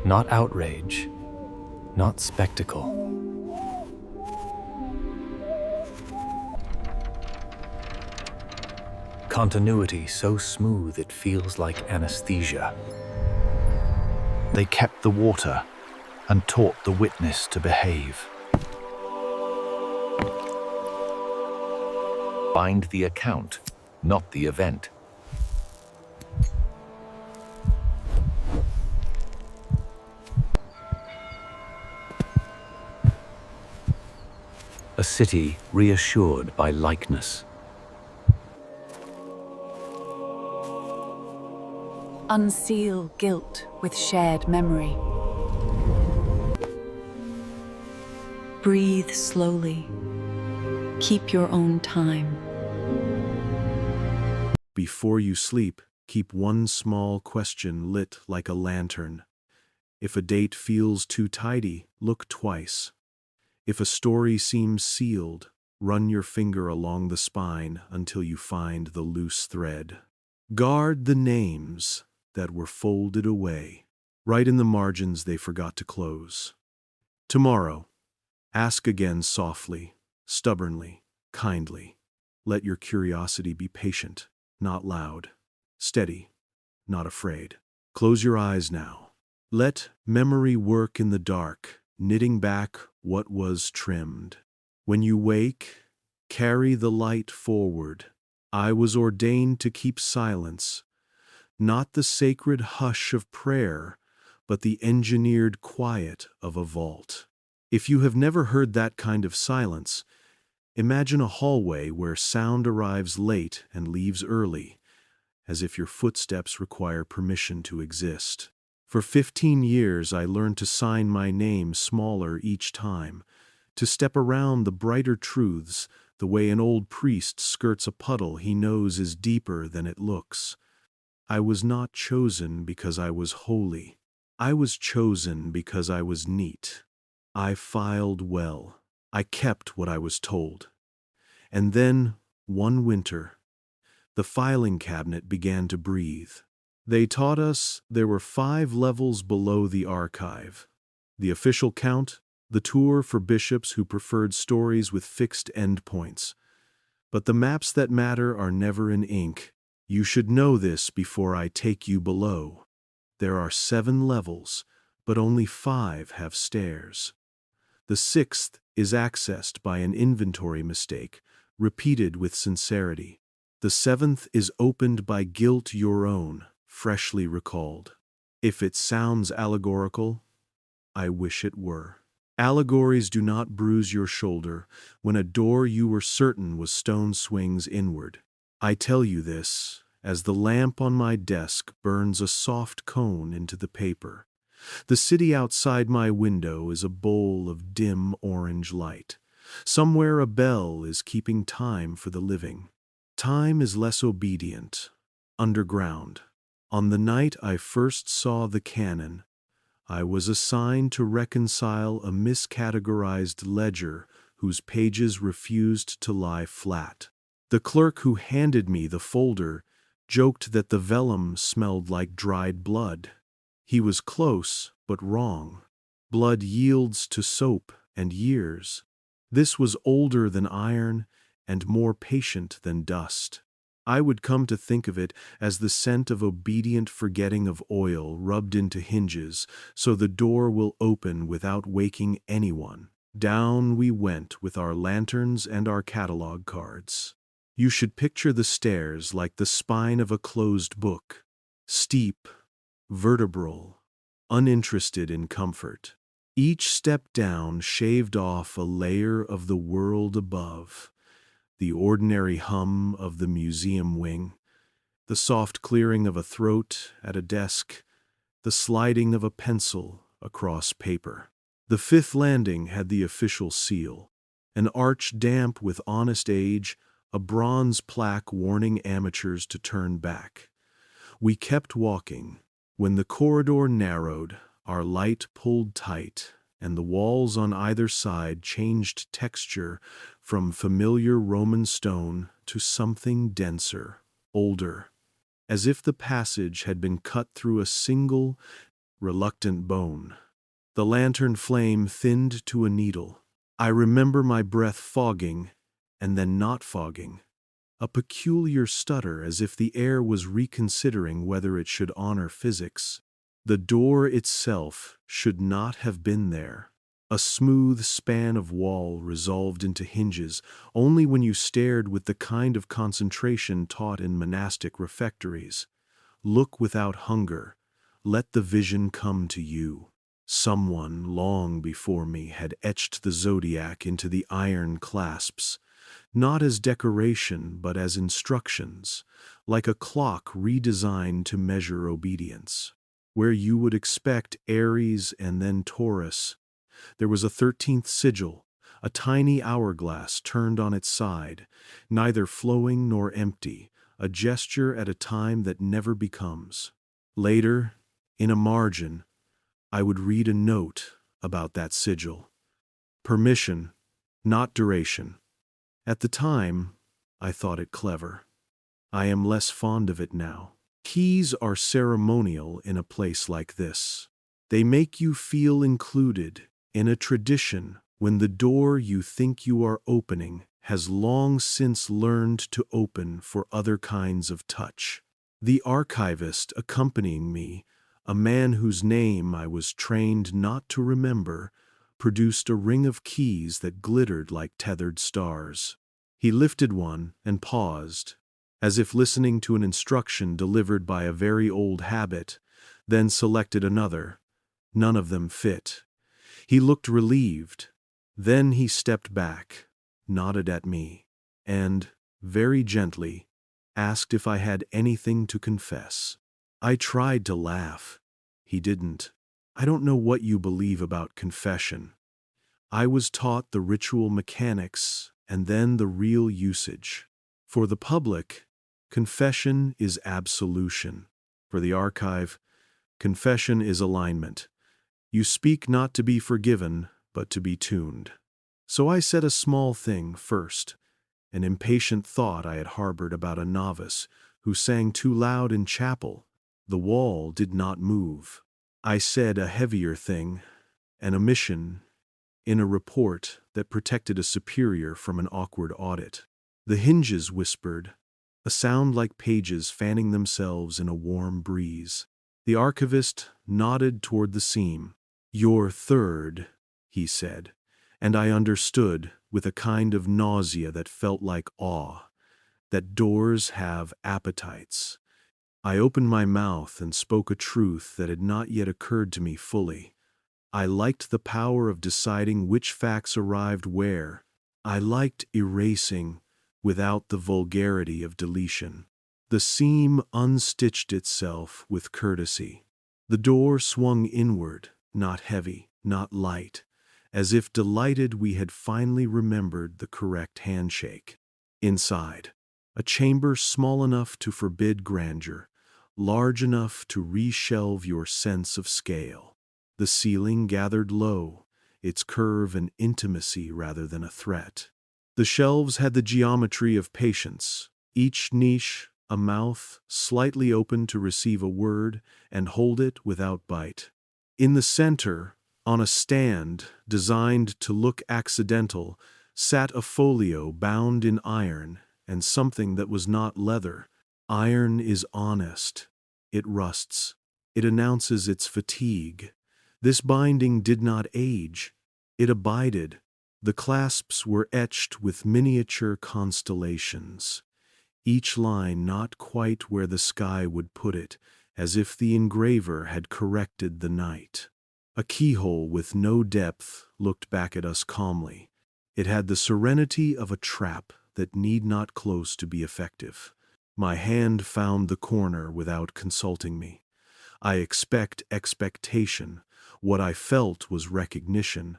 Not outrage, not spectacle. Continuity so smooth it feels like anesthesia. They kept the water and taught the witness to behave. Find the account, not the event. A city reassured by likeness. Unseal guilt with shared memory. Breathe slowly. Keep your own time. Before you sleep, keep one small question lit like a lantern. If a date feels too tidy, look twice. If a story seems sealed, run your finger along the spine until you find the loose thread. Guard the names that were folded away. Write in the margins they forgot to close. Tomorrow, ask again softly, stubbornly, kindly. Let your curiosity be patient, not loud. Steady, not afraid. Close your eyes now. Let memory work in the dark, knitting back what was trimmed. When you wake, carry the light forward. I was ordained to keep silence, not the sacred hush of prayer, but the engineered quiet of a vault. If you have never heard that kind of silence, imagine a hallway where sound arrives late and leaves early, as if your footsteps require permission to exist. For 15 years I learned to sign my name smaller each time, to step around the brighter truths the way an old priest skirts a puddle he knows is deeper than it looks. I was not chosen because I was holy. I was chosen because I was neat. I filed well. I kept what I was told. And then, one winter, the filing cabinet began to breathe. They taught us there were 5 levels below the archive. The official count, the tour for bishops who preferred stories with fixed endpoints. But the maps that matter are never in ink. You should know this before I take you below. There are 7 levels, but only 5 have stairs. The 6th is accessed by an inventory mistake, repeated with sincerity. The 7th is opened by guilt your own, freshly recalled. If it sounds allegorical, I wish it were. Allegories do not bruise your shoulder when a door you were certain was stone swings inward. I tell you this, as the lamp on my desk burns a soft cone into the paper. The city outside my window is a bowl of dim orange light. Somewhere a bell is keeping time for the living. Time is less obedient, underground. On the night I first saw the canon, I was assigned to reconcile a miscategorized ledger whose pages refused to lie flat. The clerk who handed me the folder joked that the vellum smelled like dried blood. He was close, but wrong. Blood yields to soap and years. This was older than iron and more patient than dust. I would come to think of it as the scent of obedient forgetting of oil rubbed into hinges, so the door will open without waking anyone. Down we went with our lanterns and our catalog cards. You should picture the stairs like the spine of a closed book, steep, vertebral, uninterested in comfort. Each step down shaved off a layer of the world above. The ordinary hum of the museum wing, the soft clearing of a throat at a desk, the sliding of a pencil across paper. The 5th landing had the official seal, an arch damp with honest age, a bronze plaque warning amateurs to turn back. We kept walking. When the corridor narrowed, our light pulled tight, and the walls on either side changed texture from familiar Roman stone to something denser, older, as if the passage had been cut through a single, reluctant bone. The lantern flame thinned to a needle. I remember my breath fogging, and then not fogging. A peculiar stutter as if the air was reconsidering whether it should honor physics. The door itself should not have been there. A smooth span of wall resolved into hinges only when you stared with the kind of concentration taught in monastic refectories. Look without hunger. Let the vision come to you. Someone long before me had etched the zodiac into the iron clasps, not as decoration but as instructions, like a clock redesigned to measure obedience. Where you would expect Aries and then Taurus, there was a 13th sigil, a tiny hourglass turned on its side, neither flowing nor empty, a gesture at a time that never becomes. Later, in a margin, I would read a note about that sigil. Permission, not duration. At the time, I thought it clever. I am less fond of it now. Keys are ceremonial in a place like this. They make you feel included in a tradition when the door you think you are opening has long since learned to open for other kinds of touch. The archivist accompanying me, a man whose name I was trained not to remember, produced a ring of keys that glittered like tethered stars. He lifted one and paused, as if listening to an instruction delivered by a very old habit, then selected another. None of them fit. He looked relieved. Then he stepped back, nodded at me, and, very gently, asked if I had anything to confess. I tried to laugh. He didn't. I don't know what you believe about confession. I was taught the ritual mechanics and then the real usage. For the public, confession is absolution. For the archive, confession is alignment. You speak not to be forgiven, but to be tuned. So I said a small thing first, an impatient thought I had harbored about a novice who sang too loud in chapel. The wall did not move. I said a heavier thing, an omission in a report that protected a superior from an awkward audit. The hinges whispered, a sound like pages fanning themselves in a warm breeze. The archivist nodded toward the seam. "Your third," he said, and I understood, with a kind of nausea that felt like awe, that doors have appetites. I opened my mouth and spoke a truth that had not yet occurred to me fully. I liked the power of deciding which facts arrived where. I liked erasing without the vulgarity of deletion. The seam unstitched itself with courtesy. The door swung inward, not heavy, not light, as if delighted we had finally remembered the correct handshake. Inside, a chamber small enough to forbid grandeur, large enough to reshelve your sense of scale. The ceiling gathered low, its curve an intimacy rather than a threat. The shelves had the geometry of patience, each niche a mouth slightly open to receive a word and hold it without bite. In the center, on a stand designed to look accidental, sat a folio bound in iron and something that was not leather. Iron is honest. It rusts. It announces its fatigue. This binding did not age. It abided. The clasps were etched with miniature constellations, each line not quite where the sky would put it, as if the engraver had corrected the night. A keyhole with no depth looked back at us calmly. It had the serenity of a trap that need not close to be effective. My hand found the corner without consulting me. I expectation. What I felt was recognition.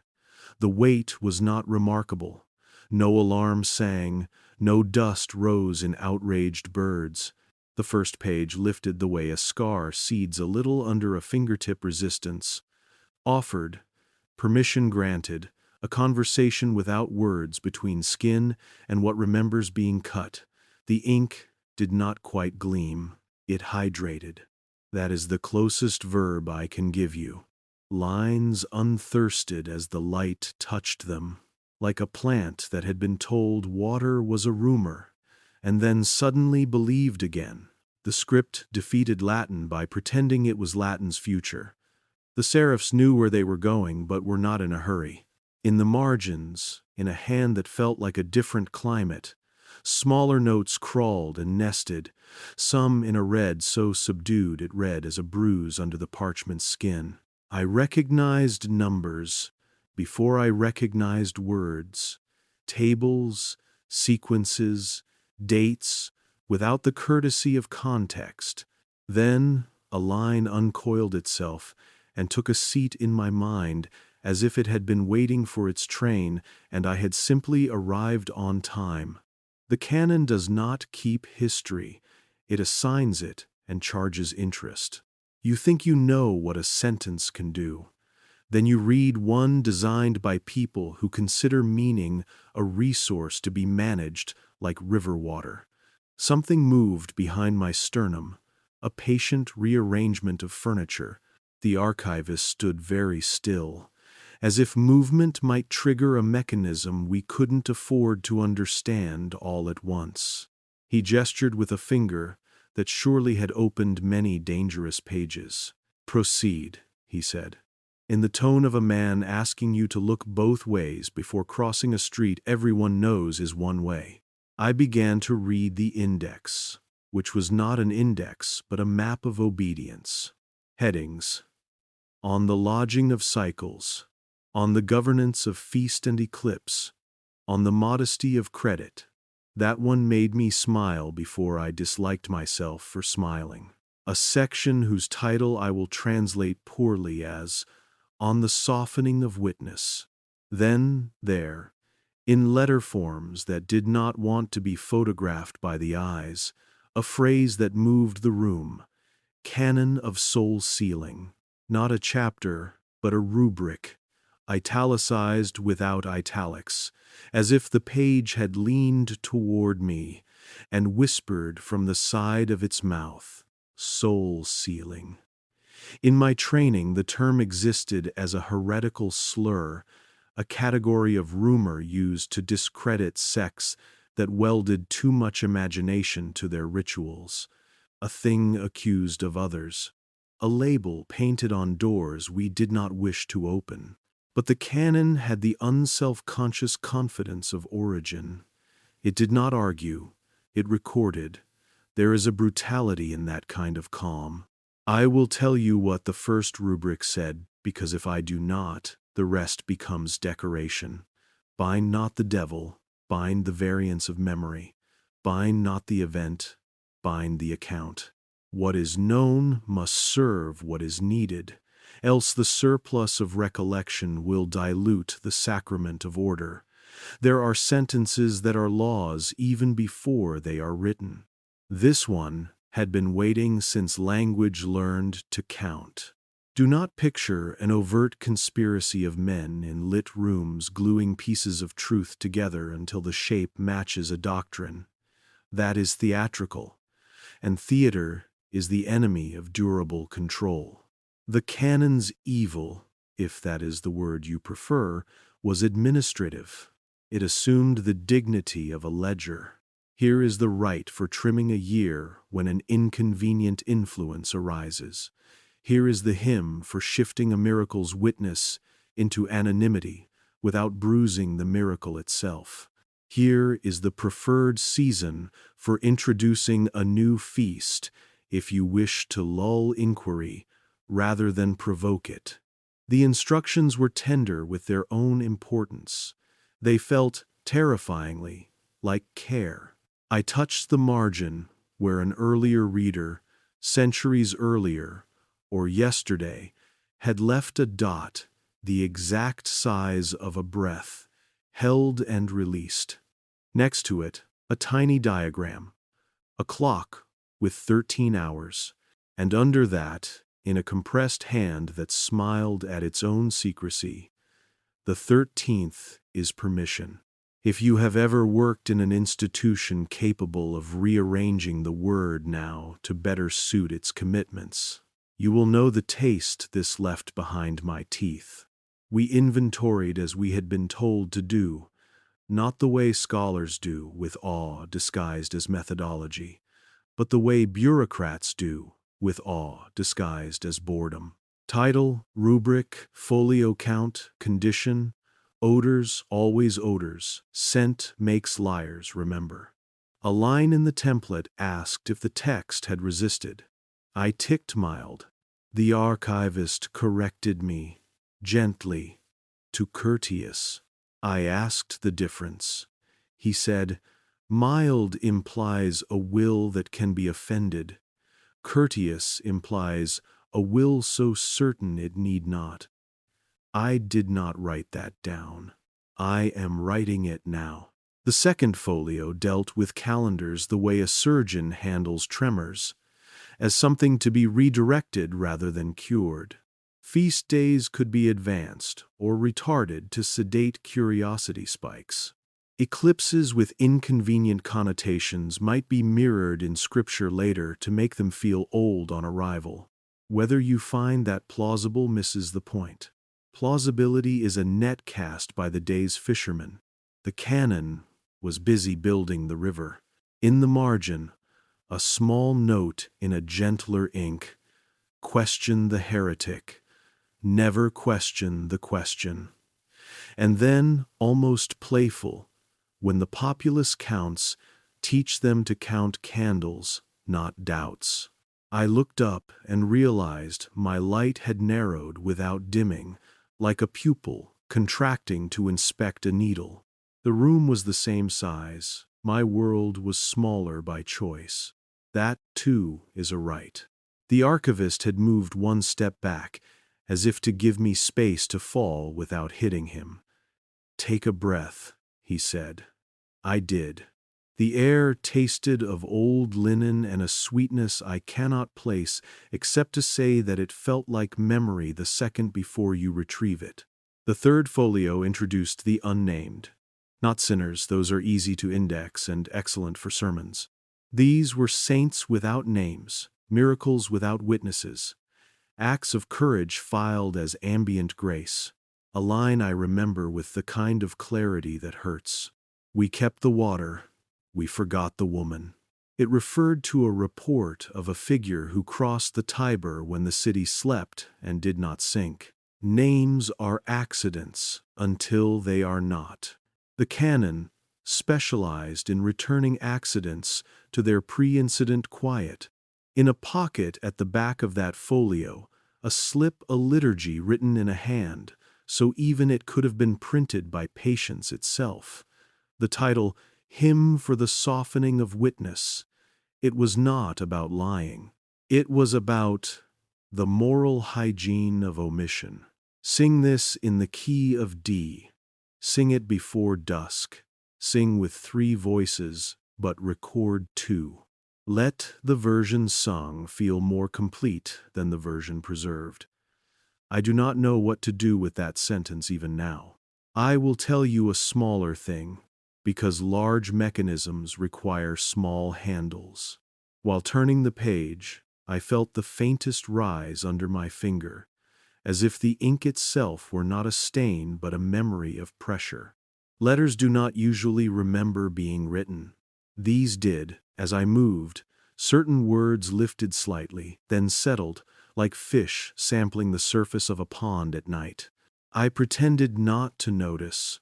The weight was not remarkable. No alarm sang, no dust rose in outraged birds. The first page lifted the way a scar seeds a little under a fingertip resistance. Offered, permission granted, a conversation without words between skin and what remembers being cut. The ink did not quite gleam. It hydrated. That is the closest verb I can give you. Lines unthirsted as the light touched them, like a plant that had been told water was a rumor, and then suddenly believed again. The script defeated Latin by pretending it was Latin's future. The serifs knew where they were going, but were not in a hurry. In the margins, in a hand that felt like a different climate, smaller notes crawled and nested, some in a red so subdued it read as a bruise under the parchment skin. I recognized numbers before I recognized words, tables, sequences, dates, without the courtesy of context. Then a line uncoiled itself and took a seat in my mind as if it had been waiting for its train and I had simply arrived on time. The canon does not keep history. It assigns it and charges interest. You think you know what a sentence can do. Then you read one designed by people who consider meaning a resource to be managed like river water. Something moved behind my sternum, a patient rearrangement of furniture. The archivist stood very still, as if movement might trigger a mechanism we couldn't afford to understand all at once. He gestured with a finger that surely had opened many dangerous pages. "Proceed," he said, in the tone of a man asking you to look both ways before crossing a street everyone knows is one way. I began to read the index, which was not an index but a map of obedience. Headings: on the lodging of cycles, on the governance of feast and eclipse, on the modesty of credit. That one made me smile before I disliked myself for smiling. A section whose title I will translate poorly as "On the Softening of Witness." Then, there, in letter forms that did not want to be photographed by the eyes, a phrase that moved the room: Canon of Soul-Sealing. Not a chapter, but a rubric, italicized without italics, as if the page had leaned toward me and whispered from the side of its mouth, "Soul-sealing." In my training, the term existed as a heretical slur, a category of rumor used to discredit sects that welded too much imagination to their rituals, a thing accused of others, a label painted on doors we did not wish to open. But the canon had the unself-conscious confidence of origin. It did not argue, it recorded. There is a brutality in that kind of calm. I will tell you what the first rubric said, because if I do not, the rest becomes decoration. Bind not the devil, bind the variance of memory. Bind not the event, bind the account. What is known must serve what is needed, else the surplus of recollection will dilute the sacrament of order. There are sentences that are laws even before they are written. This one had been waiting since language learned to count. Do not picture an overt conspiracy of men in lit rooms gluing pieces of truth together until the shape matches a doctrine. That is theatrical, and theater is the enemy of durable control. The canon's evil, if that is the word you prefer, was administrative. It assumed the dignity of a ledger. Here is the right for trimming a year when an inconvenient influence arises. Here is the hymn for shifting a miracle's witness into anonymity without bruising the miracle itself. Here is the preferred season for introducing a new feast if you wish to lull inquiry rather than provoke it. The instructions were tender with their own importance. They felt terrifyingly like care. I touched the margin where an earlier reader, centuries earlier, or yesterday, had left a dot the exact size of a breath, held and released. Next to it, a tiny diagram, a clock with 13 hours, and under that, in a compressed hand that smiled at its own secrecy, the 13th is permission. If you have ever worked in an institution capable of rearranging the word now to better suit its commitments, you will know the taste this left behind my teeth. We inventoried as we had been told to do, not the way scholars do with awe disguised as methodology, but the way bureaucrats do with awe disguised as boredom. Title, rubric, folio count, condition, odors, always odors, scent makes liars remember. A line in the template asked if the text had resisted. I ticked mild. The archivist corrected me, gently, to courteous. I asked the difference. He said, mild implies a will that can be offended. Courteous implies a will so certain it need not. I did not write that down. I am writing it now. The second folio dealt with calendars the way a surgeon handles tremors, as something to be redirected rather than cured. Feast days could be advanced or retarded to sedate curiosity spikes. Eclipses with inconvenient connotations might be mirrored in scripture later to make them feel old on arrival. Whether you find that plausible misses the point. Plausibility is a net cast by the day's fishermen. The canon was busy building the river. In the margin, a small note in a gentler ink, question the heretic, never question the question. And then, almost playful, when the populace counts, teach them to count candles, not doubts. I looked up and realized my light had narrowed without dimming, like a pupil contracting to inspect a needle. The room was the same size. My world was smaller by choice. That, too, is a right. The archivist had moved one step back, as if to give me space to fall without hitting him. Take a breath, he said. I did. The air tasted of old linen and a sweetness I cannot place except to say that it felt like memory the second before you retrieve it. The third folio introduced the unnamed. Not sinners, those are easy to index and excellent for sermons. These were saints without names, miracles without witnesses, acts of courage filed as ambient grace, a line I remember with the kind of clarity that hurts. We kept the water, we forgot the woman. It referred to a report of a figure who crossed the Tiber when the city slept and did not sink. Names are accidents until they are not. The canon specialized in returning accidents to their pre-incident quiet. In a pocket at the back of that folio, a slip, a liturgy written in a hand, so even it could have been printed by patience itself. The title, Hymn for the Softening of Witness. It was not about lying. It was about the moral hygiene of omission. Sing this in the key of D. Sing it before dusk. Sing with 3 voices, but record 2. Let the version sung feel more complete than the version preserved. I do not know what to do with that sentence even now. I will tell you a smaller thing, because large mechanisms require small handles. While turning the page, I felt the faintest rise under my finger, as if the ink itself were not a stain but a memory of pressure. Letters do not usually remember being written. These did. As I moved, certain words lifted slightly, then settled, like fish sampling the surface of a pond at night. I pretended not to notice,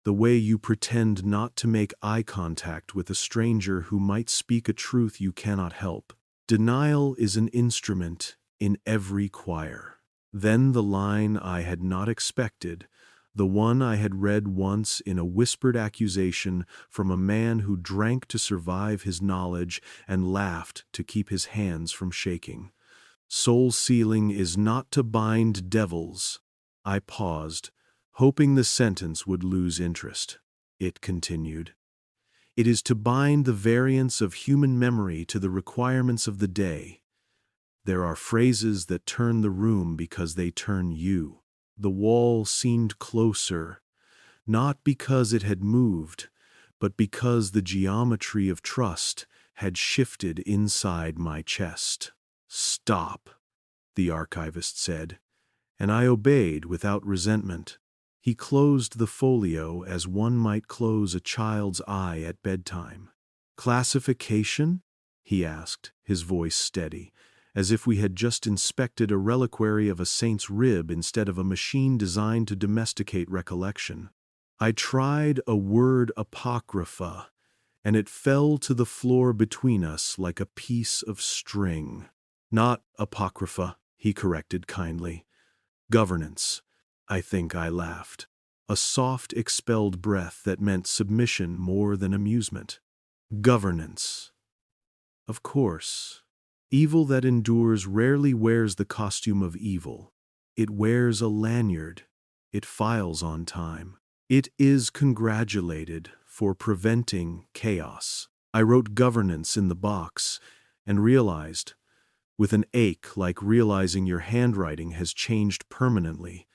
the way you pretend not to make eye contact with a stranger who might speak a truth you cannot help. Denial is an instrument in every choir. Then the line I had not expected, the one I had read once in a whispered accusation from a man who drank to survive his knowledge and laughed to keep his hands from shaking. Soul-sealing is not to bind devils. I paused, hoping the sentence would lose interest. It continued. It is to bind the variance of human memory to the requirements of the day. There are phrases that turn the room because they turn you. The wall seemed closer, not because it had moved, but because the geometry of trust had shifted inside my chest. "Stop," the archivist said, and I obeyed without resentment. He closed the folio as one might close a child's eye at bedtime. "Classification?" he asked, his voice steady, as if we had just inspected a reliquary of a saint's rib instead of a machine designed to domesticate recollection. I tried a word apocrypha, and it fell to the floor between us like a piece of string. "Not apocrypha," he corrected kindly. "Governance." I think I laughed. A soft expelled breath that meant submission more than amusement. Governance. Of course. Evil that endures rarely wears the costume of evil. It wears a lanyard. It files on time. It is congratulated for preventing chaos. I wrote governance in the box and realized, with an ache like realizing your handwriting has changed permanently,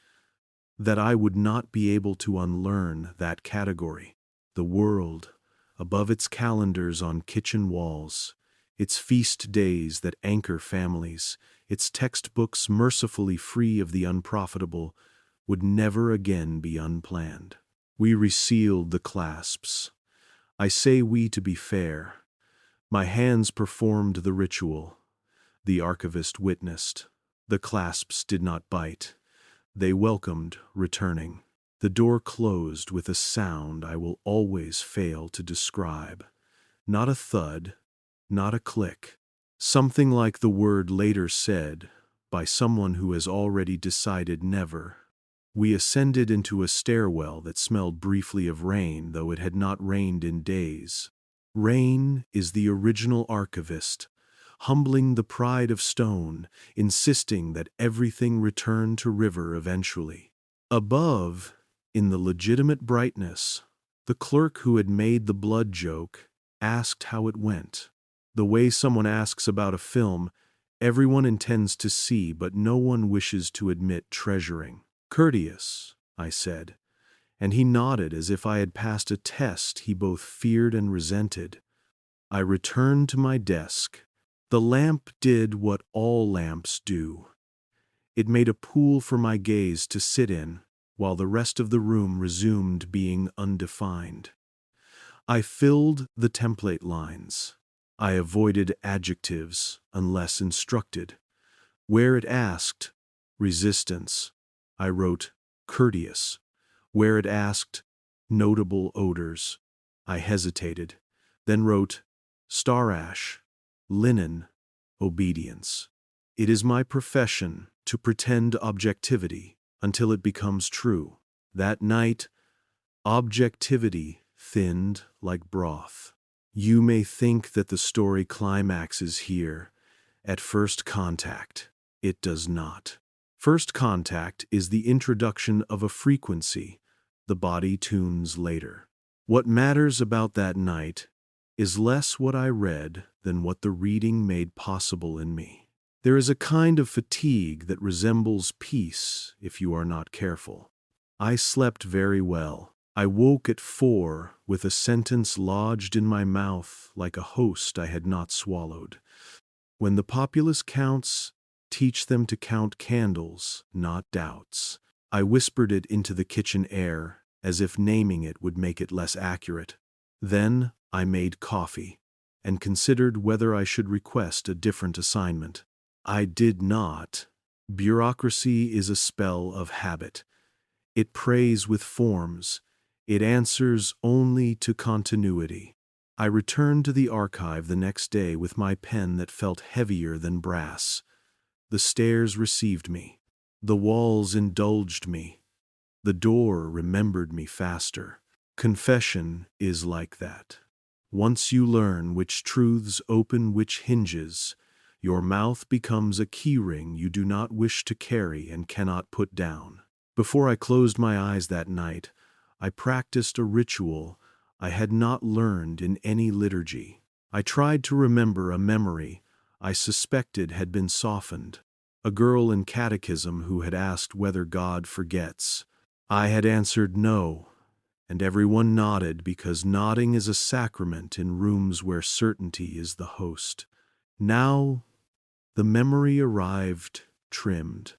that I would not be able to unlearn that category. The world, above its calendars on kitchen walls, its feast days that anchor families, its textbooks mercifully free of the unprofitable, would never again be unplanned. We resealed the clasps. I say we to be fair. My hands performed the ritual. The archivist witnessed. The clasps did not bite. They welcomed returning. The door closed with a sound I will always fail to describe. Not a thud, not a click. Something like the word later said, by someone who has already decided never. We ascended into a stairwell that smelled briefly of rain, though it had not rained in days. Rain is the original archivist, humbling the pride of stone, insisting that everything return to river eventually. Above, in the legitimate brightness, the clerk who had made the blood joke asked how it went. The way someone asks about a film everyone intends to see but no one wishes to admit treasuring. "Courteous," I said, and he nodded as if I had passed a test he both feared and resented. I returned to my desk. The lamp did what all lamps do. It made a pool for my gaze to sit in, while the rest of the room resumed being undefined. I filled the template lines. I avoided adjectives unless instructed. Where it asked resistance, I wrote courteous. Where it asked notable odors, I hesitated, then wrote star ash, linen, obedience. It is my profession to pretend objectivity until it becomes true. That night, objectivity thinned like broth. You may think that the story climaxes here, at first contact. It does not. First contact is the introduction of a frequency the body tunes later. What matters about that night is less what I read than what the reading made possible in me. There is a kind of fatigue that resembles peace if you are not careful. I slept very well. I woke at 4 with a sentence lodged in my mouth like a host I had not swallowed. When the populace counts, teach them to count candles, not doubts. I whispered it into the kitchen air, as if naming it would make it less accurate. Then I made coffee, and considered whether I should request a different assignment. I did not. Bureaucracy is a spell of habit. It prays with forms. It answers only to continuity. I returned to the archive the next day with my pen that felt heavier than brass. The stairs received me. The walls indulged me. The door remembered me faster. Confession is like that. Once you learn which truths open which hinges, your mouth becomes a keyring you do not wish to carry and cannot put down. Before I closed my eyes that night, I practiced a ritual I had not learned in any liturgy. I tried to remember a memory I suspected had been softened. A girl in catechism who had asked whether God forgets. I had answered no, and everyone nodded because nodding is a sacrament in rooms where certainty is the host. Now the memory arrived, trimmed.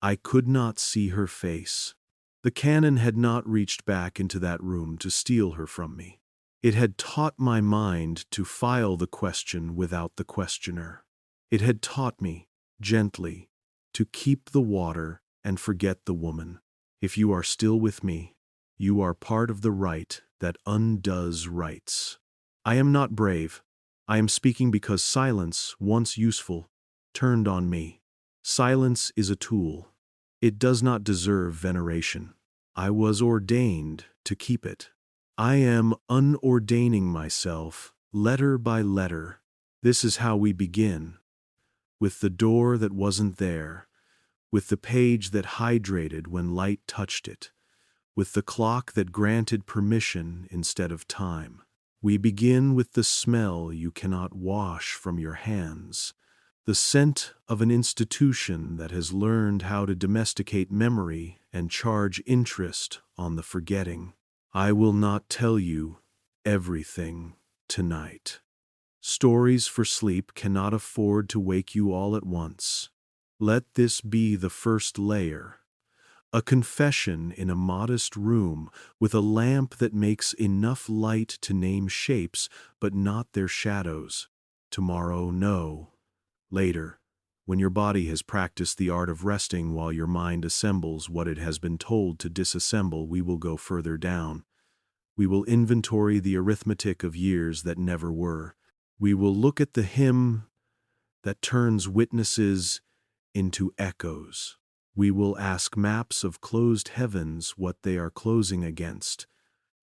I could not see her face. The canon had not reached back into that room to steal her from me. It had taught my mind to file the question without the questioner. It had taught me, gently, to keep the water and forget the woman. If you are still with me, you are part of the rite that undoes rights. I am not brave. I am speaking because silence, once useful, turned on me. Silence is a tool. It does not deserve veneration. I was ordained to keep it. I am unordaining myself, letter by letter. This is how we begin. With the door that wasn't there, with the page that hydrated when light touched it, with the clock that granted permission instead of time. We begin with the smell you cannot wash from your hands, the scent of an institution that has learned how to domesticate memory and charge interest on the forgetting. I will not tell you everything tonight. Stories for sleep cannot afford to wake you all at once. Let this be the first layer. A confession in a modest room with a lamp that makes enough light to name shapes but not their shadows. Tomorrow, no. Later, when your body has practiced the art of resting while your mind assembles what it has been told to disassemble, we will go further down. We will inventory the arithmetic of years that never were. We will look at the hymn that turns witnesses into echoes. We will ask maps of closed heavens what they are closing against.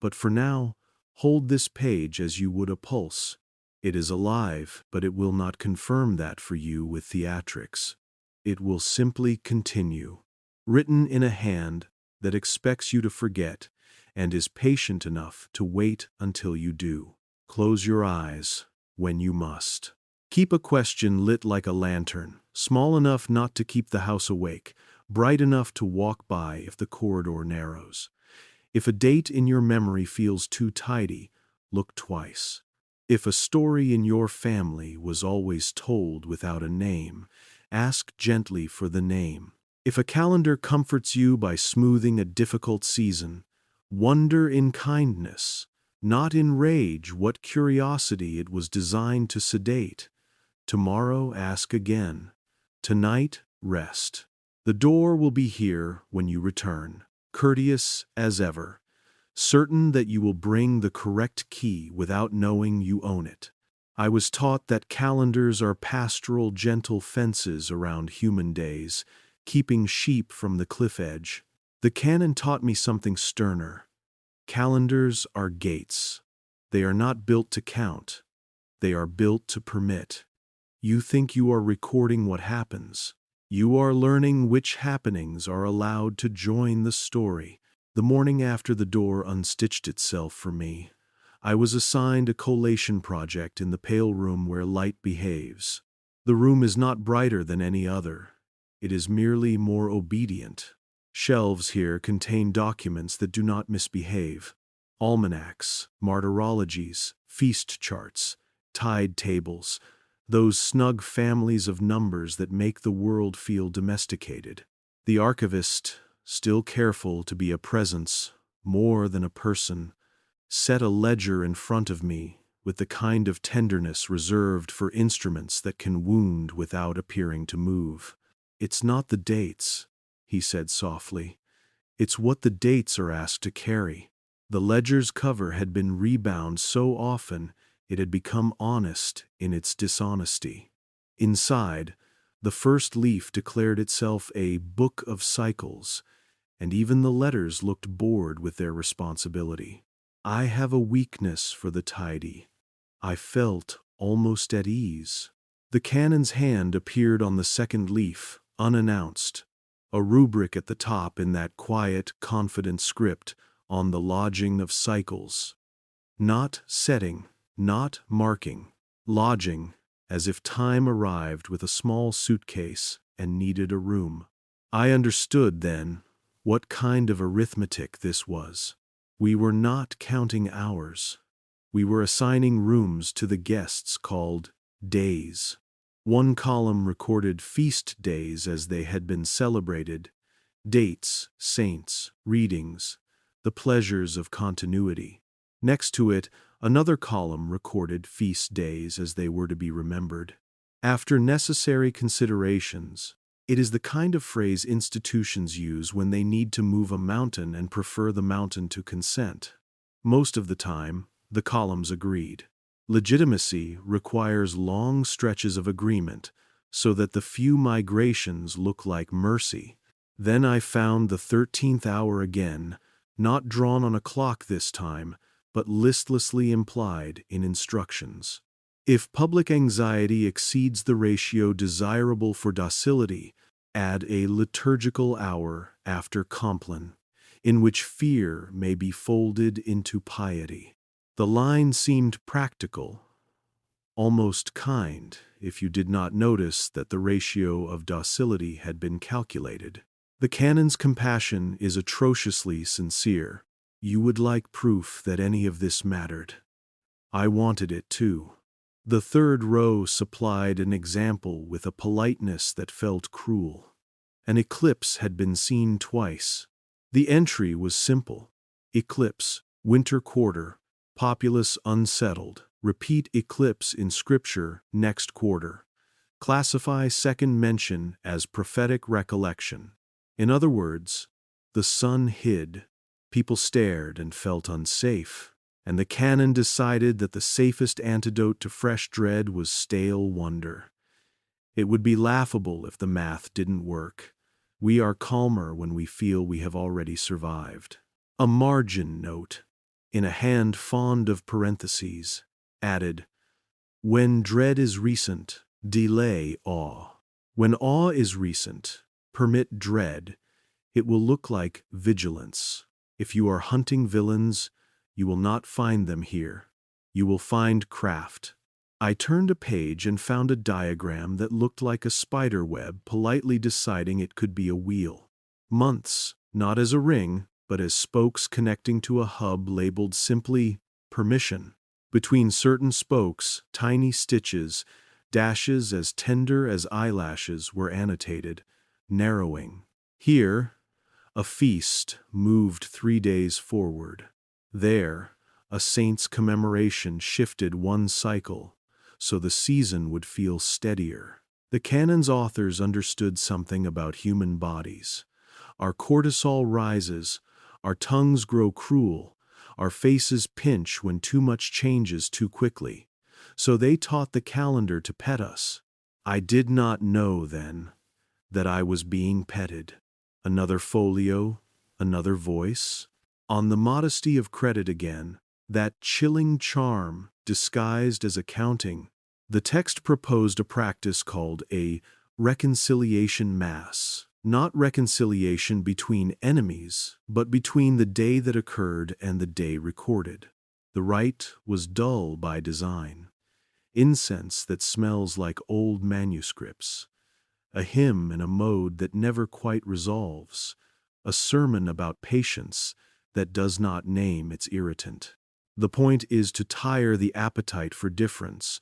But for now, hold this page as you would a pulse. It is alive, but it will not confirm that for you with theatrics. It will simply continue, written in a hand that expects you to forget and is patient enough to wait until you do. Close your eyes when you must. Keep a question lit like a lantern, small enough not to keep the house awake, bright enough to walk by if the corridor narrows. If a date in your memory feels too tidy, look twice. If a story in your family was always told without a name, ask gently for the name. If a calendar comforts you by smoothing a difficult season, wonder in kindness, not in rage, what curiosity it was designed to sedate. Tomorrow, ask again. Tonight, rest. The door will be here when you return, courteous as ever, certain that you will bring the correct key without knowing you own it. I was taught that calendars are pastoral, gentle fences around human days, keeping sheep from the cliff edge. The canon taught me something sterner. Calendars are gates. They are not built to count. They are built to permit. You think you are recording what happens. You are learning which happenings are allowed to join the story. The morning after the door unstitched itself for me, I was assigned a collation project in the pale room where light behaves. The room is not brighter than any other. It is merely more obedient. Shelves here contain documents that do not misbehave. Almanacs, martyrologies, feast charts, tide tables, those snug families of numbers that make the world feel domesticated. The archivist, still careful to be a presence, more than a person, set a ledger in front of me with the kind of tenderness reserved for instruments that can wound without appearing to move. It's not the dates, he said softly. It's what the dates are asked to carry. The ledger's cover had been rebound so often it had become honest in its dishonesty. Inside, the first leaf declared itself a book of cycles, and even the letters looked bored with their responsibility. I have a weakness for the tidy. I felt almost at ease. The canon's hand appeared on the second leaf, unannounced, a rubric at the top in that quiet, confident script on the lodging of cycles. Not setting, not marking, lodging, as if time arrived with a small suitcase and needed a room. I understood then what kind of arithmetic this was. We were not counting hours. We were assigning rooms to the guests called days. One column recorded feast days as they had been celebrated, dates, saints, readings, the pleasures of continuity. Next to it, another column recorded feast days as they were to be remembered. After necessary considerations, it is the kind of phrase institutions use when they need to move a mountain and prefer the mountain to consent. Most of the time, the columns agreed. Legitimacy requires long stretches of agreement so that the few migrations look like mercy. Then I found the 13th hour again, not drawn on a clock this time, but listlessly implied in instructions. If public anxiety exceeds the ratio desirable for docility, add a liturgical hour after Compline, in which fear may be folded into piety. The line seemed practical, almost kind, if you did not notice that the ratio of docility had been calculated. The canon's compassion is atrociously sincere. You would like proof that any of this mattered. I wanted it too. The third row supplied an example with a politeness that felt cruel. An eclipse had been seen twice. The entry was simple. Eclipse, winter quarter, populace unsettled. Repeat eclipse in Scripture next quarter. Classify second mention as prophetic recollection. In other words, the sun hid. People stared and felt unsafe, and the canon decided that the safest antidote to fresh dread was stale wonder. It would be laughable if the math didn't work. We are calmer when we feel we have already survived. A margin note, in a hand fond of parentheses, added, when dread is recent, delay awe. When awe is recent, permit dread. It will look like vigilance. If you are hunting villains, you will not find them here. You will find craft. I turned a page and found a diagram that looked like a spider web, politely deciding it could be a wheel. Months, not as a ring, but as spokes connecting to a hub labeled simply permission. Between certain spokes, tiny stitches, dashes as tender as eyelashes were annotated, narrowing. Here, a feast moved 3 days forward. There, a saint's commemoration shifted one cycle, so the season would feel steadier. The canon's authors understood something about human bodies. Our cortisol rises, our tongues grow cruel, our faces pinch when too much changes too quickly. So they taught the calendar to pet us. I did not know then that I was being petted. Another folio, another voice. On the modesty of credit again, that chilling charm disguised as accounting, the text proposed a practice called a reconciliation mass. Not reconciliation between enemies, but between the day that occurred and the day recorded. The rite was dull by design. Incense that smells like old manuscripts. A hymn in a mode that never quite resolves. A sermon about patience that does not name its irritant. The point is to tire the appetite for difference,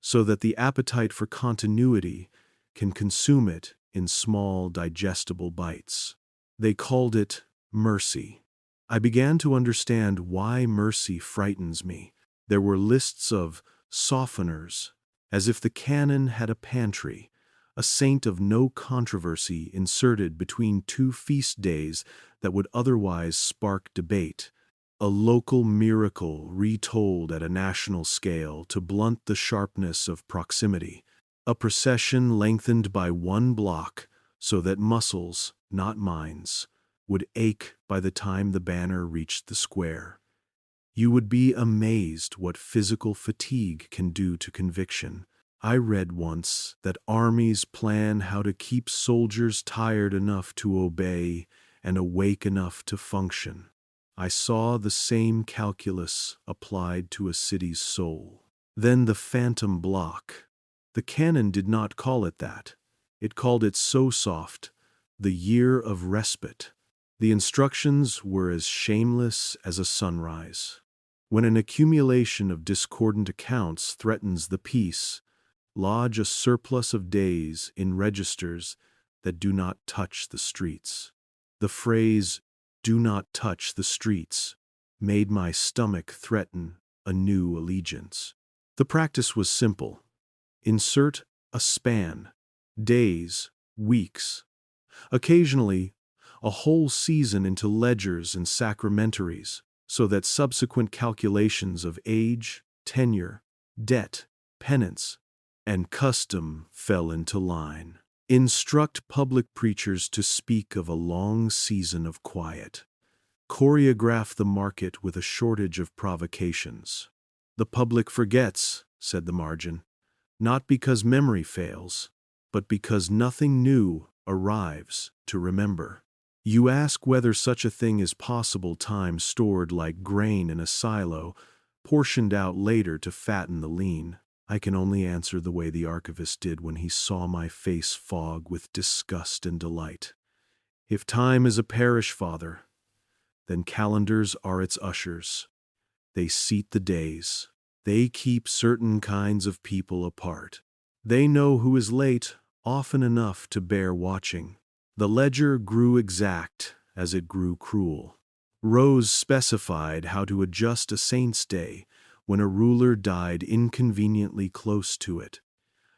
so that the appetite for continuity can consume it in small, digestible bites. They called it mercy. I began to understand why mercy frightens me. There were lists of softeners, as if the canon had a pantry, a saint of no controversy inserted between two feast days that would otherwise spark debate, a local miracle retold at a national scale to blunt the sharpness of proximity, a procession lengthened by one block so that muscles, not minds, would ache by the time the banner reached the square. You would be amazed what physical fatigue can do to conviction. I read once that armies plan how to keep soldiers tired enough to obey and awake enough to function. I saw the same calculus applied to a city's soul. Then the phantom block. The canon did not call it that. It called it so soft, the year of respite. The instructions were as shameless as a sunrise. When an accumulation of discordant accounts threatens the peace, lodge a surplus of days in registers that do not touch the streets. The phrase, "do not touch the streets," made my stomach threaten a new allegiance. The practice was simple. Insert a span, days, weeks, occasionally a whole season into ledgers and sacramentaries, so that subsequent calculations of age, tenure, debt, penance, and custom fell into line. Instruct public preachers to speak of a long season of quiet. Choreograph the market with a shortage of provocations. The public forgets, said the margin, not because memory fails, but because nothing new arrives to remember. You ask whether such a thing is possible, time stored like grain in a silo, portioned out later to fatten the lean. I can only answer the way the archivist did when he saw my face fog with disgust and delight. If time is a parish father, then calendars are its ushers. They seat the days. They keep certain kinds of people apart. They know who is late often enough to bear watching. The ledger grew exact as it grew cruel. Rows specified how to adjust a saint's day when a ruler died inconveniently close to it,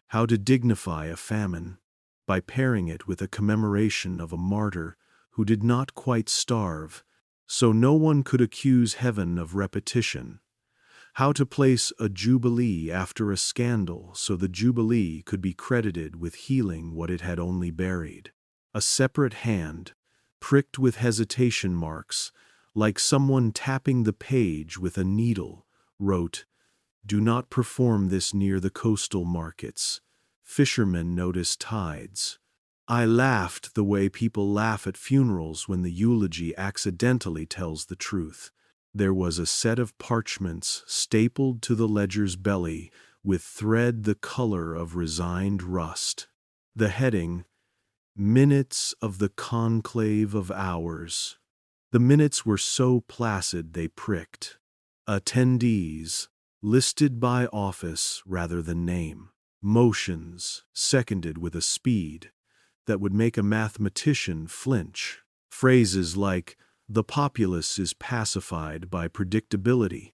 how to dignify a famine by pairing it with a commemoration of a martyr who did not quite starve, so no one could accuse heaven of repetition, how to place a jubilee after a scandal so the jubilee could be credited with healing what it had only buried. A separate hand, pricked with hesitation marks, like someone tapping the page with a needle, wrote, "Do not perform this near the coastal markets. Fishermen notice tides." I laughed the way people laugh at funerals when the eulogy accidentally tells the truth. There was a set of parchments stapled to the ledger's belly with thread the color of resigned rust. The heading, "Minutes of the Conclave of Hours." The minutes were so placid they pricked. Attendees, listed by office rather than name. Motions, seconded with a speed that would make a mathematician flinch. Phrases like, "The populace is pacified by predictability."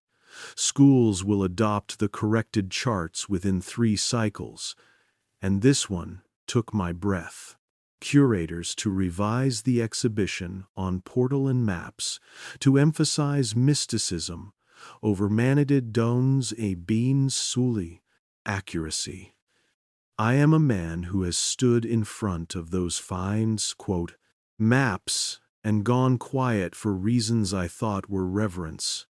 "Schools will adopt the corrected charts within 3 cycles." And this one took my breath. Curators to revise the exhibition on portal and maps, to emphasize mysticism over manetid dons et beans suli, accuracy. I am a man who has stood in front of those fine, quote, maps and gone quiet for reasons I thought were reverence.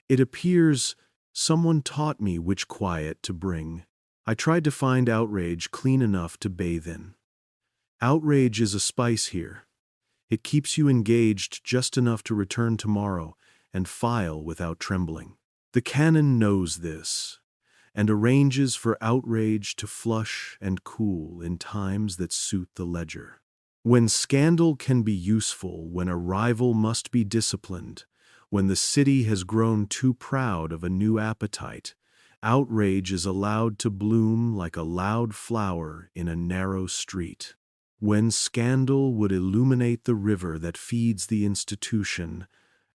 It appears someone taught me which quiet to bring. I tried to find outrage clean enough to bathe in. Outrage is a spice here. It keeps you engaged just enough to return tomorrow and file without trembling. The canon knows this, and arranges for outrage to flush and cool in times that suit the ledger. When scandal can be useful, when a rival must be disciplined, when the city has grown too proud of a new appetite, outrage is allowed to bloom like a loud flower in a narrow street. When scandal would illuminate the river that feeds the institution,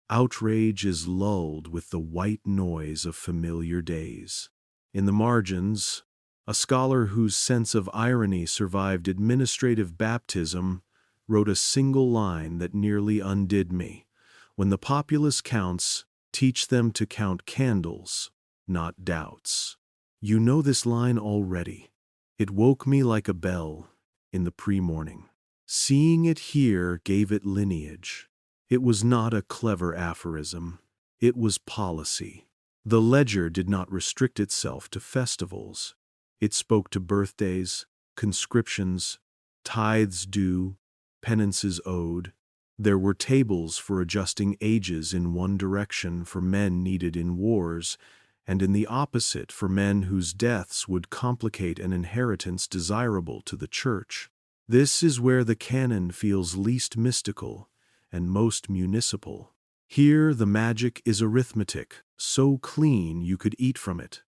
outrage is lulled with the white noise of familiar days. In the margins, a scholar whose sense of irony survived administrative baptism wrote a single line that nearly undid me. When the populace counts, teach them to count candles, not doubts. You know this line already. It woke me like a bell in the pre-morning. Seeing it here gave it lineage. It was not a clever aphorism. It was policy. The ledger did not restrict itself to festivals. It spoke to birthdays, conscriptions, tithes due, penances owed. There were tables for adjusting ages in one direction for men needed in wars, and in the opposite for men whose deaths would complicate an inheritance desirable to the Church. This is where the canon feels least mystical and most municipal. Here the magic is arithmetic, so clean you could eat from it.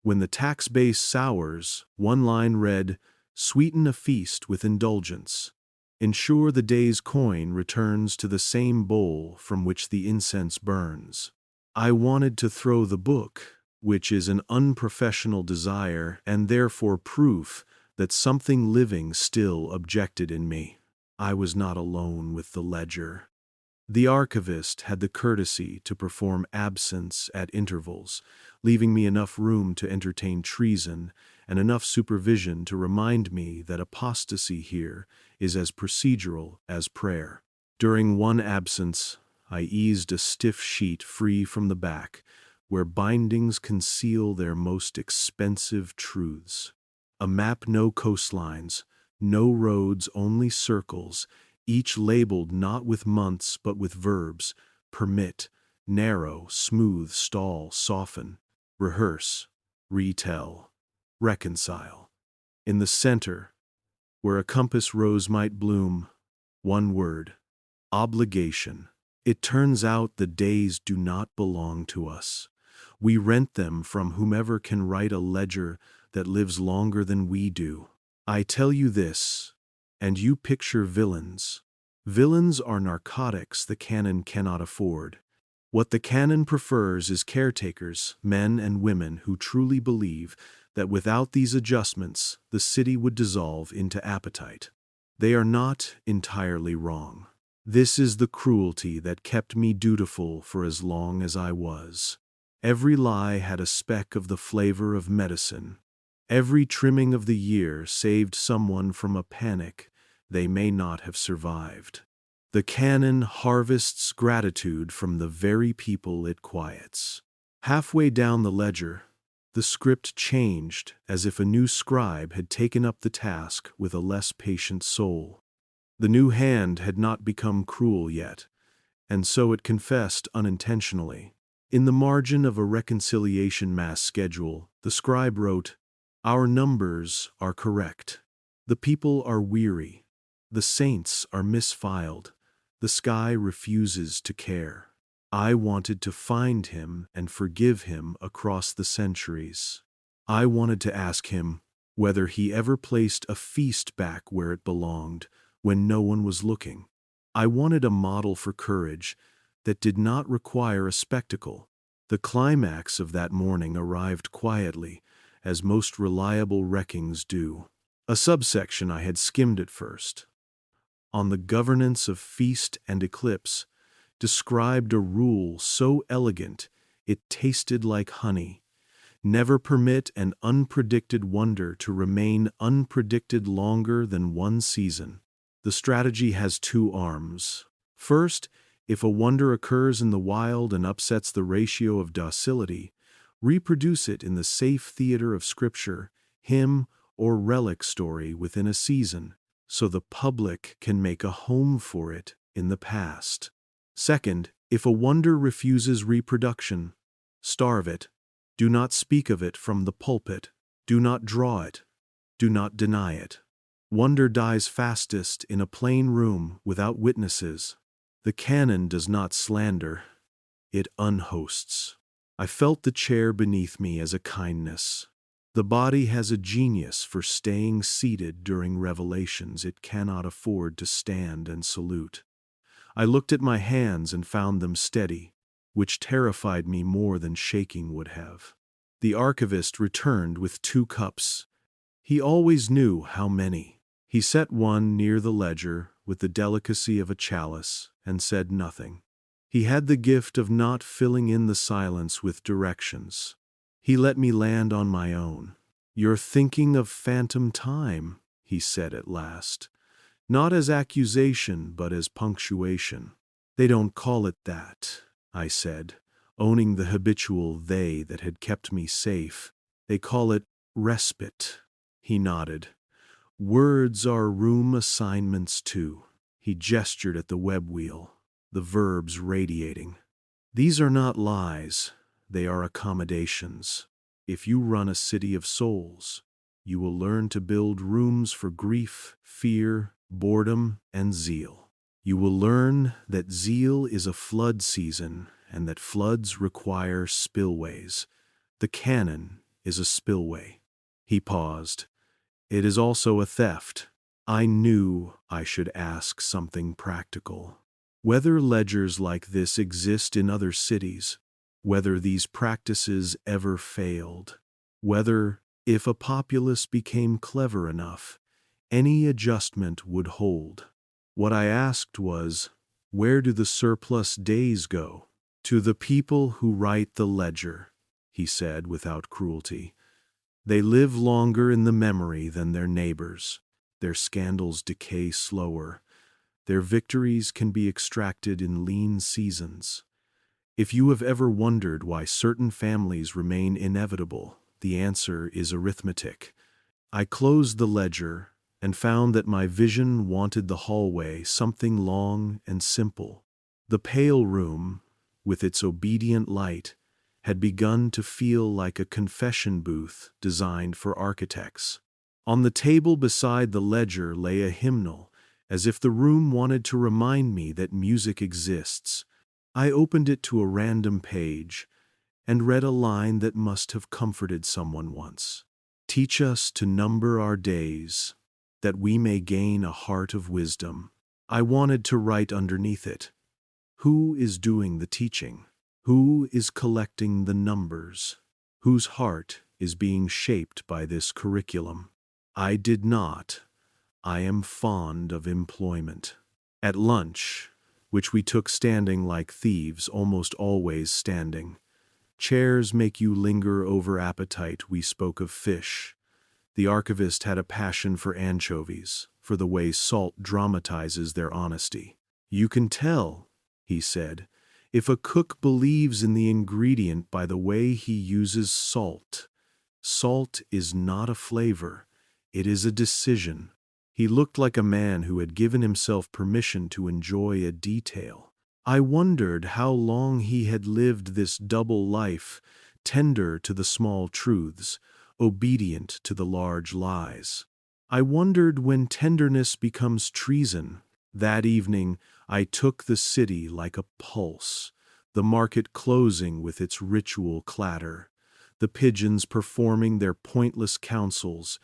When the tax base sours, one line read, "Sweeten a feast with indulgence. Ensure the day's coin returns to the same bowl from which the incense burns." I wanted to throw the book, which is an unprofessional desire and therefore proof that something living still objected in me. I was not alone with the ledger. The archivist had the courtesy to perform absence at intervals, leaving me enough room to entertain treason and enough supervision to remind me that apostasy here is as procedural as prayer. During one absence, I eased a stiff sheet free from the back, where bindings conceal their most expensive truths. A map, no coastlines, no roads, only circles, each labeled not with months but with verbs: permit, narrow, smooth, stall, soften, rehearse, retell, reconcile. In the center, where a compass rose might bloom, one word: obligation. It turns out the days do not belong to us. We rent them from whomever can write a ledger that lives longer than we do. I tell you this, and you picture villains. Villains are narcotics the canon cannot afford. What the canon prefers is caretakers, men and women who truly believe that without these adjustments, the city would dissolve into appetite. They are not entirely wrong. This is the cruelty that kept me dutiful for as long as I was. Every lie had a speck of the flavor of medicine. Every trimming of the year saved someone from a panic they may not have survived. The canon harvests gratitude from the very people it quiets. Halfway down the ledger, the script changed as if a new scribe had taken up the task with a less patient soul. The new hand had not become cruel yet, and so it confessed unintentionally. In the margin of a reconciliation mass schedule, the scribe wrote, "Our numbers are correct. The people are weary. The saints are misfiled. The sky refuses to care." I wanted to find him and forgive him across the centuries. I wanted to ask him whether he ever placed a feast back where it belonged, when no one was looking. I wanted a model for courage that did not require a spectacle. The climax of that morning arrived quietly, as most reliable wreckings do. A subsection I had skimmed at first, on the governance of feast and eclipse, described a rule so elegant it tasted like honey. Never permit an unpredicted wonder to remain unpredicted longer than one season. The strategy has two arms. First, if a wonder occurs in the wild and upsets the ratio of docility, reproduce it in the safe theater of scripture, hymn, or relic story within a season, so the public can make a home for it in the past. Second, if a wonder refuses reproduction, starve it. Do not speak of it from the pulpit. Do not draw it. Do not deny it. Wonder dies fastest in a plain room without witnesses. The canon does not slander, it unhosts. I felt the chair beneath me as a kindness. The body has a genius for staying seated during revelations it cannot afford to stand and salute. I looked at my hands and found them steady, which terrified me more than shaking would have. The archivist returned with 2 cups. He always knew how many. He set one near the ledger with the delicacy of a chalice and said nothing. He had the gift of not filling in the silence with directions. He let me land on my own. "You're thinking of phantom time," he said at last. "Not as accusation, but as punctuation." "They don't call it that," I said, owning the habitual they that had kept me safe. "They call it respite." He nodded. "Words are room assignments too." He gestured at the web wheel, the verbs radiating. "These are not lies, they are accommodations. If you run a city of souls, you will learn to build rooms for grief, fear, boredom, and zeal. You will learn that zeal is a flood season and that floods require spillways. The canon is a spillway. He paused. It is also a theft. I knew I should ask something practical. Whether ledgers like this exist in other cities, whether these practices ever failed, whether, if a populace became clever enough, any adjustment would hold. What I asked was, where do the surplus days go? To the people who write the ledger, he said without cruelty. They live longer in the memory than their neighbors. Their scandals decay slower. Their victories can be extracted in lean seasons. If you have ever wondered why certain families remain inevitable, the answer is arithmetic. I closed the ledger and found that my vision wanted the hallway something long and simple. The pale room, with its obedient light, had begun to feel like a confession booth designed for architects. On the table beside the ledger lay a hymnal, as if the room wanted to remind me that music exists. I opened it to a random page and read a line that must have comforted someone once. Teach us to number our days, that we may gain a heart of wisdom. I wanted to write underneath it, who is doing the teaching? Who is collecting the numbers? Whose heart is being shaped by this curriculum? I did not. I am fond of employment. At lunch, which we took standing like thieves, almost always standing. Chairs make you linger over appetite. We spoke of fish. The archivist had a passion for anchovies, for the way salt dramatizes their honesty. You can tell, he said, if a cook believes in the ingredient by the way he uses salt. Salt is not a flavor, it is a decision. He looked like a man who had given himself permission to enjoy a detail. I wondered how long he had lived this double life, tender to the small truths, obedient to the large lies. I wondered when tenderness becomes treason. That evening, I took the city like a pulse, the market closing with its ritual clatter, the pigeons performing their pointless counsels,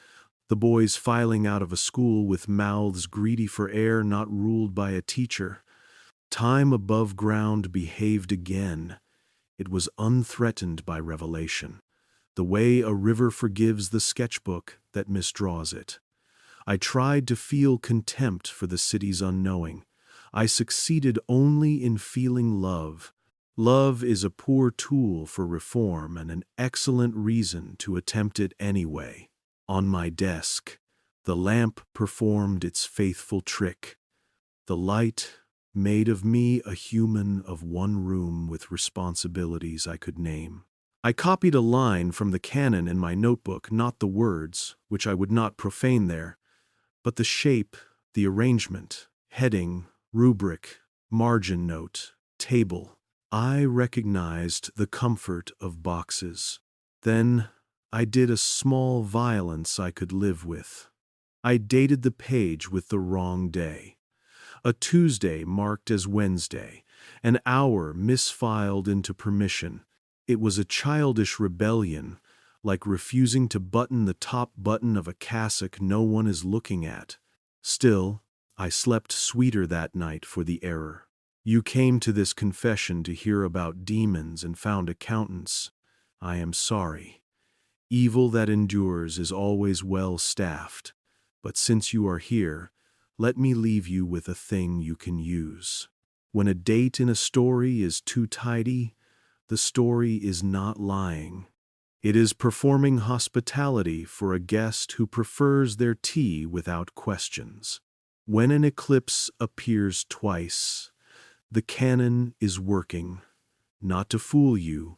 the boys filing out of a school with mouths greedy for air not ruled by a teacher. Time above ground behaved again. It was unthreatened by revelation, the way a river forgives the sketchbook that misdraws it. I tried to feel contempt for the city's unknowing. I succeeded only in feeling love. Love is a poor tool for reform and an excellent reason to attempt it anyway. On my desk, the lamp performed its faithful trick. The light made of me a human of one room with responsibilities I could name. I copied a line from the canon in my notebook, not the words, which I would not profane there, but the shape, the arrangement, heading, rubric, margin note, table. I recognized the comfort of boxes. Then I did a small violence I could live with. I dated the page with the wrong day. A Tuesday marked as Wednesday, an hour misfiled into permission. It was a childish rebellion, like refusing to button the top button of a cassock no one is looking at. Still, I slept sweeter that night for the error. You came to this confession to hear about demons and found accountants. I am sorry. Evil that endures is always well staffed, but since you are here, let me leave you with a thing you can use. When a date in a story is too tidy, the story is not lying. It is performing hospitality for a guest who prefers their tea without questions. When an eclipse appears twice, the canon is working, not to fool you,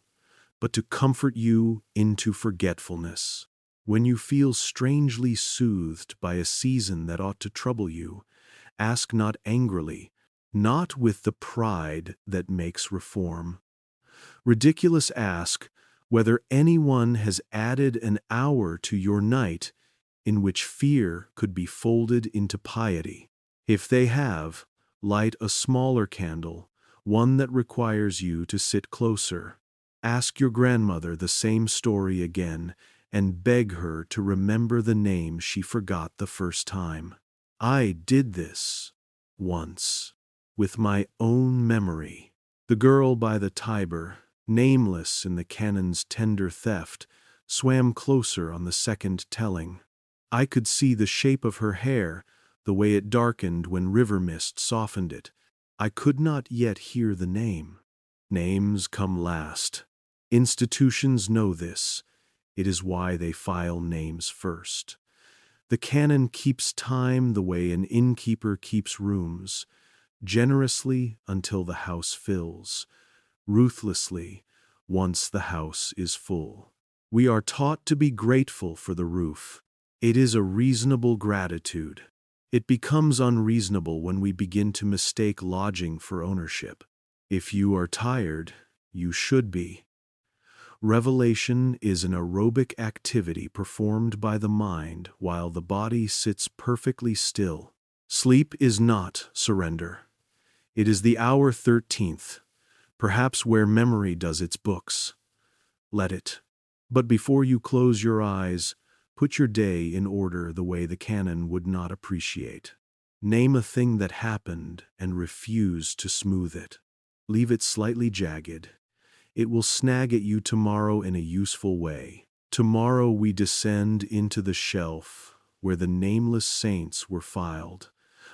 but to comfort you into forgetfulness. When you feel strangely soothed by a season that ought to trouble you, ask not angrily, not with the pride that makes reform. Ridiculous ask whether anyone has added an hour to your night in which fear could be folded into piety. If they have, Light a smaller candle, one that requires you to sit closer. Ask your grandmother the same story again and beg her to remember the name she forgot the first time. I did this once with my own memory. The girl by the Tiber, nameless in the canon's tender theft, swam closer on the second telling. I could see the shape of her hair, the way it darkened when river mist softened it. I could not yet hear the name. Names come last. Institutions know this. It is why they file names first. The canon keeps time the way an innkeeper keeps rooms, generously until the house fills, ruthlessly once the house is full. We are taught to be grateful for the roof. It is a reasonable gratitude. It becomes unreasonable when we begin to mistake lodging for ownership. If you are tired, you should be. Revelation is an aerobic activity performed by the mind while the body sits perfectly still. Sleep is not surrender. It is the hour 13th, perhaps where memory does its books. Let it. But before you close your eyes, put your day in order the way the canon would not appreciate. Name a thing that happened and refuse to smooth it. Leave it slightly jagged. It will snag at you tomorrow in a useful way. Tomorrow we descend into the shelf where the nameless saints were filed,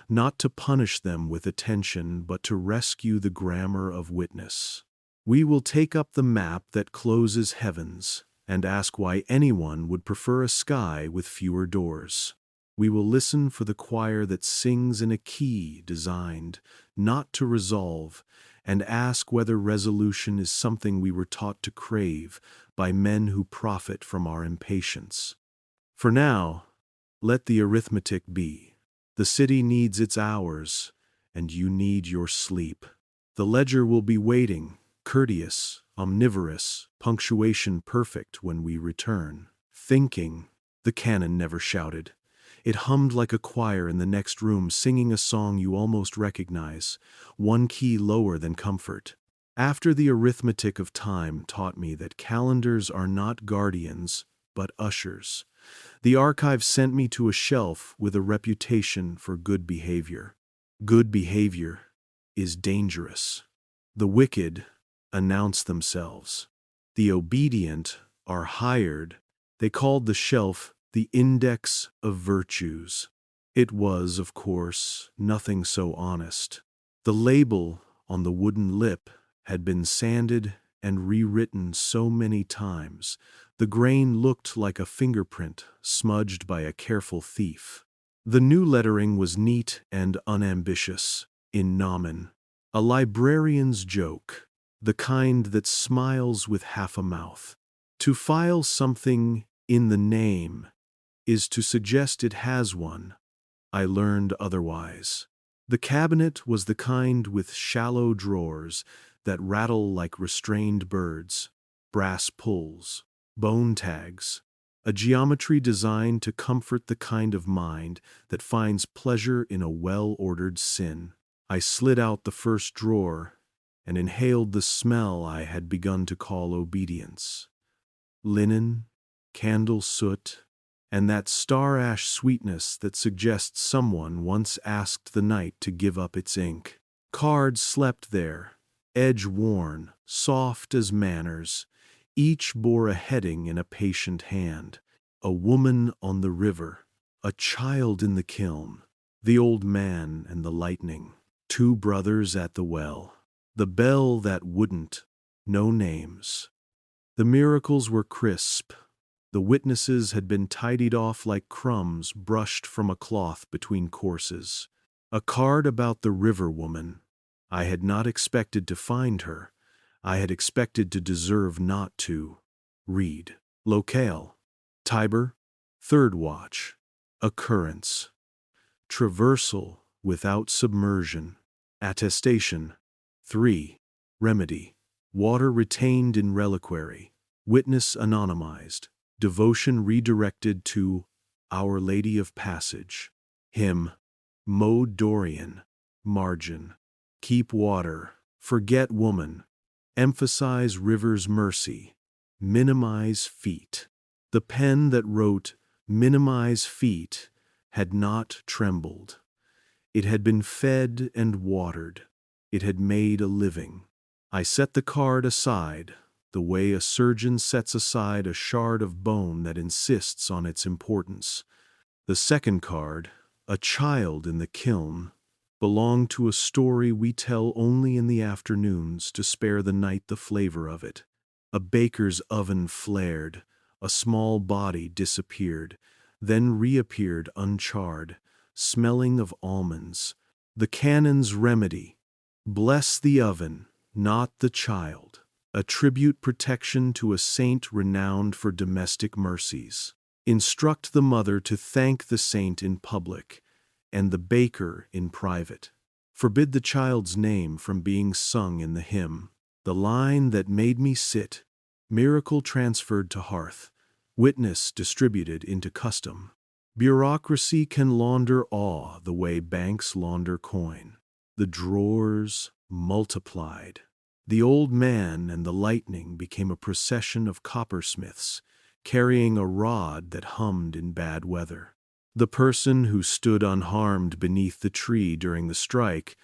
not to punish them with attention but to rescue the grammar of witness. We will take up the map that closes heavens and ask why anyone would prefer a sky with fewer doors. We will listen for the choir that sings in a key designed not to resolve, and ask whether resolution is something we were taught to crave by men who profit from our impatience. For now, let the arithmetic be. The city needs its hours, and you need your sleep. The ledger will be waiting, courteous, omnivorous, punctuation perfect when we return. Thinking, the canon never shouted. It hummed like a choir in the next room, singing a song you almost recognize, one key lower than comfort. After the arithmetic of time taught me that calendars are not guardians, but ushers, the archive sent me to a shelf with a reputation for good behavior. Good behavior is dangerous. The wicked announce themselves. The obedient are hired. They called the shelf the Index of Virtues. It was, of course, nothing so honest. The label on the wooden lip had been sanded and rewritten so many times, the grain looked like a fingerprint smudged by a careful thief. The new lettering was neat and unambitious, in nomen. A librarian's joke, the kind that smiles with half a mouth. To file something in the name is to suggest it has one. I learned otherwise. The cabinet was the kind with shallow drawers that rattle like restrained birds, brass pulls, bone tags, a geometry designed to comfort the kind of mind that finds pleasure in a well-ordered sin. I slid out the first drawer and inhaled the smell I had begun to call obedience. Linen, candle soot, and that star ash sweetness that suggests someone once asked the night to give up its ink. Cards slept there, edge-worn, soft as manners. Each bore a heading in a patient hand. A woman on the river, a child in the kiln, the old man and the lightning, two brothers at the well, the bell that wouldn't, no names. The miracles were crisp. The witnesses had been tidied off like crumbs brushed from a cloth between courses. A card about the river woman. I had not expected to find her. I had expected to deserve not to. Read. Locale. Tiber. Third watch. Occurrence. Traversal without submersion. Attestation. 3. Remedy. Water retained in reliquary. Witness anonymized. Devotion redirected to Our Lady of Passage. Hymn. Mode Dorian. margin. Keep water, forget woman. Emphasize river's mercy. Minimize feet. The pen that wrote, minimize feet, had not trembled. It had been fed and watered. It had made a living. I set the card aside, the way a surgeon sets aside a shard of bone that insists on its importance. The second card, a child in the kiln, belonged to a story we tell only in the afternoons to spare the night the flavor of it. A baker's oven flared, a small body disappeared, then reappeared uncharred, smelling of almonds. The canon's remedy: bless the oven, not the child. Attribute protection to a saint renowned for domestic mercies. Instruct the mother to thank the saint in public, and the baker in private. Forbid the child's name from being sung in the hymn. The line that made me sit, miracle transferred to hearth, witness distributed into custom. Bureaucracy can launder awe the way banks launder coin. The drawers multiplied. The old man and the lightning became a procession of coppersmiths, carrying a rod that hummed in bad weather. The person who stood unharmed beneath the tree during the strike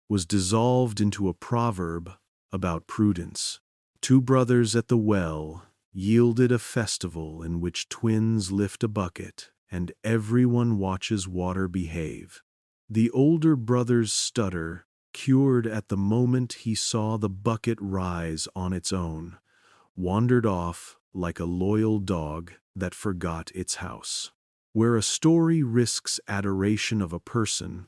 was dissolved into a proverb about prudence. Two brothers at the well yielded a festival in which twins lift a bucket and everyone watches water behave. The older brother's stutter cured at the moment he saw the bucket rise on its own, wandered off like a loyal dog that forgot its house. Where a story risks adoration of a person,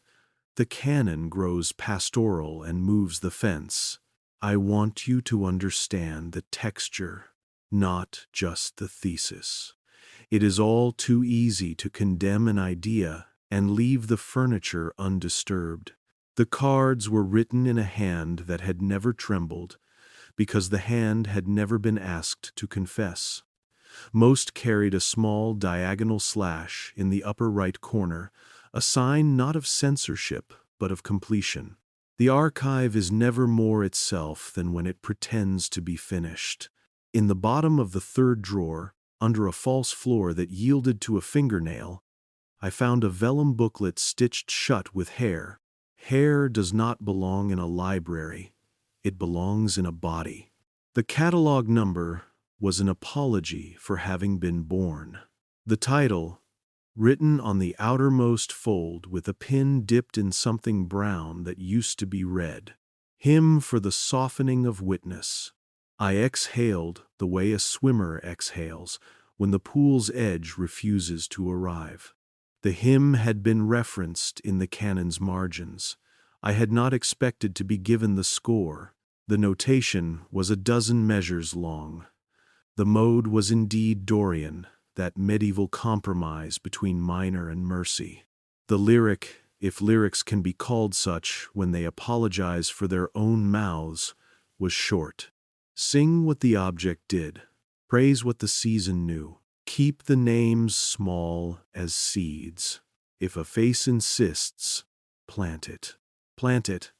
the canon grows pastoral and moves the fence. I want you to understand the texture, not just the thesis. It is all too easy to condemn an idea and leave the furniture undisturbed. The cards were written in a hand that had never trembled, because the hand had never been asked to confess. Most carried a small diagonal slash in the upper right corner, a sign not of censorship, but of completion. The archive is never more itself than when it pretends to be finished. In the bottom of the third drawer, under a false floor that yielded to a fingernail, I found a vellum booklet stitched shut with hair. Hair does not belong in a library. It belongs in a body. The catalog number was an apology for having been born. The title, written on the outermost fold with a pen dipped in something brown that used to be red, Hymn for the Softening of Witness. I exhaled the way a swimmer exhales when the pool's edge refuses to arrive. The hymn had been referenced in the canon's margins. I had not expected to be given the score. The notation was a dozen measures long. The mode was indeed Dorian, that medieval compromise between minor and mercy. The lyric, if lyrics can be called such when they apologize for their own mouths, was short. Sing what the object did. Praise what the season knew. Keep the names small as seeds. If a face insists, plant it. Plant it,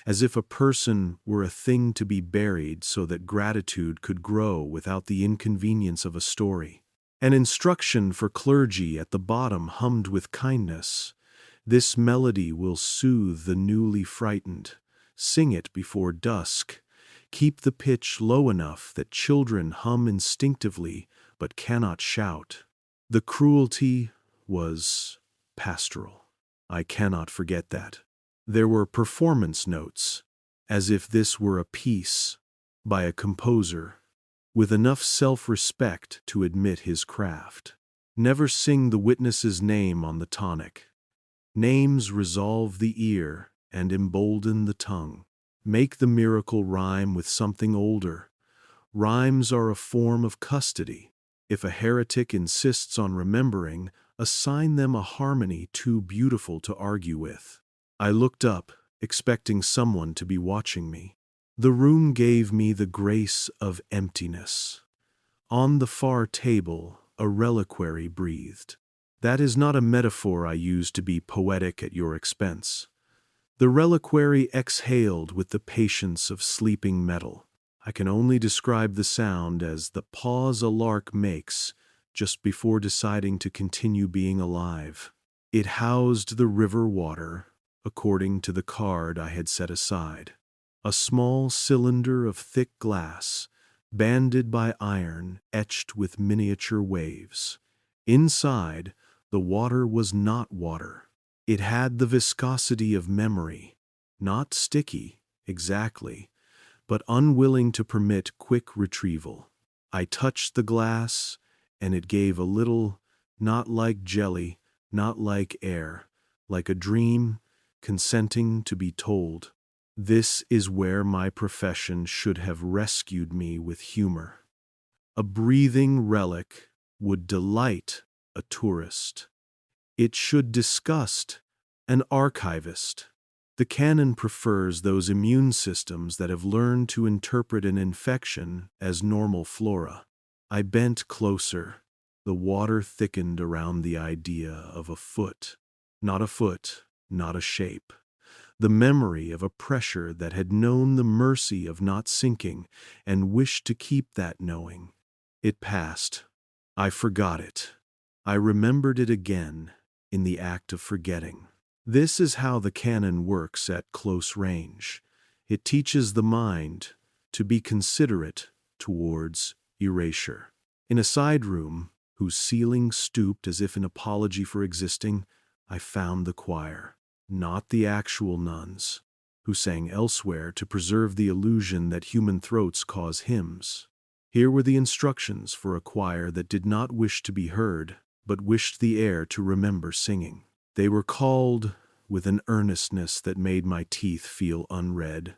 as if a person were a thing to be buried so that gratitude could grow without the inconvenience of a story. An instruction for clergy at the bottom hummed with kindness. This melody will soothe the newly frightened. Sing it before dusk. Keep the pitch low enough that children hum instinctively but cannot shout. The cruelty was pastoral. I cannot forget that. There were performance notes, as if this were a piece by a composer with enough self-respect to admit his craft. Never sing the witness's name on the tonic. Names resolve the ear and embolden the tongue. Make the miracle rhyme with something older. Rhymes are a form of custody. If a heretic insists on remembering, assign them a harmony too beautiful to argue with. I looked up, expecting someone to be watching me. The room gave me the grace of emptiness. On the far table, a reliquary breathed. That is not a metaphor I use to be poetic at your expense. The reliquary exhaled with the patience of sleeping metal. I can only describe the sound as the pause a lark makes just before deciding to continue being alive. It housed the river water, according to the card I had set aside. A small cylinder of thick glass, banded by iron, etched with miniature waves. Inside, the water was not water. It had the viscosity of memory, not sticky, exactly, but unwilling to permit quick retrieval. I touched the glass, and it gave a little, not like jelly, not like air, like a dream, consenting to be told. This is where my profession should have rescued me with humor. A breathing relic would delight a tourist. It should disgust an archivist. The canon prefers those immune systems that have learned to interpret an infection as normal flora. I bent closer. The water thickened around the idea of a foot. Not a foot, not a shape. The memory of a pressure that had known the mercy of not sinking and wished to keep that knowing. It passed. I forgot it. I remembered it again in the act of forgetting. This is how the canon works at close range. It teaches the mind to be considerate towards erasure. In a side room, whose ceiling stooped as if in apology for existing, I found the choir, not the actual nuns, who sang elsewhere to preserve the illusion that human throats cause hymns. Here were the instructions for a choir that did not wish to be heard, but wished the air to remember singing. They were called, with an earnestness that made my teeth feel unread,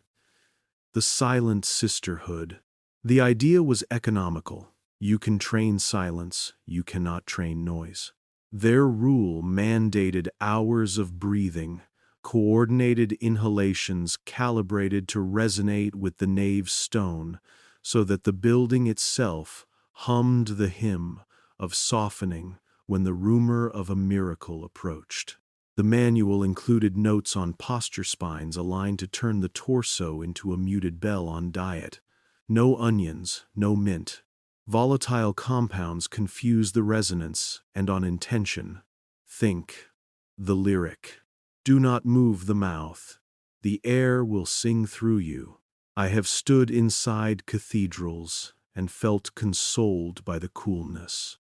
the Silent Sisterhood. The idea was economical. You can train silence, you cannot train noise. Their rule mandated hours of breathing, coordinated inhalations calibrated to resonate with the nave's stone, so that the building itself hummed the hymn of softening when the rumor of a miracle approached. The manual included notes on posture spines aligned to turn the torso into a muted bell on diet. No onions, no mint. Volatile compounds confuse the resonance, and on intention. Think. The lyric. Do not move the mouth. The air will sing through you. I have stood inside cathedrals and felt consoled by the coolness.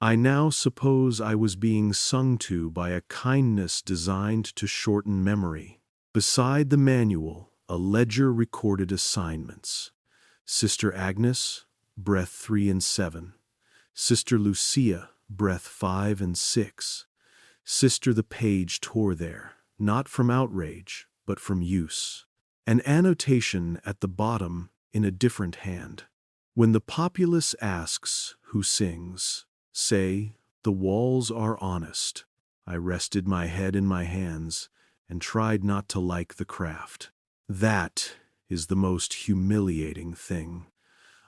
I now suppose I was being sung to by a kindness designed to shorten memory. Beside the manual, a ledger recorded assignments. Sister Agnes, breath 3 and 7. Sister Lucia, breath 5 and 6. Sister the page tore there, not from outrage, but from use. An annotation at the bottom in a different hand. When the populace asks who sings, say, the walls are honest. I rested my head in my hands and tried not to like the craft. That is the most humiliating thing.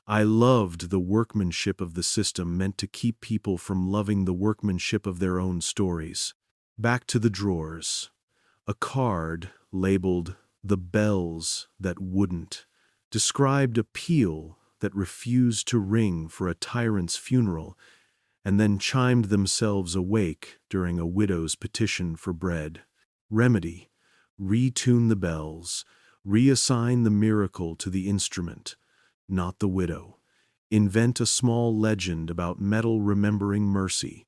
I loved the workmanship of the system meant to keep people from loving the workmanship of their own stories. Back to the drawers. A card labeled "The Bells That Wouldn't" described a peal that refused to ring for a tyrant's funeral and then chimed themselves awake during a widow's petition for bread. Remedy: retune the bells, reassign the miracle to the instrument, not the widow. Invent a small legend about metal remembering mercy.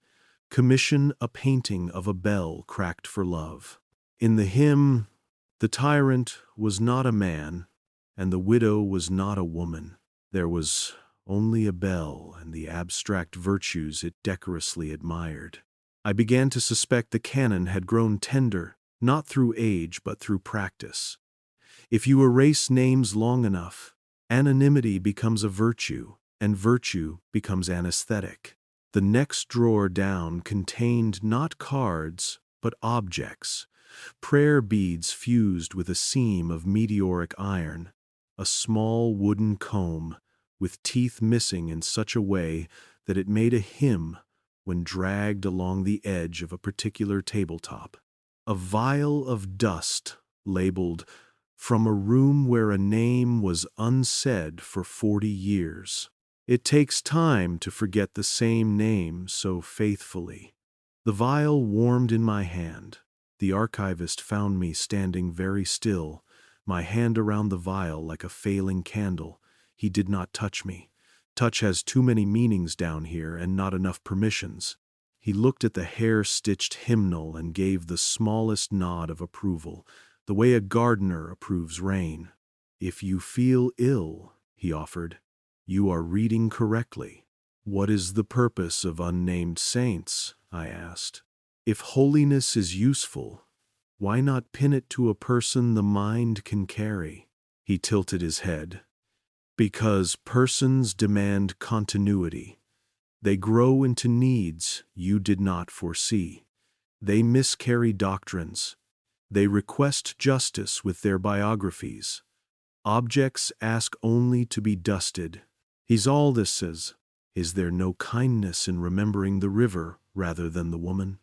Commission a painting of a bell cracked for love. In the hymn, the tyrant was not a man, and the widow was not a woman. There was only a bell and the abstract virtues it decorously admired. I began to suspect the canon had grown tender, not through age but through practice. If you erase names long enough, anonymity becomes a virtue, and virtue becomes anesthetic. The next drawer down contained not cards, but objects. Prayer beads fused with a seam of meteoric iron, a small wooden comb, with teeth missing in such a way that it made a hymn when dragged along the edge of a particular tabletop. A vial of dust labeled, "From a room where a name was unsaid for 40 years." It takes time to forget the same name so faithfully. The vial warmed in my hand. The archivist found me standing very still, my hand around the vial like a failing candle. He did not touch me. Touch has too many meanings down here and not enough permissions. He looked at the hair-stitched hymnal and gave the smallest nod of approval, the way a gardener approves rain. "If you feel ill," he offered, "you are reading correctly." "What is the purpose of Unnamed Saints?" I asked. "If holiness is useful, why not pin it to a person the mind can carry?" He tilted his head. "Because persons demand continuity. They grow into needs you did not foresee. They miscarry doctrines. They request justice with their biographies. Objects ask only to be dusted. He's all this says. Is there no kindness in remembering the river rather than the woman?"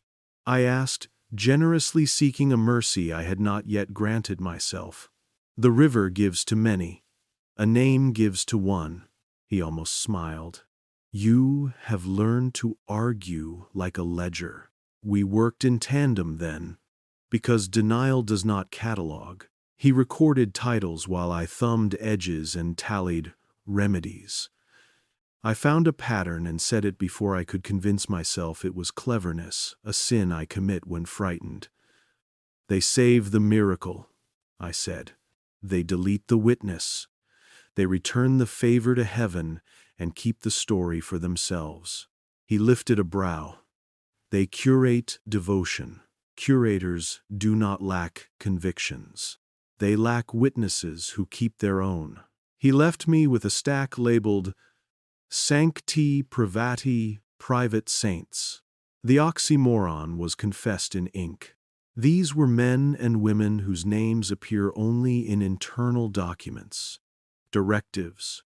I asked, generously seeking a mercy I had not yet granted myself. "The river gives to many. A name gives to one." He almost smiled. "You have learned to argue like a ledger. We worked in tandem then, because denial does not catalog." He recorded titles while I thumbed edges and tallied remedies. I found a pattern and said it before I could convince myself it was cleverness, a sin I commit when frightened. "They save the miracle," I said. "They delete the witness. They return the favor to heaven and keep the story for themselves." He lifted a brow. "They curate devotion. Curators do not lack convictions. They lack witnesses who keep their own." He left me with a stack labeled Sancti Privati Private Saints. The oxymoron was confessed in ink. These were men and women whose names appear only in internal documents. Directives,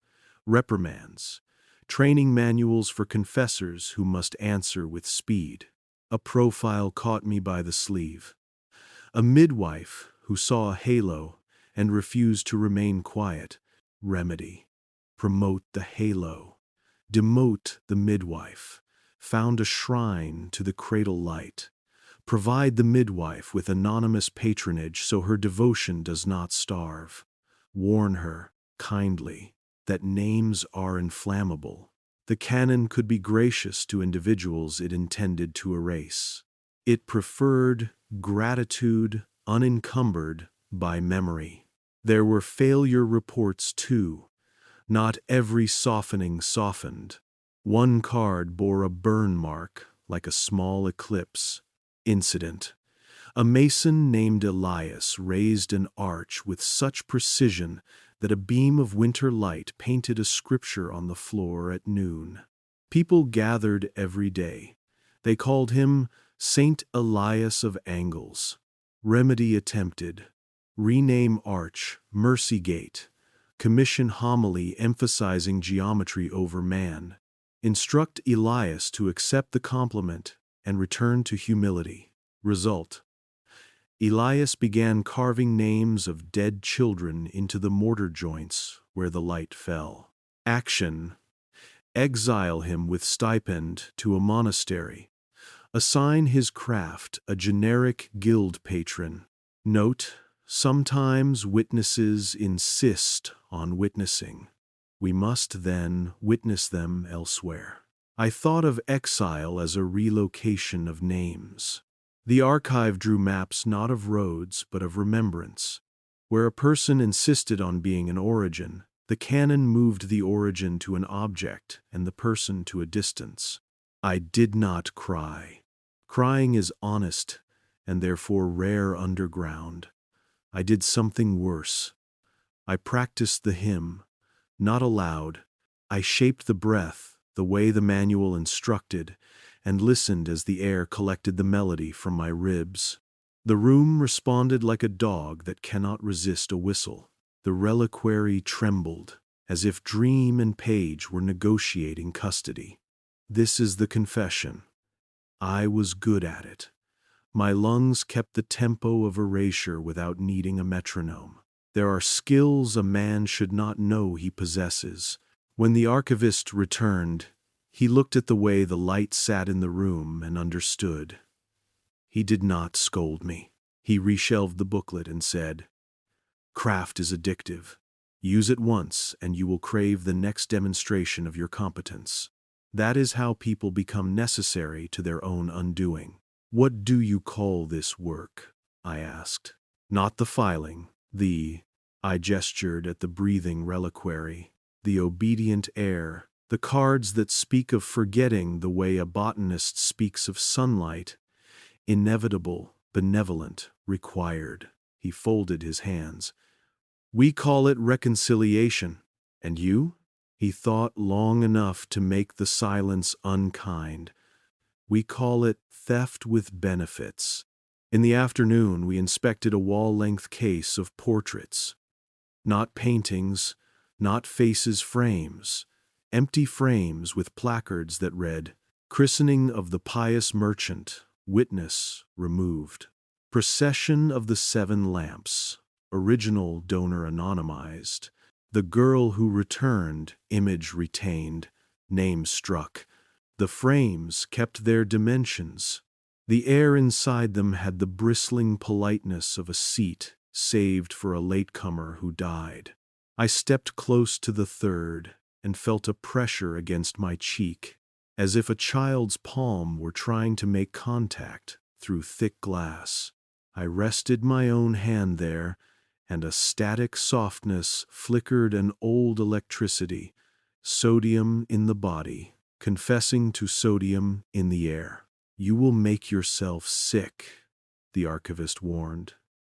reprimands, training manuals for confessors who must answer with speed. A profile caught me by the sleeve. A midwife who saw a halo and refused to remain quiet. Remedy. Promote the halo. Demote the midwife. Found a shrine to the cradle light. Provide the midwife with anonymous patronage so her devotion does not starve. Warn her, kindly, that names are inflammable. The canon could be gracious to individuals it intended to erase. It preferred gratitude unencumbered by memory. There were failure reports too. Not every softening softened. One card bore a burn mark, like a small eclipse. Incident. A mason named Elias raised an arch with such precision that a beam of winter light painted a scripture on the floor at noon. People gathered every day. They called him Saint Elias of Angles. Remedy attempted. Rename arch, Mercy Gate. Commission homily emphasizing geometry over man. Instruct Elias to accept the compliment and return to humility. Result. Elias began carving names of dead children into the mortar joints where the light fell. Action. Exile him with stipend to a monastery. Assign his craft a generic guild patron. Note, sometimes witnesses insist on witnessing. We must then witness them elsewhere. I thought of exile as a relocation of names. The archive drew maps not of roads but of remembrance. Where a person insisted on being an origin, the canon moved the origin to an object and the person to a distance. I did not cry. Crying is honest and therefore rare underground. I did something worse. I practiced the hymn, not aloud. I shaped the breath the way the manual instructed and listened as the air collected the melody from my ribs. The room responded like a dog that cannot resist a whistle. The reliquary trembled, as if dream and page were negotiating custody. This is the confession. I was good at it. My lungs kept the tempo of erasure without needing a metronome. There are skills a man should not know he possesses. When the archivist returned, he looked at the way the light sat in the room and understood. He did not scold me. He reshelved the booklet and said, "Craft is addictive. Use it once and you will crave the next demonstration of your competence. That is how people become necessary to their own undoing." "What do you call this work?" I asked. "Not the filing, I gestured at the breathing reliquary, the obedient air, the cards that speak of forgetting the way a botanist speaks of sunlight, inevitable, benevolent, required." He folded his hands. "We call it reconciliation. And you?" He thought long enough to make the silence unkind. "We call it theft with benefits." In the afternoon, we inspected a wall-length case of portraits. Not paintings, not faces frames, empty frames with placards that read, "Christening of the Pious Merchant, witness removed. Procession of the Seven Lamps, original donor anonymized. The girl who returned, image retained, name struck. The frames kept their dimensions. The air inside them had the bristling politeness of a seat saved for a latecomer who died." I stepped close to the third and felt a pressure against my cheek, as if a child's palm were trying to make contact through thick glass. I rested my own hand there, and a static softness flickered an old electricity, sodium in the body, confessing to sodium in the air. "You will make yourself sick," the archivist warned.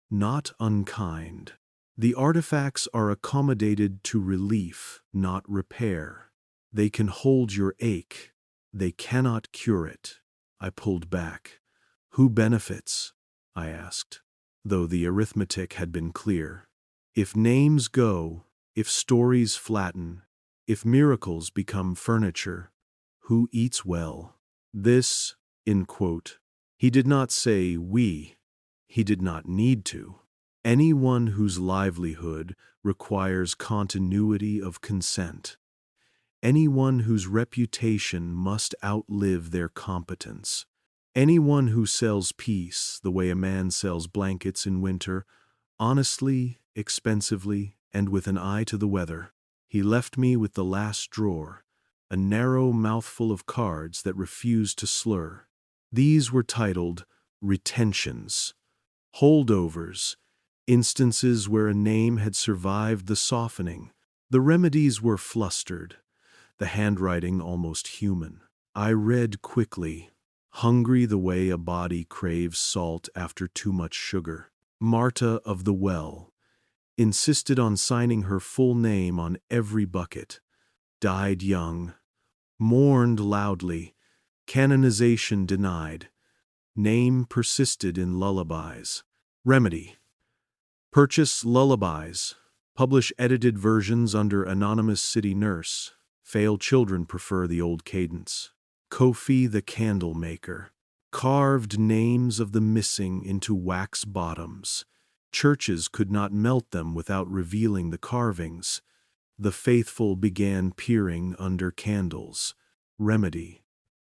Not unkind. The artifacts are accommodated to relief, not repair. They can hold your ache. They cannot cure it. I pulled back. "Who benefits?" I asked, though the arithmetic had been clear. If names go, if stories flatten, if miracles become furniture, who eats well? This, in quote. He did not say we. He did not need to. Anyone whose livelihood requires continuity of consent. Anyone whose reputation must outlive their competence. Anyone who sells peace the way a man sells blankets in winter, honestly, expensively, and with an eye to the weather. He left me with the last drawer, a narrow mouthful of cards that refused to slur. These were titled retentions, holdovers, instances where a name had survived the softening. The remedies were flustered, the handwriting almost human. I read quickly, hungry the way a body craves salt after too much sugar. Marta of the Well insisted on signing her full name on every bucket. Died young. Mourned loudly. Canonization denied. Name persisted in lullabies. Remedy: purchase lullabies. Publish edited versions under anonymous city nurse. Fail children prefer the old cadence. Kofi the candle maker. Carved names of the missing into wax bottoms. Churches could not melt them without revealing the carvings. The faithful began peering under candles. Remedy: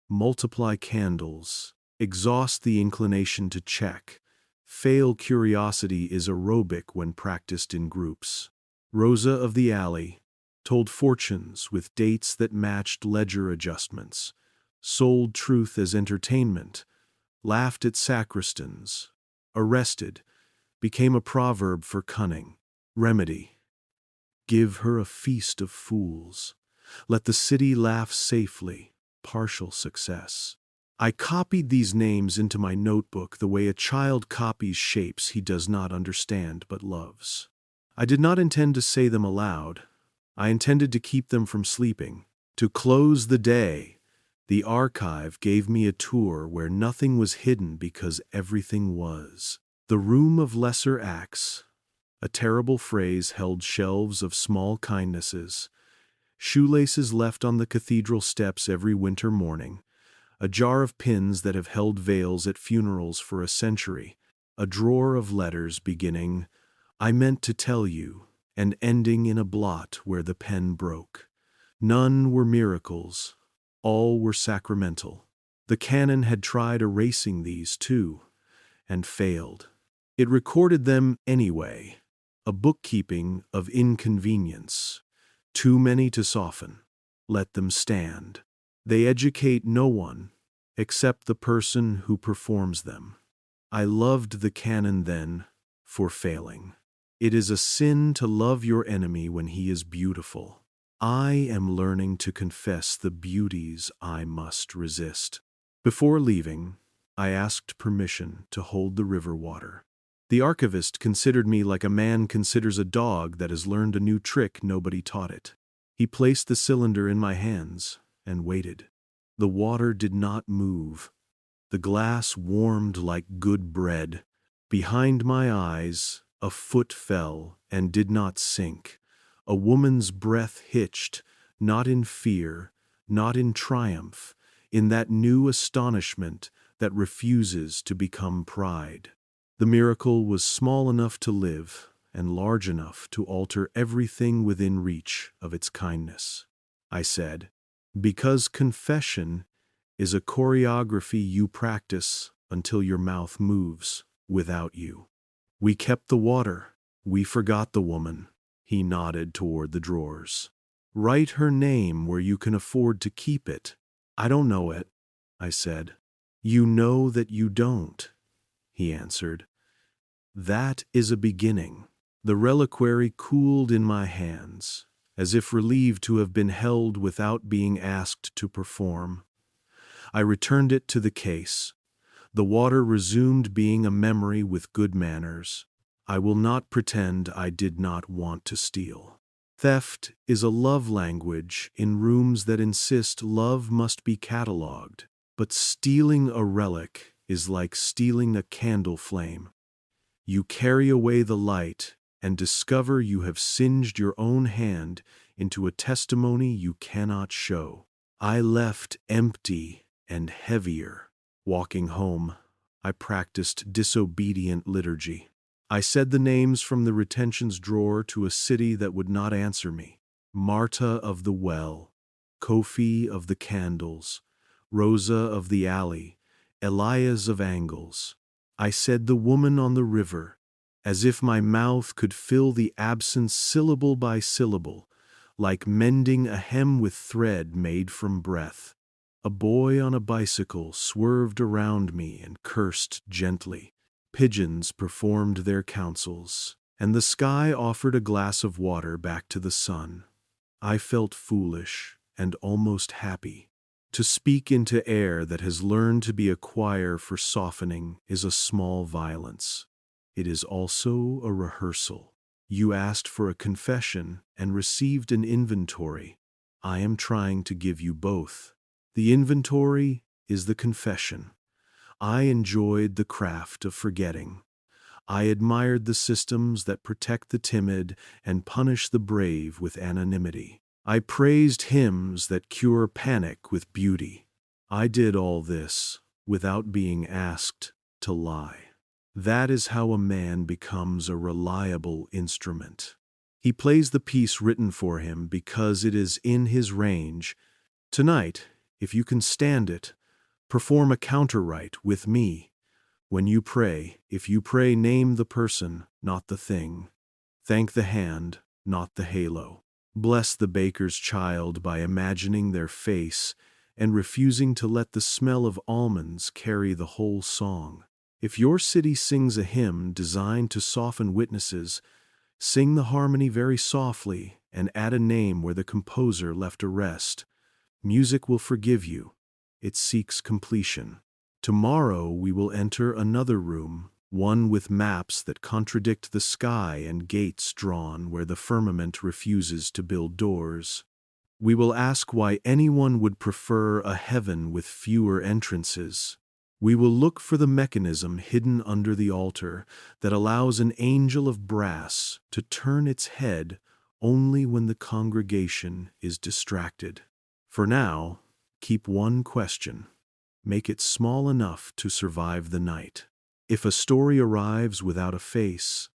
multiply candles. Exhaust the inclination to check. Fail curiosity is aerobic when practiced in groups. Rosa of the Alley told fortunes with dates that matched ledger adjustments. Sold truth as entertainment. Laughed at sacristans. Arrested. Became a proverb for cunning. Remedy: give her a feast of fools. Let the city laugh safely. Partial success. I copied these names into my notebook the way a child copies shapes he does not understand but loves. I did not intend to say them aloud. I intended to keep them from sleeping. To close the day, the archive gave me a tour where nothing was hidden because everything was. The room of lesser acts. A terrible phrase held shelves of small kindnesses. Shoelaces left on the cathedral steps every winter morning. a jar of pins that have held veils at funerals for a century, a drawer of letters beginning, "I meant to tell you," and ending in a blot where the pen broke. None were miracles, all were sacramental. The canon had tried erasing these too, and failed. It recorded them anyway, a bookkeeping of inconvenience, too many to soften. Let them stand. They educate no one except the person who performs them. I loved the canon then for failing. It is a sin to love your enemy when he is beautiful. I am learning to confess the beauties I must resist. Before leaving, I asked permission to hold the river water. The archivist considered me like a man considers a dog that has learned a new trick nobody taught it. He placed the cylinder in my hands and waited. The water did not move. The glass warmed like good bread. Behind my eyes, a foot fell and did not sink. A woman's breath hitched, not in fear, not in triumph, in that new astonishment that refuses to become pride. The miracle was small enough to live and large enough to alter everything within reach of its kindness. I said, because confession is a choreography you practice until your mouth moves without you. We kept the water. We forgot the woman. He nodded toward the drawers. Write her name where you can afford to keep it. I don't know it, I said. You know that you don't, he answered. That is a beginning. The reliquary cooled in my hands, as if relieved to have been held without being asked to perform. I returned it to the case. The water resumed being a memory with good manners. I will not pretend I did not want to steal. Theft is a love language in rooms that insist love must be catalogued, but stealing a relic is like stealing a candle flame. You carry away the light and discover you have singed your own hand into a testimony you cannot show. I left empty and heavier. Walking home, I practiced disobedient liturgy. I said the names from the retentions drawer to a city that would not answer me. Marta of the well, Kofi of the candles, Rosa of the alley, Elias of angles. I said the woman on the river, as if my mouth could fill the absence syllable by syllable, like mending a hem with thread made from breath. A boy on a bicycle swerved around me and cursed gently. Pigeons performed their counsels, and the sky offered a glass of water back to the sun. I felt foolish and almost happy. To speak into air that has learned to be a choir for softening is a small violence. It is also a rehearsal. You asked for a confession and received an inventory. I am trying to give you both. The inventory is the confession. I enjoyed the craft of forgetting. I admired the systems that protect the timid and punish the brave with anonymity. I praised hymns that cure panic with beauty. I did all this without being asked to lie. That is how a man becomes a reliable instrument. He plays the piece written for him because it is in his range. Tonight, if you can stand it, perform a counterrite with me. When you pray, if you pray, name the person, not the thing. Thank the hand, not the halo. Bless the baker's child by imagining their face and refusing to let the smell of almonds carry the whole song. If your city sings a hymn designed to soften witnesses, sing the harmony very softly and add a name where the composer left a rest. Music will forgive you. It seeks completion. Tomorrow we will enter another room, one with maps that contradict the sky and gates drawn where the firmament refuses to build doors. We will ask why anyone would prefer a heaven with fewer entrances. We will look for the mechanism hidden under the altar that allows an angel of brass to turn its head only when the congregation is distracted. For now, keep one question. make it small enough to survive the night. If a story arrives without a face,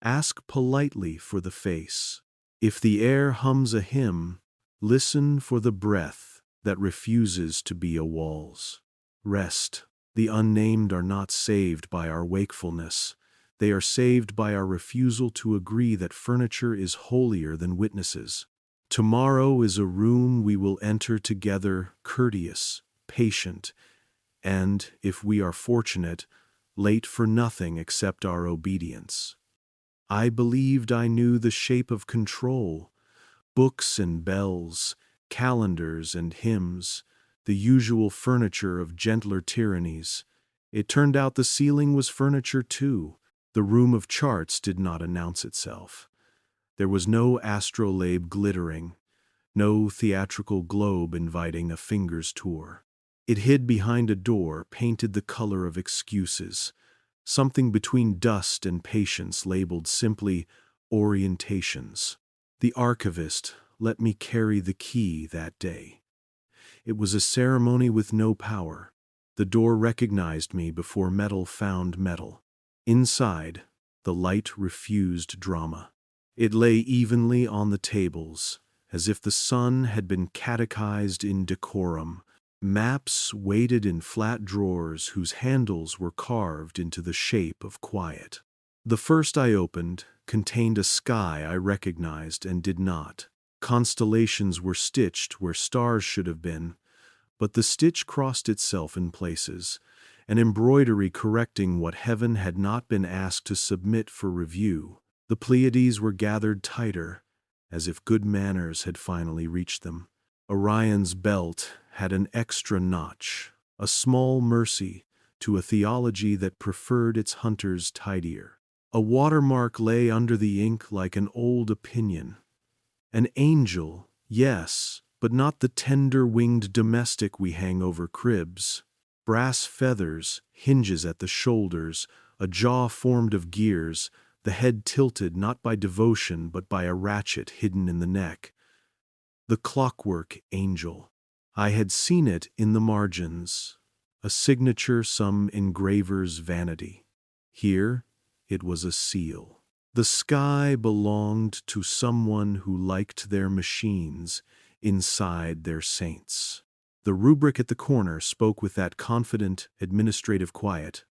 ask politely for the face. If the air hums a hymn, listen for the breath that refuses to be a walls. Rest. The unnamed are not saved by our wakefulness. They are saved by our refusal to agree that furniture is holier than witnesses. Tomorrow is a room we will enter together, courteous, patient, and, if we are fortunate, late for nothing except our obedience. I believed I knew the shape of control, books and bells, calendars and hymns, the usual furniture of gentler tyrannies. It turned out the ceiling was furniture too. The room of charts did not announce itself. There was no astrolabe glittering, no theatrical globe inviting a finger's tour. It hid behind a door painted the color of excuses, something between dust and patience labeled simply orientations. The archivist let me carry the key that day. It was a ceremony with no power. The door recognized me before metal found metal. Inside, the light refused drama. It lay evenly on the tables, as if the sun had been catechized in decorum. Maps waited in flat drawers whose handles were carved into the shape of quiet. The first I opened contained a sky I recognized and did not. Constellations were stitched where stars should have been, but the stitch crossed itself in places, an embroidery correcting what heaven had not been asked to submit for review. The Pleiades were gathered tighter, as if good manners had finally reached them. Orion's belt had an extra notch, a small mercy to a theology that preferred its hunters tidier. A watermark lay under the ink like an old opinion. An angel, yes, but not the tender-winged domestic we hang over cribs. Brass feathers, hinges at the shoulders, a jaw formed of gears, the head tilted not by devotion but by a ratchet hidden in the neck. The clockwork angel. I had seen it in the margins, a signature some engraver's vanity. Here, it was a seal. The sky belonged to someone who liked their machines inside their saints. The rubric at the corner spoke with that confident, administrative quiet.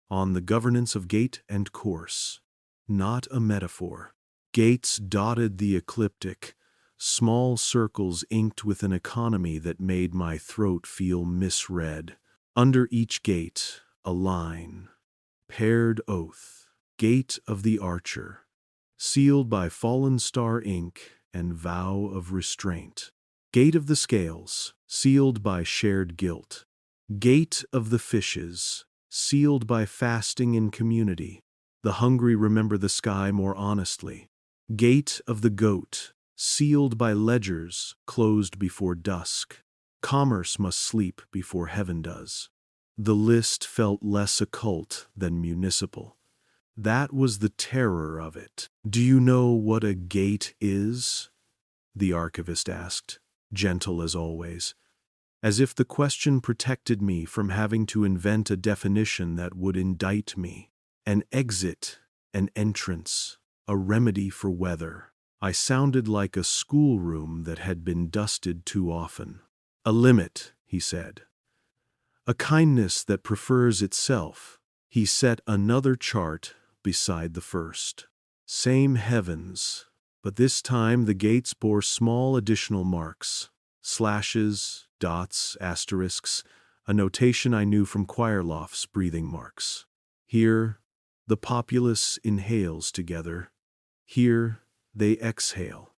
On the governance of gate and course. Not a metaphor. Gates dotted the ecliptic, small circles inked with an economy that made my throat feel misread. Under each gate, a line. Paired oath. Gate of the Archer, sealed by fallen star ink and vow of restraint. Gate of the Scales, sealed by shared guilt. Gate of the Fishes, sealed by fasting in community. The hungry remember the sky more honestly. Gate of the Goat, sealed by ledgers closed before dusk. Commerce must sleep before heaven does. The list felt less occult than municipal. That was the terror of it. "Do you know what a gate is?" the archivist asked, gentle as always, as if the question protected me from having to invent a definition that would indict me. An exit, an entrance, a remedy for weather. I sounded like a schoolroom that had been dusted too often. "A limit," he said. "A kindness that prefers itself." He set another chart beside the first. Same heavens, but this time the gates bore small additional marks. Slashes, dots, asterisks, a notation I knew from choir lofts' breathing marks. Here, the populace inhales together. Here, they exhale.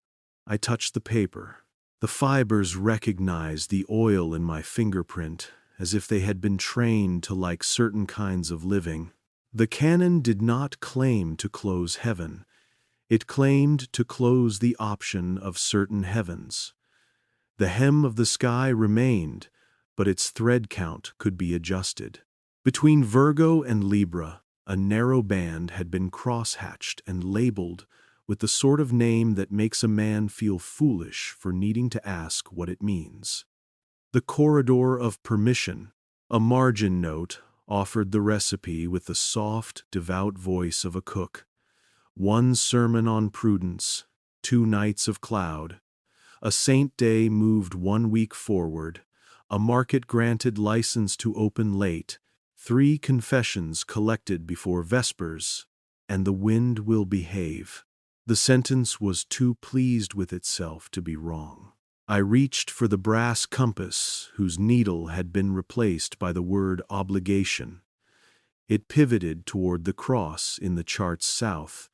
I touched the paper. The fibers recognized the oil in my fingerprint, as if they had been trained to like certain kinds of living. The canon did not claim to close heaven. It claimed to close the option of certain heavens. The hem of the sky remained, but its thread count could be adjusted. Between Virgo and Libra, a narrow band had been cross-hatched and labeled with the sort of name that makes a man feel foolish for needing to ask what it means. The corridor of permission, A margin note offered the recipe with the soft, devout voice of a cook. One sermon on prudence, 2 nights of cloud. A saint day moved 1 week forward. A market granted license to open late. 3 confessions collected before Vespers, and the wind will behave. The sentence was too pleased with itself to be wrong. I reached for the brass compass, whose needle had been replaced by the word obligation. It pivoted toward the cross in the chart's south,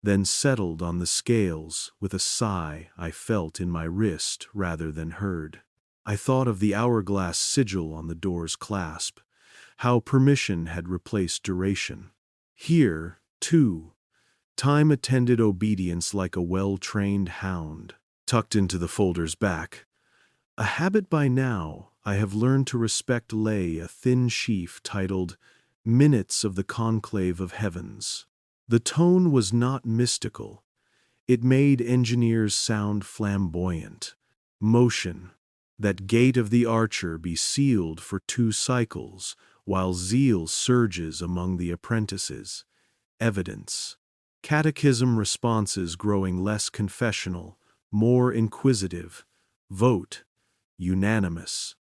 then settled on the scales with a sigh I felt in my wrist rather than heard. I thought of the hourglass sigil on the door's clasp, how permission had replaced duration. Here, too, time attended obedience like a well-trained hound. Tucked into the folder's back, a habit by now, I have learned to respect lay a thin sheaf titled Minutes of the Conclave of Heavens. The tone was not mystical. It made engineers sound flamboyant. Motion, that gate of the archer be sealed for 2 cycles, while zeal surges among the apprentices. Evidence. Catechism responses growing less confessional, more inquisitive. Vote. Unanimous.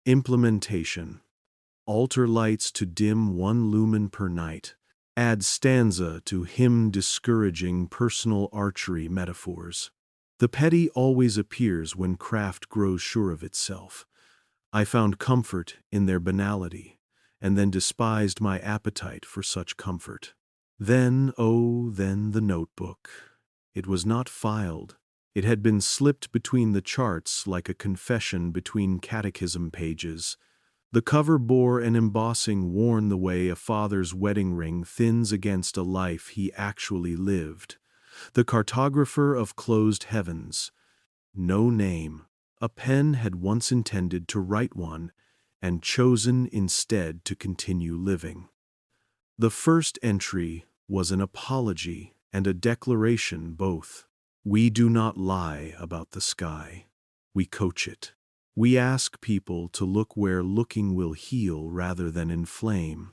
Implementation. Altar lights to dim 1 lumen per night. Add stanza to hymn discouraging personal archery metaphors. The petty always appears when craft grows sure of itself. I found comfort in their banality, and then despised my appetite for such comfort. Then, oh, then the notebook. It was not filed. It had been slipped between the charts like a confession between catechism pages. The cover bore an embossing worn the way a father's wedding ring thins against a life he actually lived. The cartographer of closed heavens. No name. A pen had once intended to write one, and chosen instead to continue living. The first entry was an apology and a declaration both. We do not lie about the sky. We coach it. We ask people to look where looking will heal rather than inflame.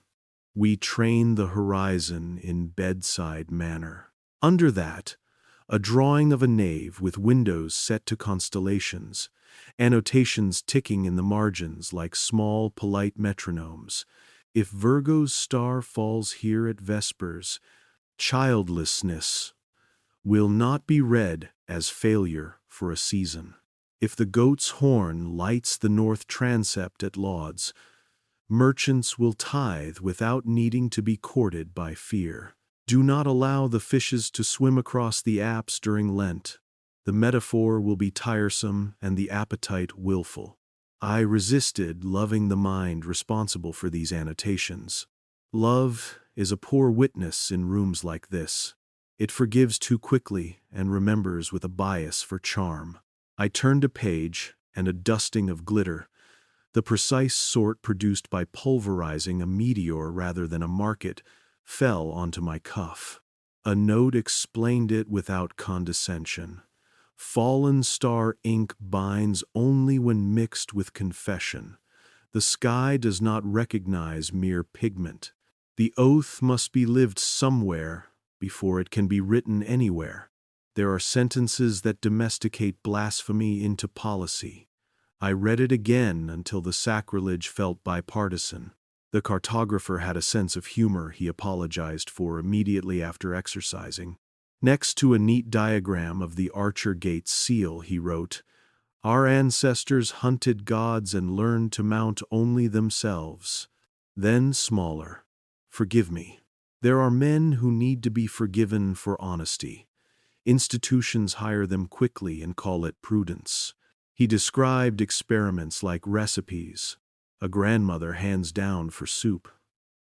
We train the horizon in bedside manner. Under that, a drawing of a nave with windows set to constellations, annotations ticking in the margins like small, polite metronomes. If Virgo's star falls here at Vespers, childlessness will not be read as failure for a season. If the goat's horn lights the north transept at Lauds, merchants will tithe without needing to be courted by fear. Do not allow the fishes to swim across the apse during Lent. The metaphor will be tiresome and the appetite willful. I resisted loving the mind responsible for these annotations. Love is a poor witness in rooms like this. It forgives too quickly and remembers with a bias for charm. I turned a page, and a dusting of glitter, the precise sort produced by pulverizing a meteor rather than a market, fell onto my cuff. A note explained it without condescension. Fallen star ink binds only when mixed with confession. The sky does not recognize mere pigment. The oath must be lived somewhere before it can be written anywhere. There are sentences that domesticate blasphemy into policy. I read it again until the sacrilege felt bipartisan. The cartographer had a sense of humor he apologized for immediately after exercising. Next to a neat diagram of the Archer Gate seal, he wrote, "Our ancestors hunted gods and learned to mount only themselves." Then smaller, "Forgive me. There are men who need to be forgiven for honesty. Institutions hire them quickly and call it prudence." He described experiments like recipes. A grandmother hands down for soup.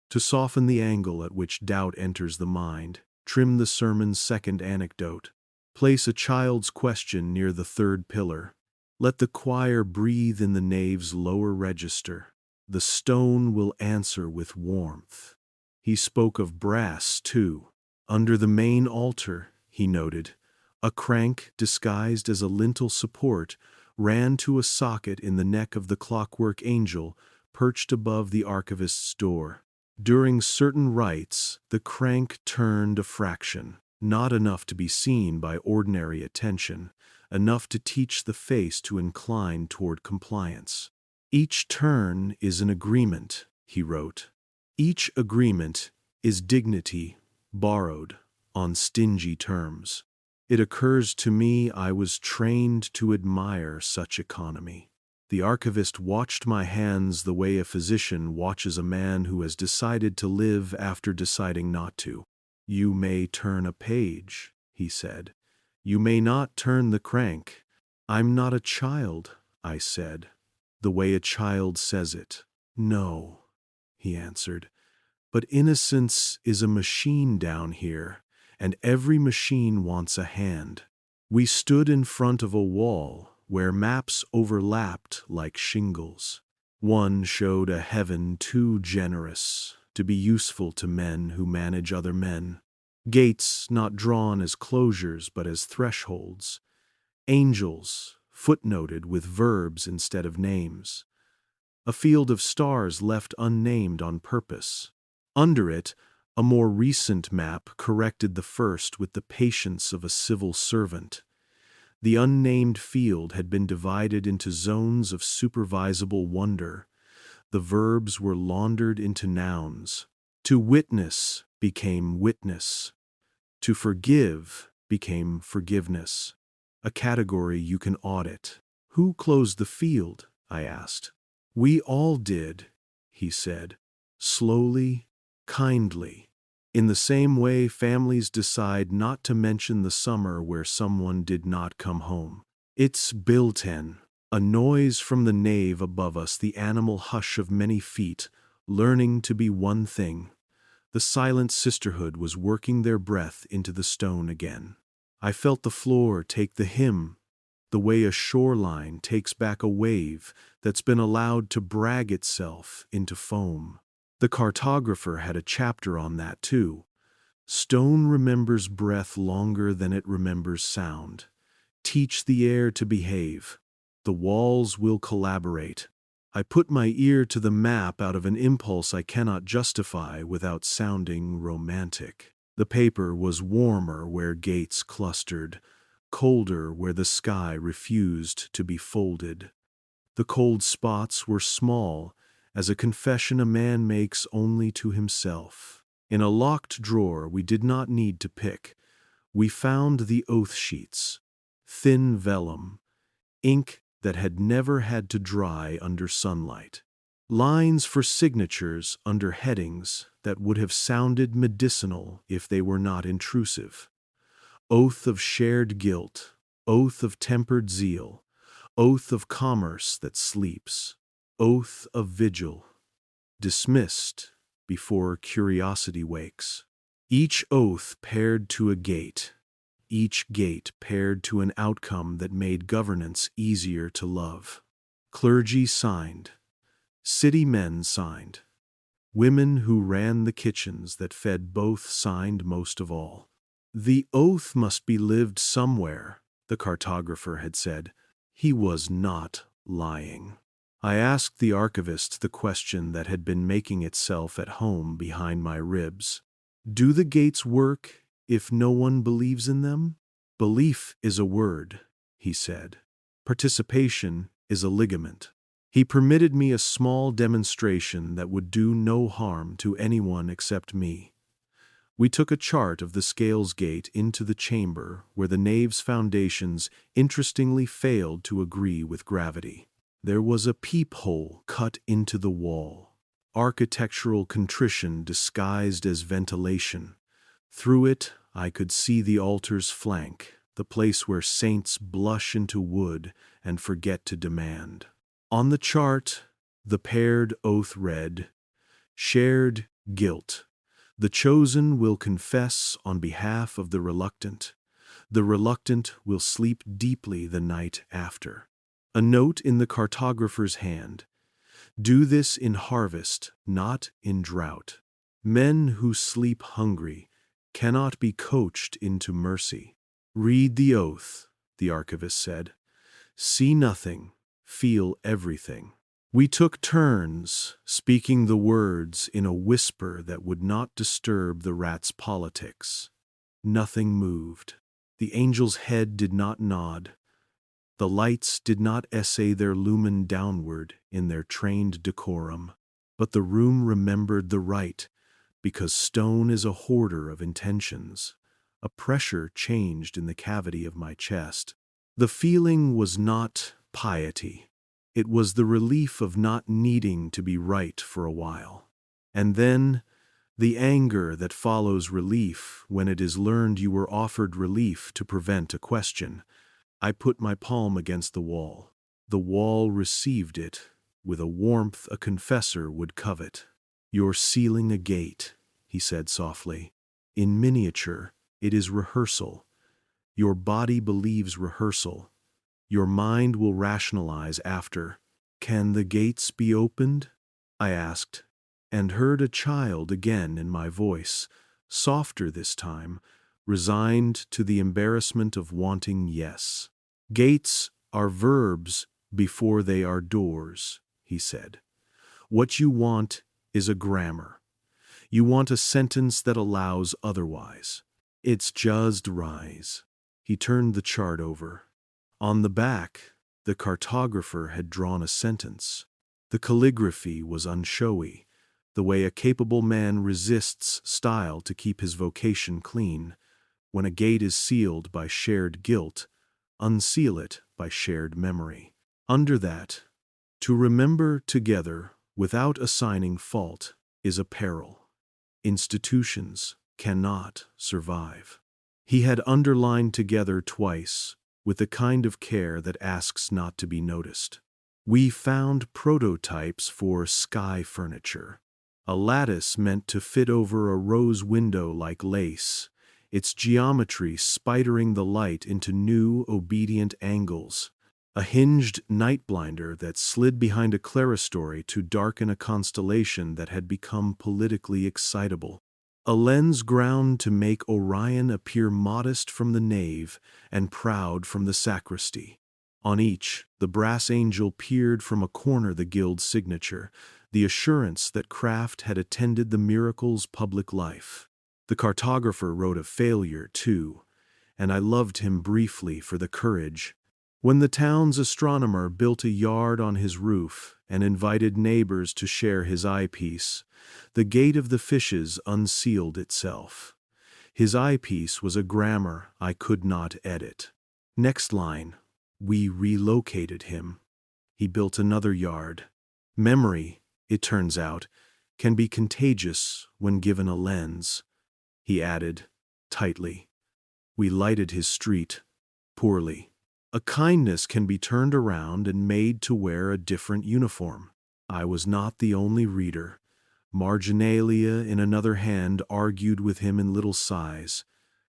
To soften the angle at which doubt enters the mind, trim the sermon's second anecdote. Place a child's question near the third pillar. Let the choir breathe in the nave's lower register. The stone will answer with warmth. He spoke of brass, too. Under the main altar, he noted, a crank disguised as a lintel support ran to a socket in the neck of the clockwork angel, perched above the archivist's door. During certain rites, the crank turned a fraction, not enough to be seen by ordinary attention, enough to teach the face to incline toward compliance. Each turn is an agreement, he wrote. Each agreement is dignity borrowed on stingy terms. It occurs to me I was trained to admire such economy. The archivist watched my hands the way a physician watches a man who has decided to live after deciding not to. You may turn a page, he said. You may not turn the crank. I'm not a child, I said, the way a child says it. No, he answered, but innocence is a machine down here, and every machine wants a hand. We stood in front of a wall where maps overlapped like shingles. One showed a heaven too generous to be useful to men who manage other men. Gates not drawn as closures but as thresholds. Angels footnoted with verbs instead of names. A field of stars left unnamed on purpose. Under it, a more recent map corrected the first with the patience of a civil servant. The unnamed field had been divided into zones of supervisable wonder. The verbs were laundered into nouns. To witness became witness. To forgive became forgiveness. A category you can audit. Who closed the field? I asked. We all did, he said, slowly, kindly. In the same way families decide not to mention the summer where someone did not come home. It's built-in, a noise from the nave above us, the animal hush of many feet, learning to be one thing. The silent sisterhood was working their breath into the stone again. I felt the floor take the hymn, the way a shoreline takes back a wave that's been allowed to brag itself into foam. The cartographer had a chapter on that too. Stone remembers breath longer than it remembers sound. Teach the air to behave. The walls will collaborate. I put my ear to the map out of an impulse I cannot justify without sounding romantic. The paper was warmer where gates clustered, colder where the sky refused to be folded. The cold spots were small, as a confession a man makes only to himself. In a locked drawer we did not need to pick. We found the oath sheets, thin vellum, ink that had never had to dry under sunlight. Lines for signatures under headings that would have sounded medicinal if they were not intrusive. Oath of shared guilt, oath of tempered zeal, oath of commerce that sleeps, oath of vigil, dismissed before curiosity wakes. Each oath paired to a gate, each gate paired to an outcome that made governance easier to love. Clergy signed, city men signed, women who ran the kitchens that fed both signed most of all. The oath must be lived somewhere, the cartographer had said. He was not lying. I asked the archivist the question that had been making itself at home behind my ribs. Do the gates work if no one believes in them? Belief is a word, he said. Participation is a ligament. He permitted me a small demonstration that would do no harm to anyone except me. We took a chart of the Scales Gate into the chamber where the nave's foundations interestingly failed to agree with gravity. There was a peephole cut into the wall, architectural contrition disguised as ventilation. Through it, I could see the altar's flank, the place where saints blush into wood and forget to demand. On the chart, the paired oath read, "Shared guilt. The chosen will confess on behalf of the reluctant. The reluctant will sleep deeply the night after." A note in the cartographer's hand. Do this in harvest, not in drought. Men who sleep hungry cannot be coached into mercy. Read the oath, the archivist said. See nothing, feel everything. We took turns, speaking the words in a whisper that would not disturb the rat's politics. Nothing moved. The angel's head did not nod. The lights did not essay their lumen downward in their trained decorum. But the room remembered the rite, because stone is a hoarder of intentions. A pressure changed in the cavity of my chest. The feeling was not piety. It was the relief of not needing to be right for a while. And then, the anger that follows relief when it is learned you were offered relief to prevent a question. I put my palm against the wall. The wall received it with a warmth a confessor would covet. "You're sealing a gate," he said softly. "In miniature, it is rehearsal. Your body believes rehearsal. Your mind will rationalize after. Can the gates be opened?" I asked, and heard a child again in my voice, softer this time, resigned to the embarrassment of wanting yes. "Gates are verbs before they are doors," he said. "What you want is a grammar. You want a sentence that allows otherwise. It's just rise." He turned the chart over. On the back, the cartographer had drawn a sentence. The calligraphy was unshowy, the way a capable man resists style to keep his vocation clean. When a gate is sealed by shared guilt, unseal it by shared memory. Under that, to remember together without assigning fault is a peril. Institutions cannot survive. He had underlined together twice, with the kind of care that asks not to be noticed. We found prototypes for sky furniture. A lattice meant to fit over a rose window like lace, its geometry spidering the light into new, obedient angles. A hinged night blinder that slid behind a clerestory to darken a constellation that had become politically excitable. A lens ground to make Orion appear modest from the nave and proud from the sacristy. On each, the brass angel peered from a corner the guild's signature, the assurance that craft had attended the miracle's public life. The cartographer wrote of failure, too, and I loved him briefly for the courage. When the town's astronomer built a yard on his roof and invited neighbors to share his eyepiece, the gate of the fishes unsealed itself. His eyepiece was a grammar I could not edit. Next line, we relocated him. He built another yard. Memory, it turns out, can be contagious when given a lens. He added, tightly. We lighted his street, poorly. A kindness can be turned around and made to wear a different uniform. I was not the only reader. Marginalia, in another hand, argued with him in little sighs.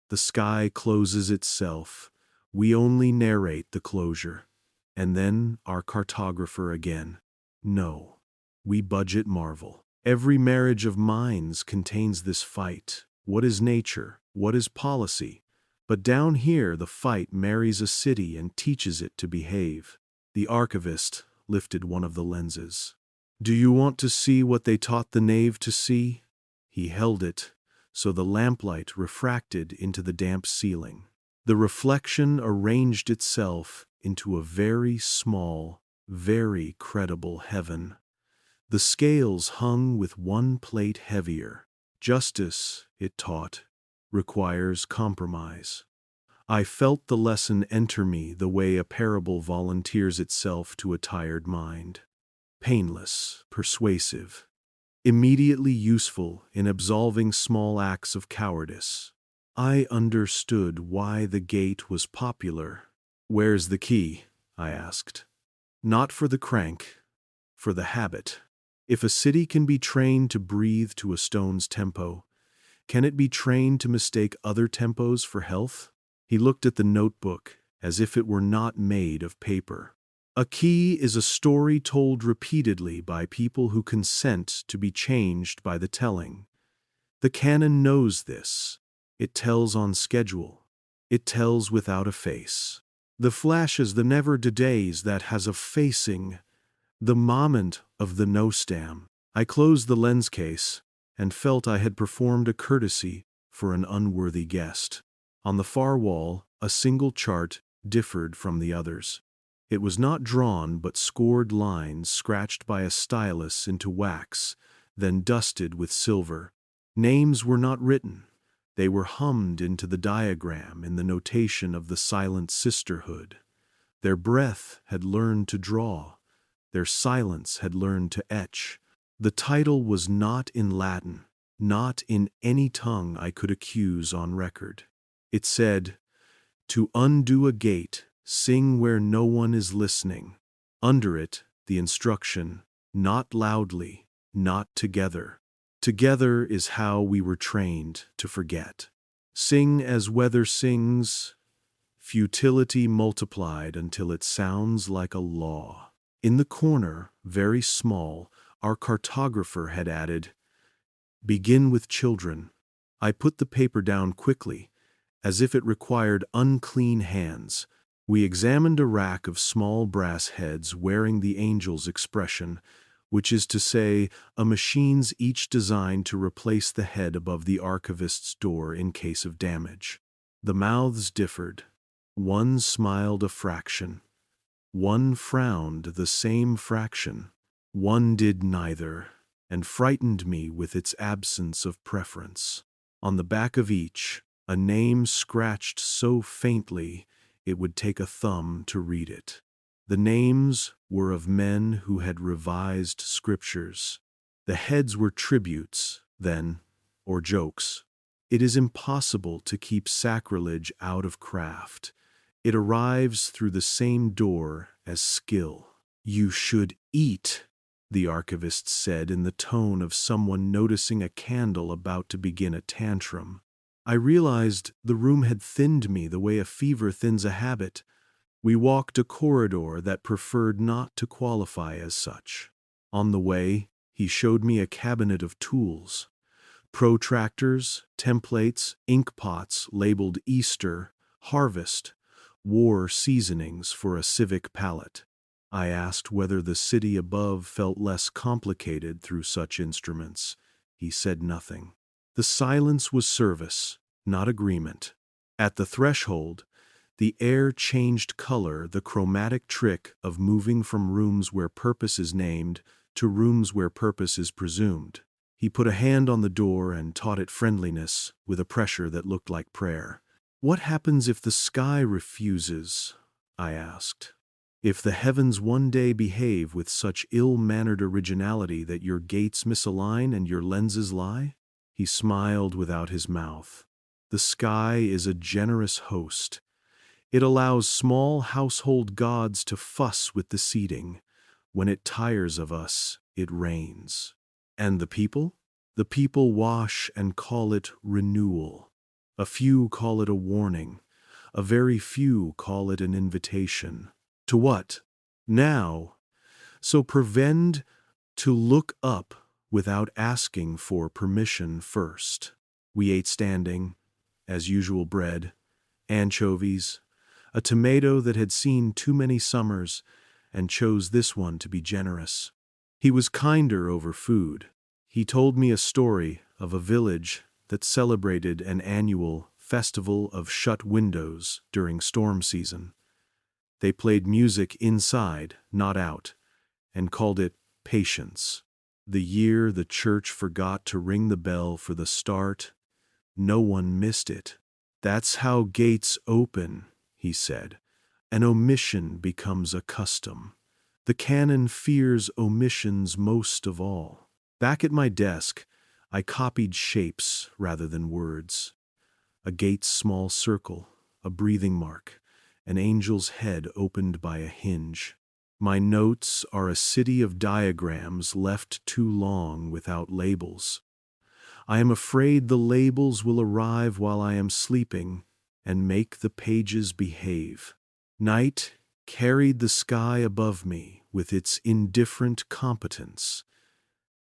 The sky closes itself. We only narrate the closure. And then our cartographer again. No, we budget marvel. Every marriage of minds contains this fight. What is nature? What is policy? But down here the fight marries a city and teaches it to behave. The archivist lifted one of the lenses. Do you want to see what they taught the knave to see? He held it, so the lamplight refracted into the damp ceiling. The reflection arranged itself into a very small, very credible heaven. The scales hung with one plate heavier. Justice, it taught, requires compromise. I felt the lesson enter me the way a parable volunteers itself to a tired mind. Painless, persuasive, immediately useful in absolving small acts of cowardice. I understood why the gate was popular. Where's the key? I asked. Not for the crank, for the habit. If a city can be trained to breathe to a stone's tempo, can it be trained to mistake other tempos for health? He looked at the notebook as if it were not made of paper. A key is a story told repeatedly by people who consent to be changed by the telling. The canon knows this. It tells on schedule. It tells without a face. The flash is the never-do-days that has a facing, The moment of the no-stam. I closed the lens case and felt I had performed a courtesy for an unworthy guest. On the far wall, a single chart differed from the others. It was not drawn but scored lines scratched by a stylus into wax, then dusted with silver. Names were not written. They were hummed into the diagram in the notation of the silent sisterhood. Their breath had learned to draw. Their silence had learned to etch. The title was not in Latin, not in any tongue I could accuse on record. It said, "To undo a gate, sing where no one is listening." Under it, the instruction, "Not loudly, not together." Together is how we were trained to forget. Sing as weather sings, futility multiplied until it sounds like a law. In the corner, very small, our cartographer had added, "Begin with children." I put the paper down quickly, as if it required unclean hands. We examined a rack of small brass heads wearing the angel's expression, which is to say, a machines each designed to replace the head above the archivist's door in case of damage. The mouths differed. One smiled a fraction. One frowned the same fraction. One did neither, and frightened me with its absence of preference. On the back of each, a name scratched so faintly it would take a thumb to read it. The names were of men who had revised scriptures. The heads were tributes, then, or jokes. It is impossible to keep sacrilege out of craft. It arrives through the same door as skill. "You should eat," the archivist said in the tone of someone noticing a candle about to begin a tantrum. I realized the room had thinned me the way a fever thins a habit. We walked a corridor that preferred not to qualify as such. On the way, he showed me a cabinet of tools. Protractors, templates, ink pots labeled Easter, Harvest, war seasonings for a civic palate. I asked whether the city above felt less complicated through such instruments. He said nothing. The silence was service, not agreement. At the threshold, the air changed color, the chromatic trick of moving from rooms where purpose is named to rooms where purpose is presumed. He put a hand on the door and taught it friendliness with a pressure that looked like prayer. "What happens if the sky refuses?" I asked. "If the heavens one day behave with such ill-mannered originality that your gates misalign and your lenses lie?" He smiled without his mouth. "The sky is a generous host. It allows small household gods to fuss with the seating. When it tires of us, it rains. And the people? The people wash and call it renewal. A few call it a warning. A very few call it an invitation. To what? Now. So prevent to look up without asking for permission first." We ate standing, as usual bread, anchovies, a tomato that had seen too many summers, and chose this one to be generous. He was kinder over food. He told me a story of a village that celebrated an annual festival of shut windows during storm season. They played music inside, not out, and called it patience. The year the church forgot to ring the bell for the start, no one missed it. "That's how gates open," he said. "An omission becomes a custom. The canon fears omissions most of all." Back at my desk, I copied shapes rather than words. A gate's small circle, a breathing mark, an angel's head opened by a hinge. My notes are a city of diagrams left too long without labels. I am afraid the labels will arrive while I am sleeping and make the pages behave. Night carried the sky above me with its indifferent competence.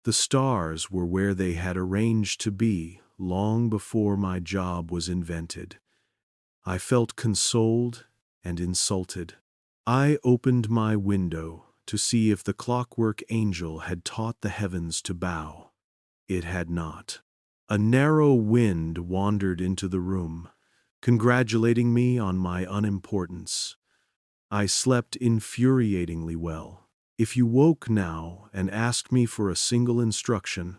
The stars were where they had arranged to be long before my job was invented. I felt consoled and insulted. I opened my window to see if the clockwork angel had taught the heavens to bow. It had not. A narrow wind wandered into the room, congratulating me on my unimportance. I slept infuriatingly well. If you woke now and asked me for a single instruction,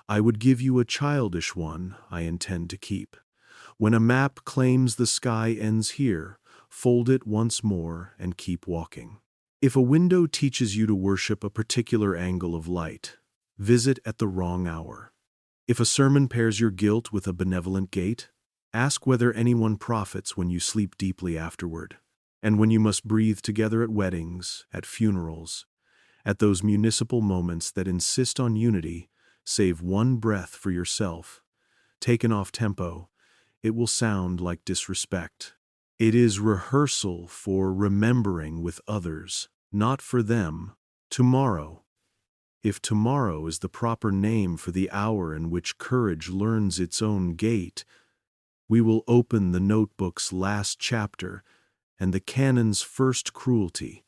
I would give you a childish one I intend to keep. When a map claims the sky ends here, fold it once more and keep walking. If a window teaches you to worship a particular angle of light, visit at the wrong hour. If a sermon pairs your guilt with a benevolent gait, ask whether anyone profits when you sleep deeply afterward. And when you must breathe together at weddings, at funerals, at those municipal moments that insist on unity, save one breath for yourself, taken off tempo, it will sound like disrespect. It is rehearsal for remembering with others, not for them, tomorrow. If tomorrow is the proper name for the hour in which courage learns its own gait, we will open the notebook's last chapter and the canon's first cruelty,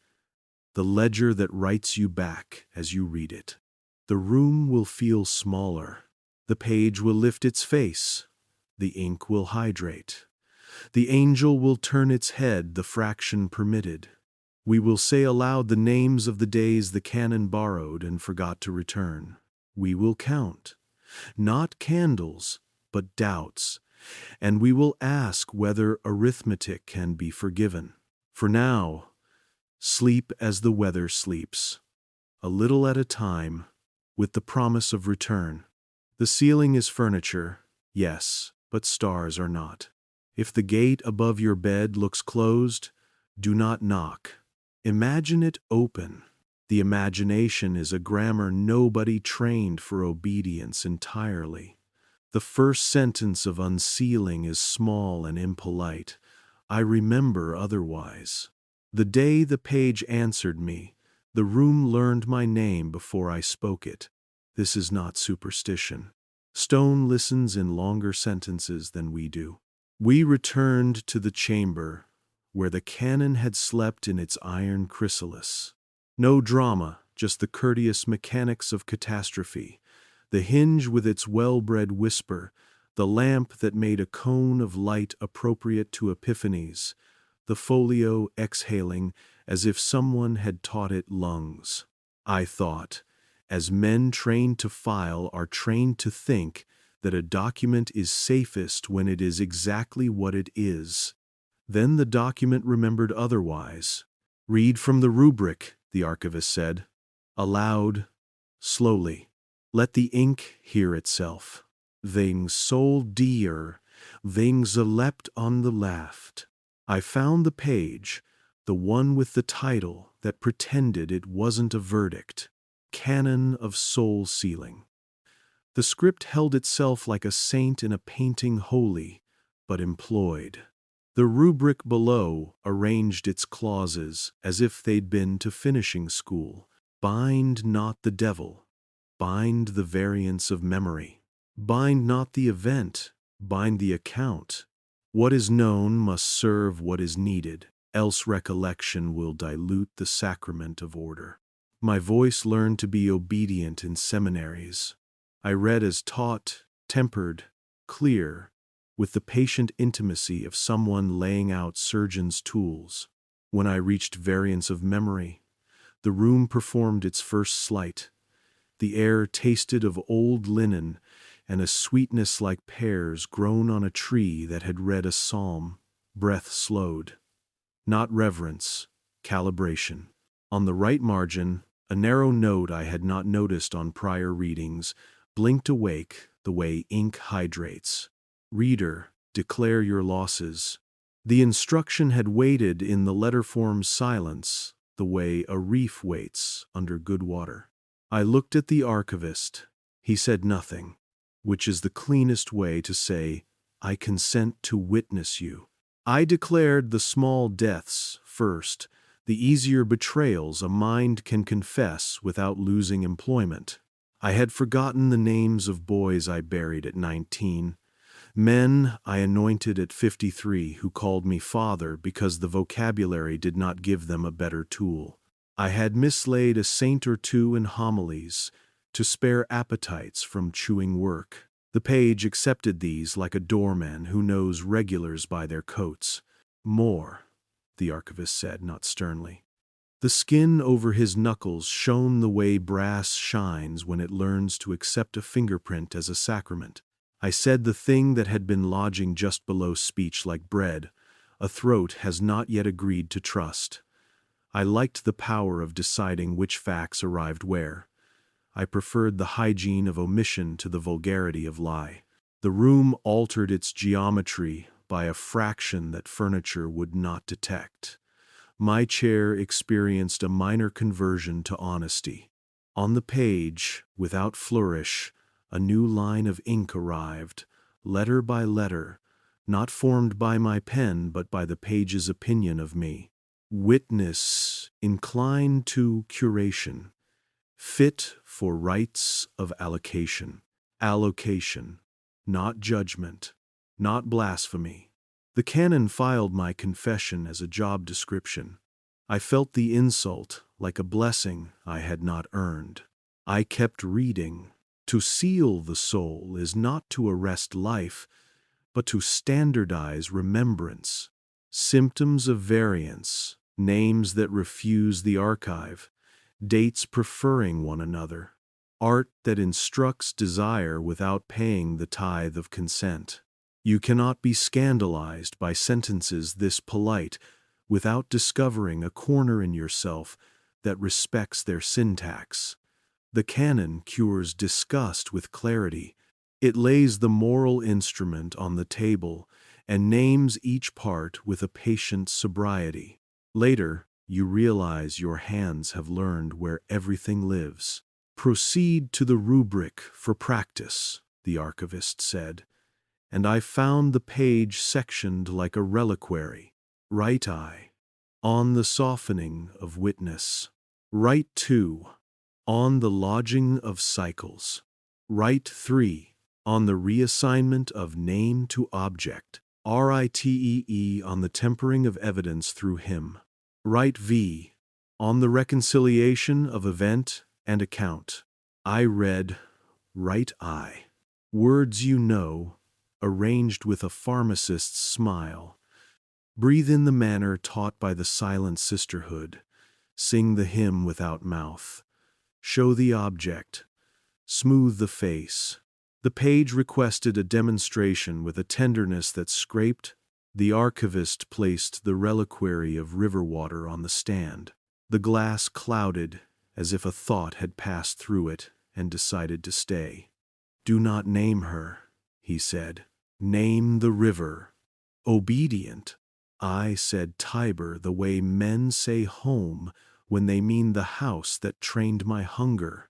the ledger that writes you back as you read it. The room will feel smaller. The page will lift its face. The ink will hydrate. The angel will turn its head the fraction permitted. We will say aloud the names of the days the canon borrowed and forgot to return. We will count, not candles, but doubts, and we will ask whether arithmetic can be forgiven. For now, sleep as the weather sleeps, a little at a time, with the promise of return. The ceiling is furniture, yes, but stars are not. If the gate above your bed looks closed, do not knock. Imagine it open. The imagination is a grammar nobody trained for obedience entirely. The first sentence of unsealing is small and impolite. I remember otherwise. The day the page answered me, the room learned my name before I spoke it. This is not superstition. Stone listens in longer sentences than we do. We returned to the chamber where the canon had slept in its iron chrysalis. No drama, just the courteous mechanics of catastrophe. The hinge with its well-bred whisper, the lamp that made a cone of light appropriate to epiphanies, the folio exhaling as if someone had taught it lungs. I thought, as men trained to file are trained to think, that a document is safest when it is exactly what it is. Then the document remembered otherwise. Read from the rubric, the archivist said. Aloud, slowly. Let the ink hear itself. Wegen soll dir, wegen leapt on the left. I found the page, the one with the title that pretended it wasn't a verdict. Canon of Soul-Sealing. The script held itself like a saint in a painting holy, but employed. The rubric below arranged its clauses as if they'd been to finishing school. Bind not the devil. Bind the variance of memory. Bind not the event. Bind the account. What is known must serve what is needed, else recollection will dilute the sacrament of order. My voice learned to be obedient in seminaries. I read as taught, tempered, clear, with the patient intimacy of someone laying out surgeon's tools. When I reached variance of memory, the room performed its first sleight. The air tasted of old linen and a sweetness like pears grown on a tree that had read a psalm. Breath slowed. Not reverence, calibration. On the right margin, a narrow note I had not noticed on prior readings blinked awake the way ink hydrates. Reader, declare your losses. The instruction had waited in the letterform's silence, the way a reef waits under good water. I looked at the archivist. He said nothing, which is the cleanest way to say, I consent to witness you. I declared the small deaths first, the easier betrayals a mind can confess without losing employment. I had forgotten the names of boys I buried at 19, men I anointed at 53 who called me father because the vocabulary did not give them a better tool. I had mislaid a saint or two in homilies to spare appetites from chewing work. The page accepted these like a doorman who knows regulars by their coats. More, the archivist said, not sternly. The skin over his knuckles shone the way brass shines when it learns to accept a fingerprint as a sacrament. I said the thing that had been lodging just below speech like bread. A throat has not yet agreed to trust. I liked the power of deciding which facts arrived where. I preferred the hygiene of omission to the vulgarity of lie. The room altered its geometry by a fraction that furniture would not detect. My chair experienced a minor conversion to honesty. On the page, without flourish, a new line of ink arrived, letter by letter, not formed by my pen but by the page's opinion of me. Witness inclined to curation, fit for rights of allocation. Allocation, not judgment, not blasphemy. The canon filed my confession as a job description. I felt the insult like a blessing I had not earned. I kept reading. To seal the soul is not to arrest life, but to standardize remembrance. Symptoms of variance, names that refuse the archive, dates preferring one another, art that instructs desire without paying the tithe of consent. You cannot be scandalized by sentences this polite without discovering a corner in yourself that respects their syntax. The canon cures disgust with clarity. It lays the moral instrument on the table and names each part with a patient sobriety. Later, you realize your hands have learned where everything lives. Proceed to the rubric for practice, the archivist said, and I found the page sectioned like a reliquary. Right eye, on the softening of witness. Right 2, on the lodging of cycles. Right 3, on the reassignment of name to object. RITEE, on the tempering of evidence through him. Right V, on the reconciliation of event and account. I read, right eye. Words you know, arranged with a pharmacist's smile. Breathe in the manner taught by the silent sisterhood. Sing the hymn without mouth. Show the object. Smooth the face. The page requested a demonstration with a tenderness that scraped. The archivist placed the reliquary of river water on the stand. The glass clouded, as if a thought had passed through it and decided to stay. Do not name her, he said. Name the river. Obedient. I said Tiber the way men say home when they mean the house that trained my hunger.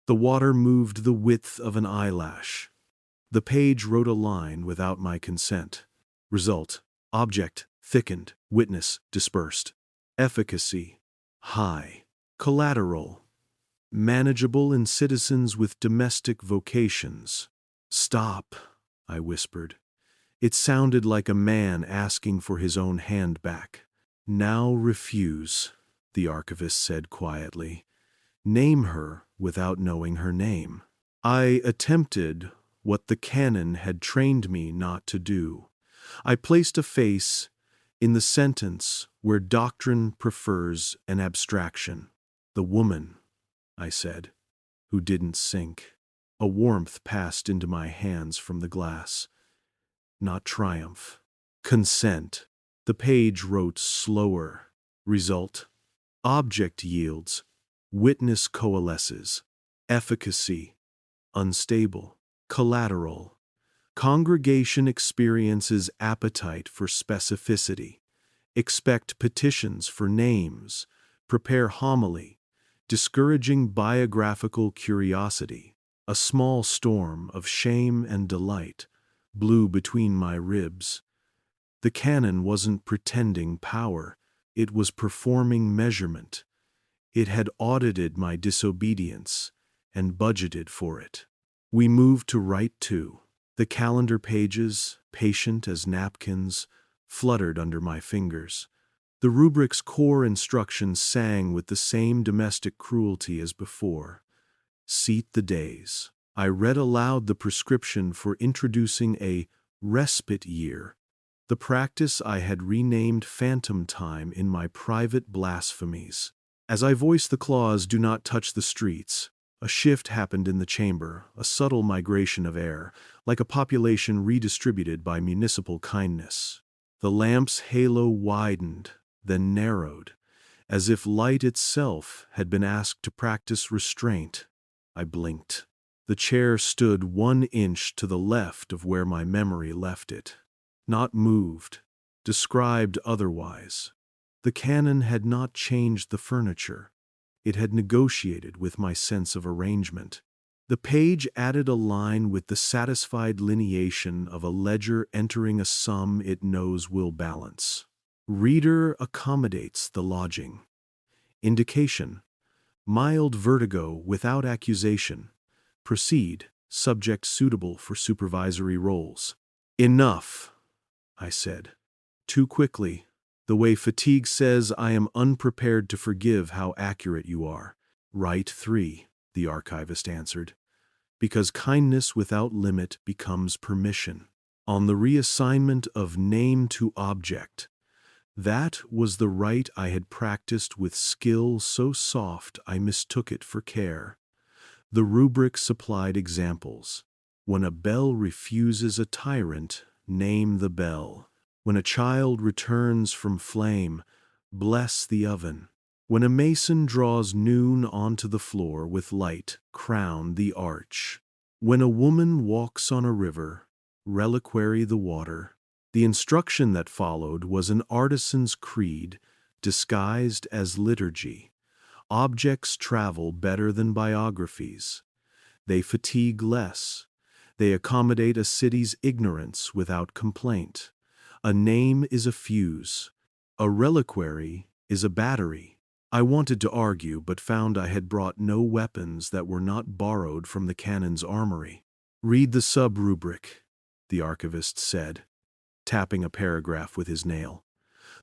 The water moved the width of an eyelash. The page wrote a line without my consent. Result: object thickened, witness dispersed. Efficacy high. Collateral manageable in citizens with domestic vocations. Stop, I whispered. It sounded like a man asking for his own hand back. Now refuse, the archivist said quietly. Name her without knowing her name. I attempted what the canon had trained me not to do. I placed a face in the sentence where doctrine prefers an abstraction. The woman, I said, who didn't sink. A warmth passed into my hands from the glass. Not triumph. Consent. The page wrote slower. Result: object yields. Witness coalesces. Efficacy unstable. Collateral. Congregation experiences appetite for specificity. Expect petitions for names. Prepare homily. Discouraging biographical curiosity. A small storm of shame and delight blew between my ribs. The canon wasn't pretending power. It was performing measurement. It had audited my disobedience and budgeted for it. We moved to Right 2. The calendar pages, patient as napkins, fluttered under my fingers. The rubric's core instructions sang with the same domestic cruelty as before. Seat the days. I read aloud the prescription for introducing a respite year, the practice I had renamed phantom time in my private blasphemies. As I voiced the clause, "Do not touch the streets," a shift happened in the chamber, a subtle migration of air, like a population redistributed by municipal kindness. The lamp's halo widened, then narrowed, as if light itself had been asked to practice restraint. I blinked. The chair stood 1 inch to the left of where my memory left it. Not moved, described otherwise. The canon had not changed the furniture. It had negotiated with my sense of arrangement. The page added a line with the satisfied lineation of a ledger entering a sum it knows will balance. Reader accommodates the lodging. Indication: mild vertigo without accusation. Proceed, subject suitable for supervisory roles. Enough, I said. Too quickly. The way fatigue says I am unprepared to forgive how accurate you are. Right 3, the archivist answered. Because kindness without limit becomes permission. On the reassignment of name to object. That was the rite I had practiced with skill so soft I mistook it for care. The rubric supplied examples. When a bell refuses a tyrant, name the bell. When a child returns from flame, bless the oven. When a mason draws noon onto the floor with light, crown the arch. When a woman walks on a river, reliquary the water. The instruction that followed was an artisan's creed, disguised as liturgy. Objects travel better than biographies. They fatigue less. They accommodate a city's ignorance without complaint. A name is a fuse. A reliquary is a battery. I wanted to argue, but found I had brought no weapons that were not borrowed from the canon's armory. Read the sub-rubric, the archivist said, tapping a paragraph with his nail.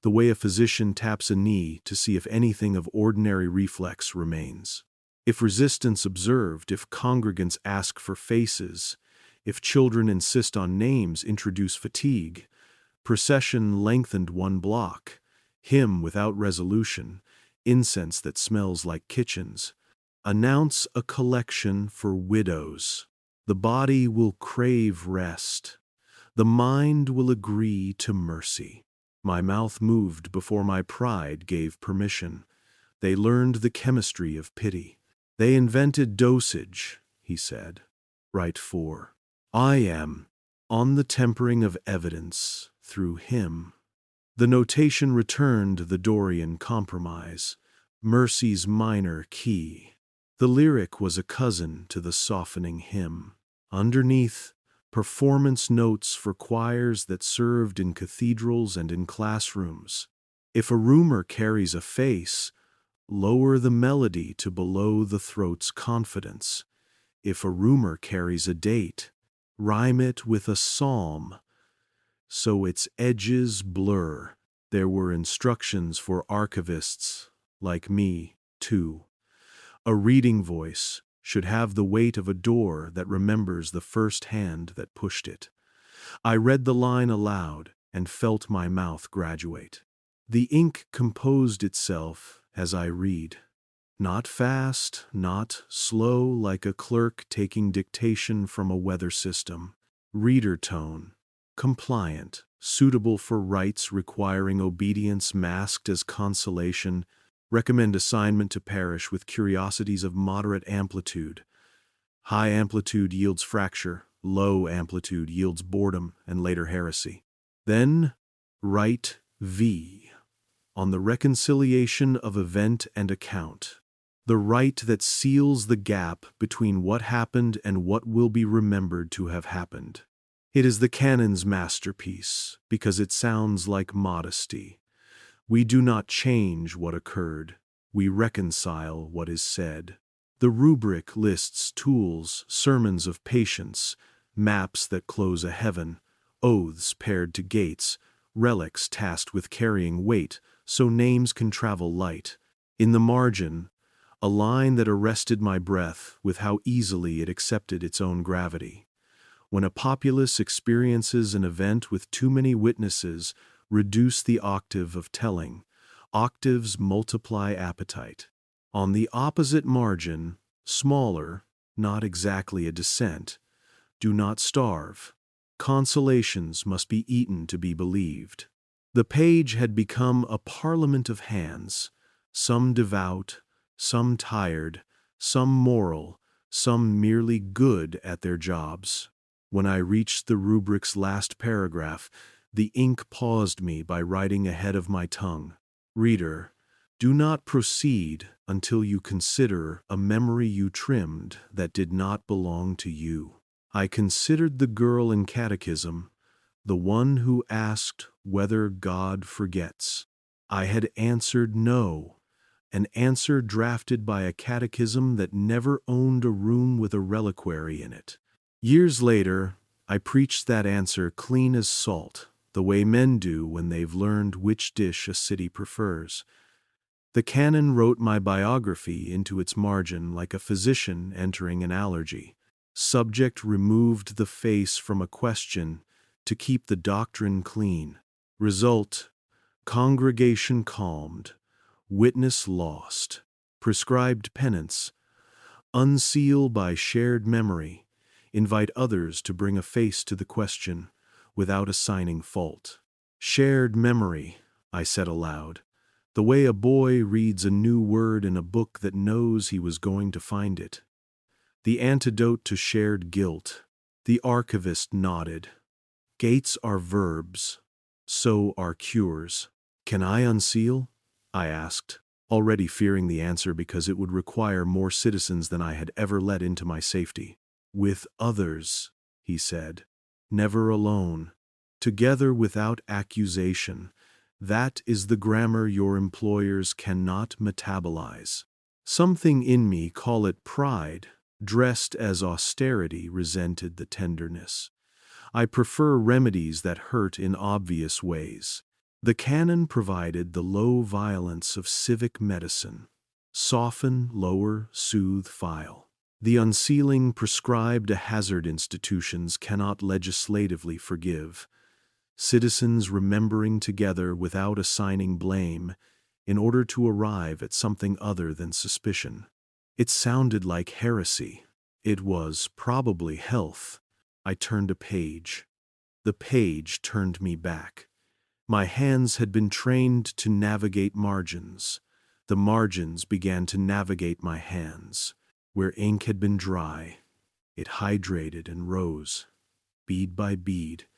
The way a physician taps a knee to see if anything of ordinary reflex remains. If resistance observed, if congregants ask for faces, if children insist on names, introduce fatigue. Procession lengthened 1 block. Hymn without resolution. Incense that smells like kitchens. Announce a collection for widows. The body will crave rest. The mind will agree to mercy. My mouth moved before my pride gave permission. They learned the chemistry of pity. They invented dosage, he said. Right 4. I am on the tempering of evidence through him. The notation returned the Dorian compromise, mercy's minor key. The lyric was a cousin to the softening hymn. Underneath, performance notes for choirs that served in cathedrals and in classrooms. If a rumor carries a face, lower the melody to below the throat's confidence. If a rumor carries a date, rhyme it with a psalm, so its edges blur. There were instructions for archivists, like me, too. A reading voice should have the weight of a door that remembers the first hand that pushed it. I read the line aloud and felt my mouth graduate. The ink composed itself as I read. Not fast, not slow like a clerk taking dictation from a weather system. Reader tone, compliant, suitable for rites requiring obedience masked as consolation. Recommend assignment to parish with curiosities of moderate amplitude. High amplitude yields fracture, low amplitude yields boredom and later heresy. Then, Rite V, on the reconciliation of event and account. The rite that seals the gap between what happened and what will be remembered to have happened. It is the canon's masterpiece, because it sounds like modesty. We do not change what occurred, we reconcile what is said. The rubric lists tools, sermons of patience, maps that close a heaven, oaths paired to gates, relics tasked with carrying weight, so names can travel light. In the margin, a line that arrested my breath with how easily it accepted its own gravity. When a populace experiences an event with too many witnesses, reduce the octave of telling. Octaves multiply appetite. On the opposite margin, smaller, not exactly a descent, do not starve. Consolations must be eaten to be believed. The page had become a parliament of hands, some devout, some tired, some moral, some merely good at their jobs. When I reached the rubric's last paragraph, the ink paused me by writing ahead of my tongue. Reader, do not proceed until you consider a memory you trimmed that did not belong to you. I considered the girl in catechism, the one who asked whether God forgets. I had answered no, an answer drafted by a catechism that never owned a room with a reliquary in it. Years later, I preached that answer clean as salt, the way men do when they've learned which dish a city prefers. The canon wrote my biography into its margin like a physician entering an allergy. Subject removed the face from a question to keep the doctrine clean. Result, congregation calmed, witness lost, prescribed penance, unseal by shared memory, invite others to bring a face to the question without assigning fault. Shared memory, I said aloud, the way a boy reads a new word in a book that knows he was going to find it. The antidote to shared guilt. The archivist nodded. Gates are verbs, so are cures. Can I unseal? I asked, already fearing the answer because it would require more citizens than I had ever let into my safety. With others, he said, never alone, together without accusation. That is the grammar your employers cannot metabolize. Something in me, call it pride, dressed as austerity, resented the tenderness. I prefer remedies that hurt in obvious ways. The canon provided the low violence of civic medicine. Soften, lower, soothe, file. The unsealing prescribed a hazard institutions cannot legislatively forgive. Citizens remembering together without assigning blame in order to arrive at something other than suspicion. It sounded like heresy. It was probably health. I turned a page. The page turned me back. My hands had been trained to navigate margins. The margins began to navigate my hands. Where ink had been dry, it hydrated and rose, bead by bead,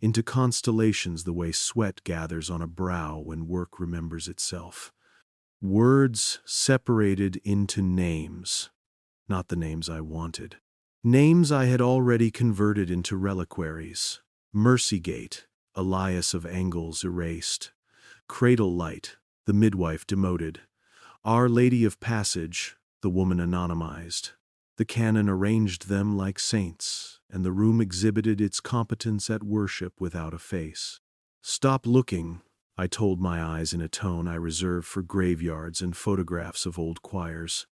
into constellations the way sweat gathers on a brow when work remembers itself. Words separated into names, not the names I wanted. Names I had already converted into reliquaries. Mercygate, Elias of Angles erased. Cradle Light, the midwife demoted. Our Lady of Passage, the woman anonymized. The canon arranged them like saints, and the room exhibited its competence at worship without a face. Stop looking, I told my eyes in a tone I reserve for graveyards and photographs of old choirs.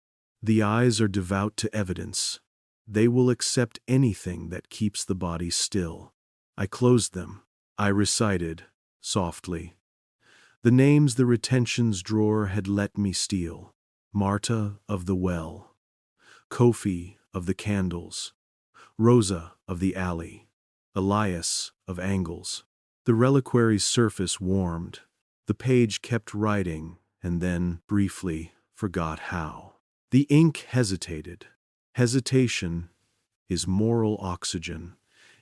The eyes are devout to evidence. They will accept anything that keeps the body still. I closed them. I recited, softly, the names the retentions drawer had let me steal. Marta of the well, Kofi of the candles, Rosa of the alley, Elias of Angles. The reliquary's surface warmed. The page kept writing, and then, briefly, forgot how. The ink hesitated. Hesitation is moral oxygen.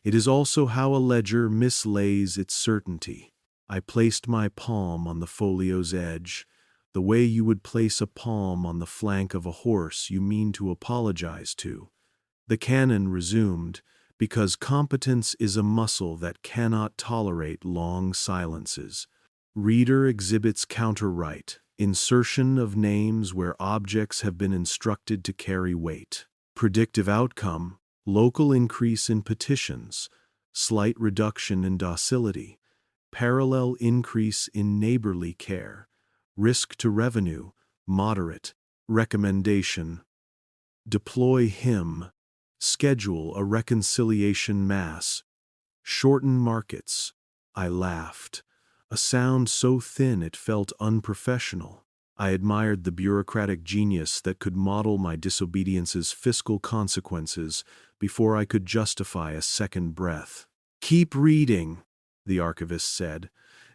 It is also how a ledger mislays its certainty. I placed my palm on the folio's edge, the way you would place a palm on the flank of a horse you mean to apologize to. The canon resumed, because competence is a muscle that cannot tolerate long silences. Reader exhibits counter-right, insertion of names where objects have been instructed to carry weight. Predictive outcome, local increase in petitions, slight reduction in docility, parallel increase in neighborly care. Risk to revenue, moderate. Recommendation: deploy hymn. Schedule a reconciliation mass. Shorten markets. I laughed, a sound so thin it felt unprofessional. I admired the bureaucratic genius that could model my disobedience's fiscal consequences before I could justify a second breath. "Keep reading," the archivist said,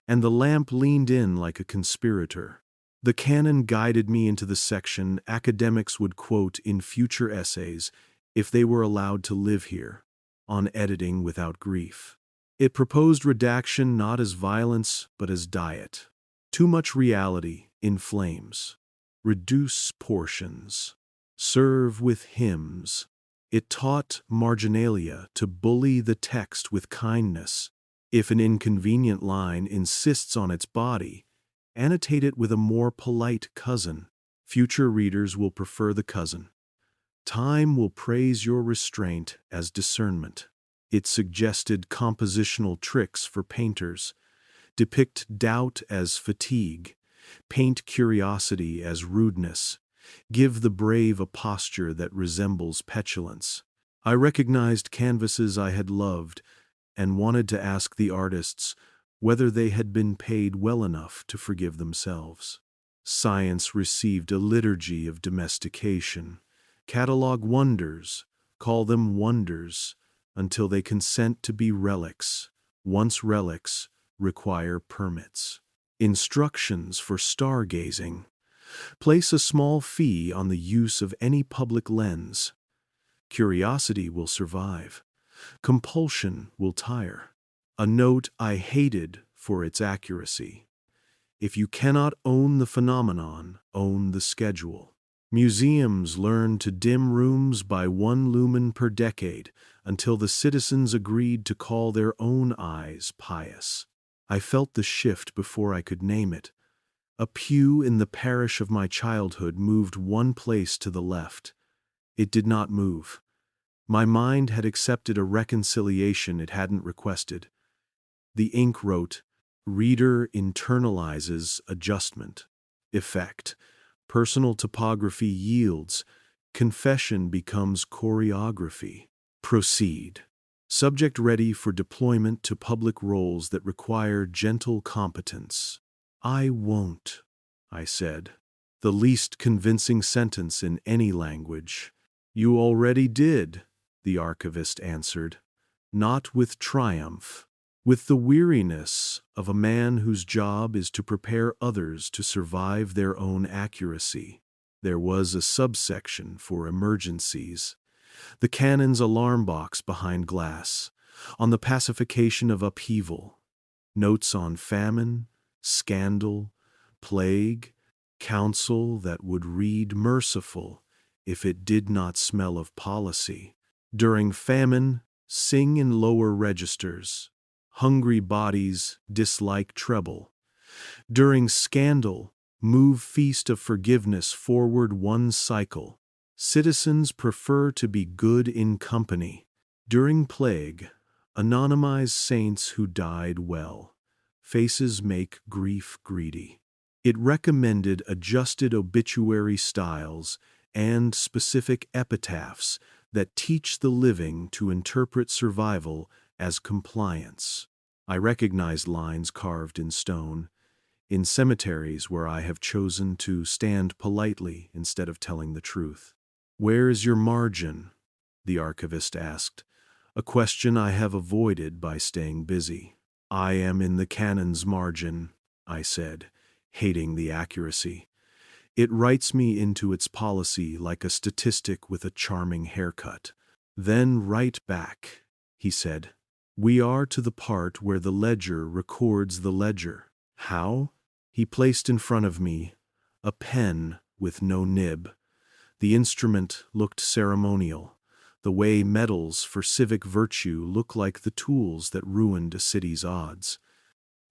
and the lamp leaned in like a conspirator. The canon guided me into the section academics would quote in future essays if they were allowed to live here, on editing without grief. It proposed redaction not as violence but as diet. Too much reality inflames. Reduce portions. Serve with hymns. It taught marginalia to bully the text with kindness. If an inconvenient line insists on its body, annotate it with a more polite cousin. Future readers will prefer the cousin. Time will praise your restraint as discernment. It suggested compositional tricks for painters. Depict doubt as fatigue. Paint curiosity as rudeness. Give the brave a posture that resembles petulance. I recognized canvases I had loved and wanted to ask the artists whether they had been paid well enough to forgive themselves. Science received a liturgy of domestication. Catalog wonders, call them wonders, until they consent to be relics. Once relics, require permits. Instructions for stargazing. Place a small fee on the use of any public lens. Curiosity will survive. Compulsion will tire. A note I hated for its accuracy. If you cannot own the phenomenon, own the schedule. Museums learned to dim rooms by 1 lumen per decade until the citizens agreed to call their own eyes pious. I felt the shift before I could name it. A pew in the parish of my childhood moved 1 place to the left. It did not move. My mind had accepted a reconciliation it hadn't requested. The ink wrote, "Reader internalizes adjustment. Effect. Personal topography yields. Confession becomes choreography. Proceed. Subject ready for deployment to public roles that require gentle competence." "I won't," I said. The least convincing sentence in any language. "You already did," the archivist answered. "Not with triumph. With the weariness of a man whose job is to prepare others to survive their own accuracy." There was a subsection for emergencies. The canon's alarm box behind glass. On the pacification of upheaval. Notes on famine, scandal, plague, counsel that would read merciful if it did not smell of policy. During famine, sing in lower registers. Hungry bodies dislike treble. During scandal, move feast of forgiveness forward 1 cycle. Citizens prefer to be good in company. During plague, anonymize saints who died well. Faces make grief greedy. It recommended adjusted obituary styles and specific epitaphs that teach the living to interpret survival as compliance. I recognized lines carved in stone, in cemeteries where I have chosen to stand politely instead of telling the truth. "Where is your margin?" the archivist asked, a question I have avoided by staying busy. "I am in the canon's margin," I said, hating the accuracy. "It writes me into its policy like a statistic with a charming haircut." "Then write back," he said. "We are to the part where the ledger records the ledger." "How?" He placed in front of me a pen with no nib. The instrument looked ceremonial, the way medals for civic virtue look like the tools that ruined a city's odds.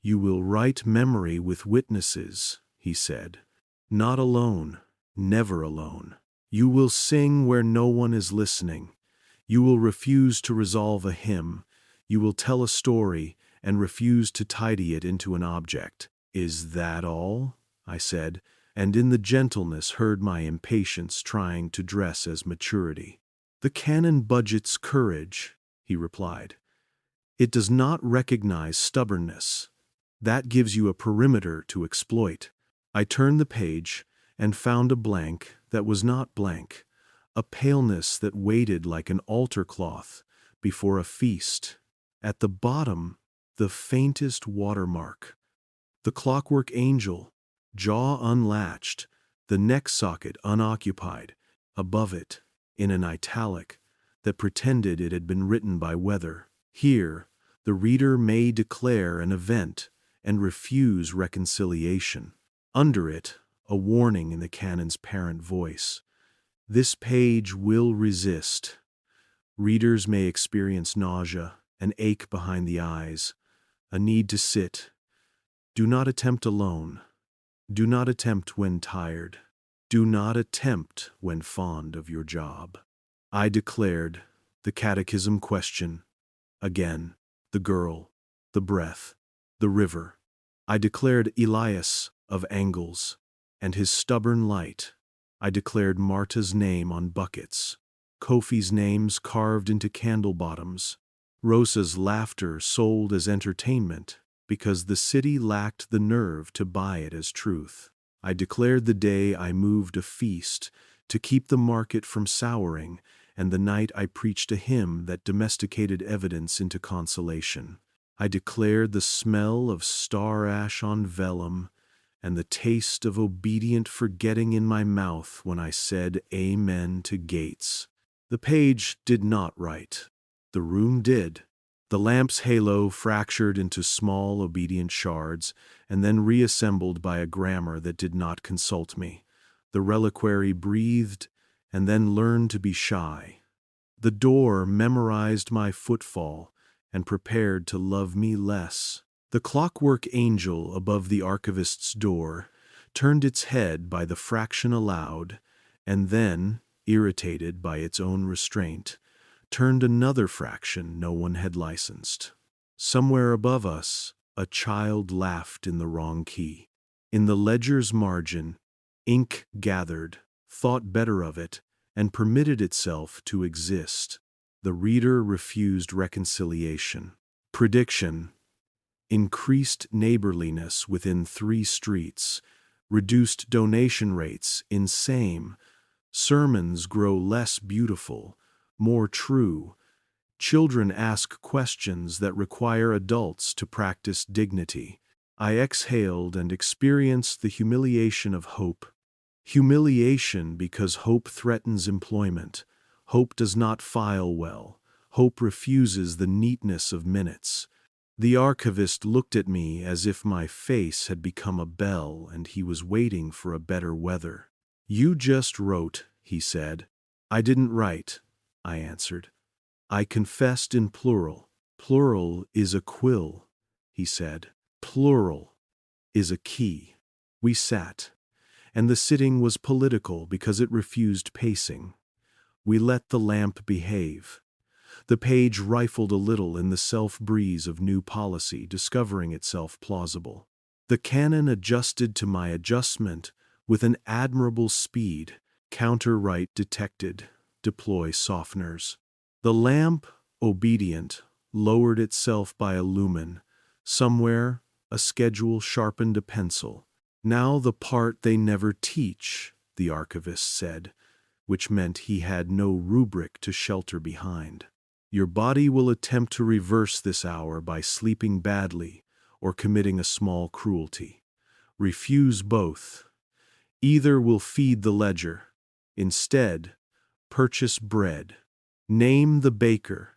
"You will write memory with witnesses," he said. "Not alone, never alone. You will sing where no one is listening. You will refuse to resolve a hymn. You will tell a story and refuse to tidy it into an object." "Is that all?" I said, and in the gentleness heard my impatience trying to dress as maturity. The canon budgets courage, he replied. It does not recognize stubbornness. That gives you a perimeter to exploit. I turned the page and found a blank that was not blank, a paleness that waited like an altar cloth before a feast. At the bottom, the faintest watermark. The clockwork angel, jaw unlatched, the neck socket unoccupied, above it, in an italic, that pretended it had been written by weather. Here, the reader may declare an event and refuse reconciliation. Under it, a warning in the canon's parent voice. This page will resist. Readers may experience nausea, an ache behind the eyes, a need to sit. Do not attempt alone. Do not attempt when tired. Do not attempt when fond of your job. I declared, the catechism question. Again, the girl, the breath, the river. I declared Elias of Angles, and his stubborn light. I declared Marta's name on buckets, Kofi's names carved into candle bottoms, Rosa's laughter sold as entertainment because the city lacked the nerve to buy it as truth. I declared the day I moved a feast to keep the market from souring, and the night I preached a hymn that domesticated evidence into consolation. I declared the smell of star ash on vellum and the taste of obedient forgetting in my mouth when I said amen to Gates. The page did not write. The room did. The lamp's halo fractured into small obedient shards and then reassembled by a grammar that did not consult me. The reliquary breathed and then learned to be shy. The door memorized my footfall and prepared to love me less. The clockwork angel above the archivist's door turned its head by the fraction allowed, and then, irritated by its own restraint, turned another fraction no one had licensed. Somewhere above us, a child laughed in the wrong key. In the ledger's margin, ink gathered, thought better of it, and permitted itself to exist. The reader refused reconciliation. Prediction: increased neighborliness within 3 streets, reduced donation rates in same, sermons grow less beautiful, more true, children ask questions that require adults to practice dignity. I exhaled and experienced the humiliation of hope. Humiliation because hope threatens employment. Hope does not file well. Hope refuses the neatness of minutes. The archivist looked at me as if my face had become a bell and he was waiting for a better weather. You just wrote, he said. I didn't write, I answered. I confessed in plural. Plural is a quill, he said. Plural is a key. We sat, and the sitting was political because it refused pacing. We let the lamp behave. The page rifled a little in the self-breeze of new policy, discovering itself plausible. The canon adjusted to my adjustment with an admirable speed. Counter-right detected. Deploy softeners. The lamp, obedient, lowered itself by a lumen. Somewhere, a schedule sharpened a pencil. Now the part they never teach, the archivist said, which meant he had no rubric to shelter behind. Your body will attempt to reverse this hour by sleeping badly or committing a small cruelty. Refuse both. Either will feed the ledger. Instead, purchase bread. Name the baker.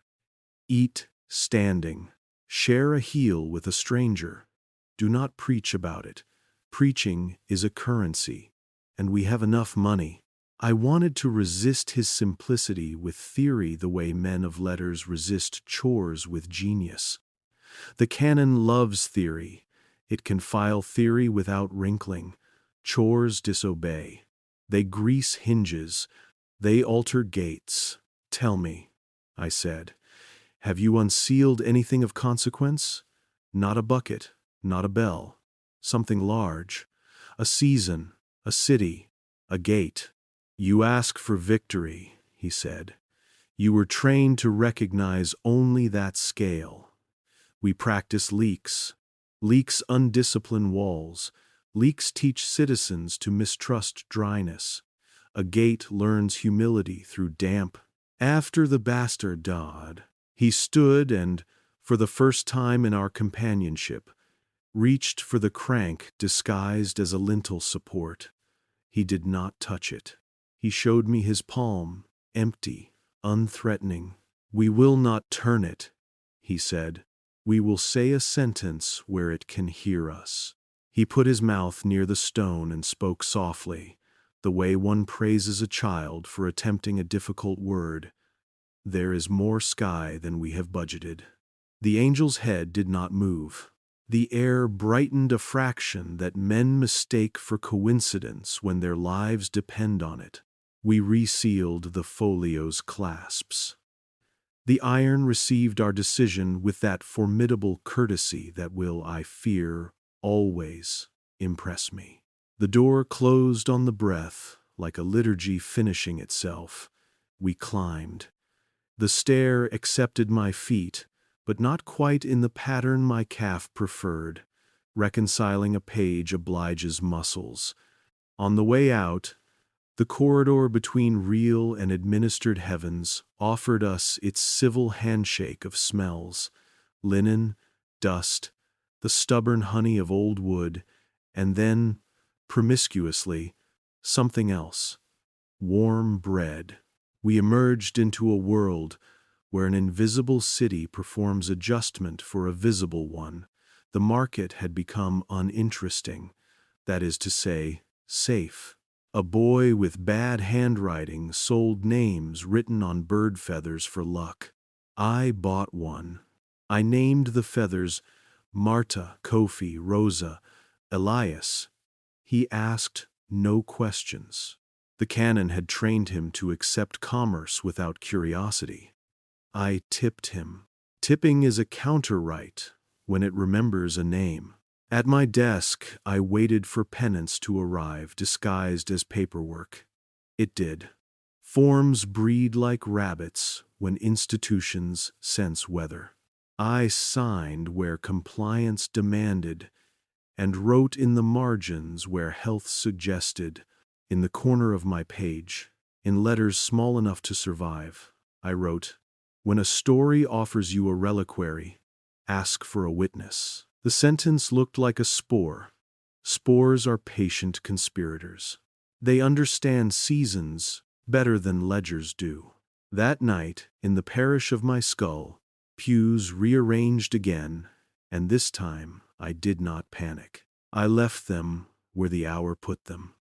Eat standing. Share a heel with a stranger. Do not preach about it. Preaching is a currency, and we have enough money. I wanted to resist his simplicity with theory the way men of letters resist chores with genius. The canon loves theory. It can file theory without wrinkling. Chores disobey. They grease hinges. They alter gates. Tell me, I said, have you unsealed anything of consequence? Not a bucket, not a bell. Something large. a season, a city, a gate. You ask for victory, he said. You were trained to recognize only that scale. We practice leaks. Leaks undiscipline walls. Leaks teach citizens to mistrust dryness. A gate learns humility through damp. After the bastard died, he stood and, for the first time in our companionship, reached for the crank disguised as a lintel support. He did not touch it. He showed me his palm, empty, unthreatening. We will not turn it, he said. We will say a sentence where it can hear us. He put his mouth near the stone and spoke softly, the way one praises a child for attempting a difficult word. There is more sky than we have budgeted. The angel's head did not move. The air brightened a fraction that men mistake for coincidence when their lives depend on it. We resealed the folio's clasps. The iron received our decision with that formidable courtesy that will, I fear, always impress me. The door closed on the breath, like a liturgy finishing itself. We climbed. The stair accepted my feet, but not quite in the pattern my calf preferred. Reconciling a page obliges muscles. On the way out, the corridor between real and administered heavens offered us its civil handshake of smells: linen, dust, the stubborn honey of old wood, and then, promiscuously, something else: warm bread. We emerged into a world where an invisible city performs adjustment for a visible one. The market had become uninteresting, that is to say, safe. A boy with bad handwriting sold names written on bird feathers for luck. I bought one. I named the feathers Marta, Kofi, Rosa, Elias. He asked no questions. The canon had trained him to accept commerce without curiosity. I tipped him. Tipping is a counter-right when it remembers a name. At my desk, I waited for penance to arrive, disguised as paperwork. It did. Forms breed like rabbits when institutions sense weather. I signed where compliance demanded, and wrote in the margins where health suggested. In the corner of my page, in letters small enough to survive, I wrote, "When a story offers you a reliquary, ask for a witness." The sentence looked like a spore. Spores are patient conspirators. They understand seasons better than ledgers do. That night, in the parish of my skull, pews rearranged again, and this time I did not panic. I left them where the hour put them.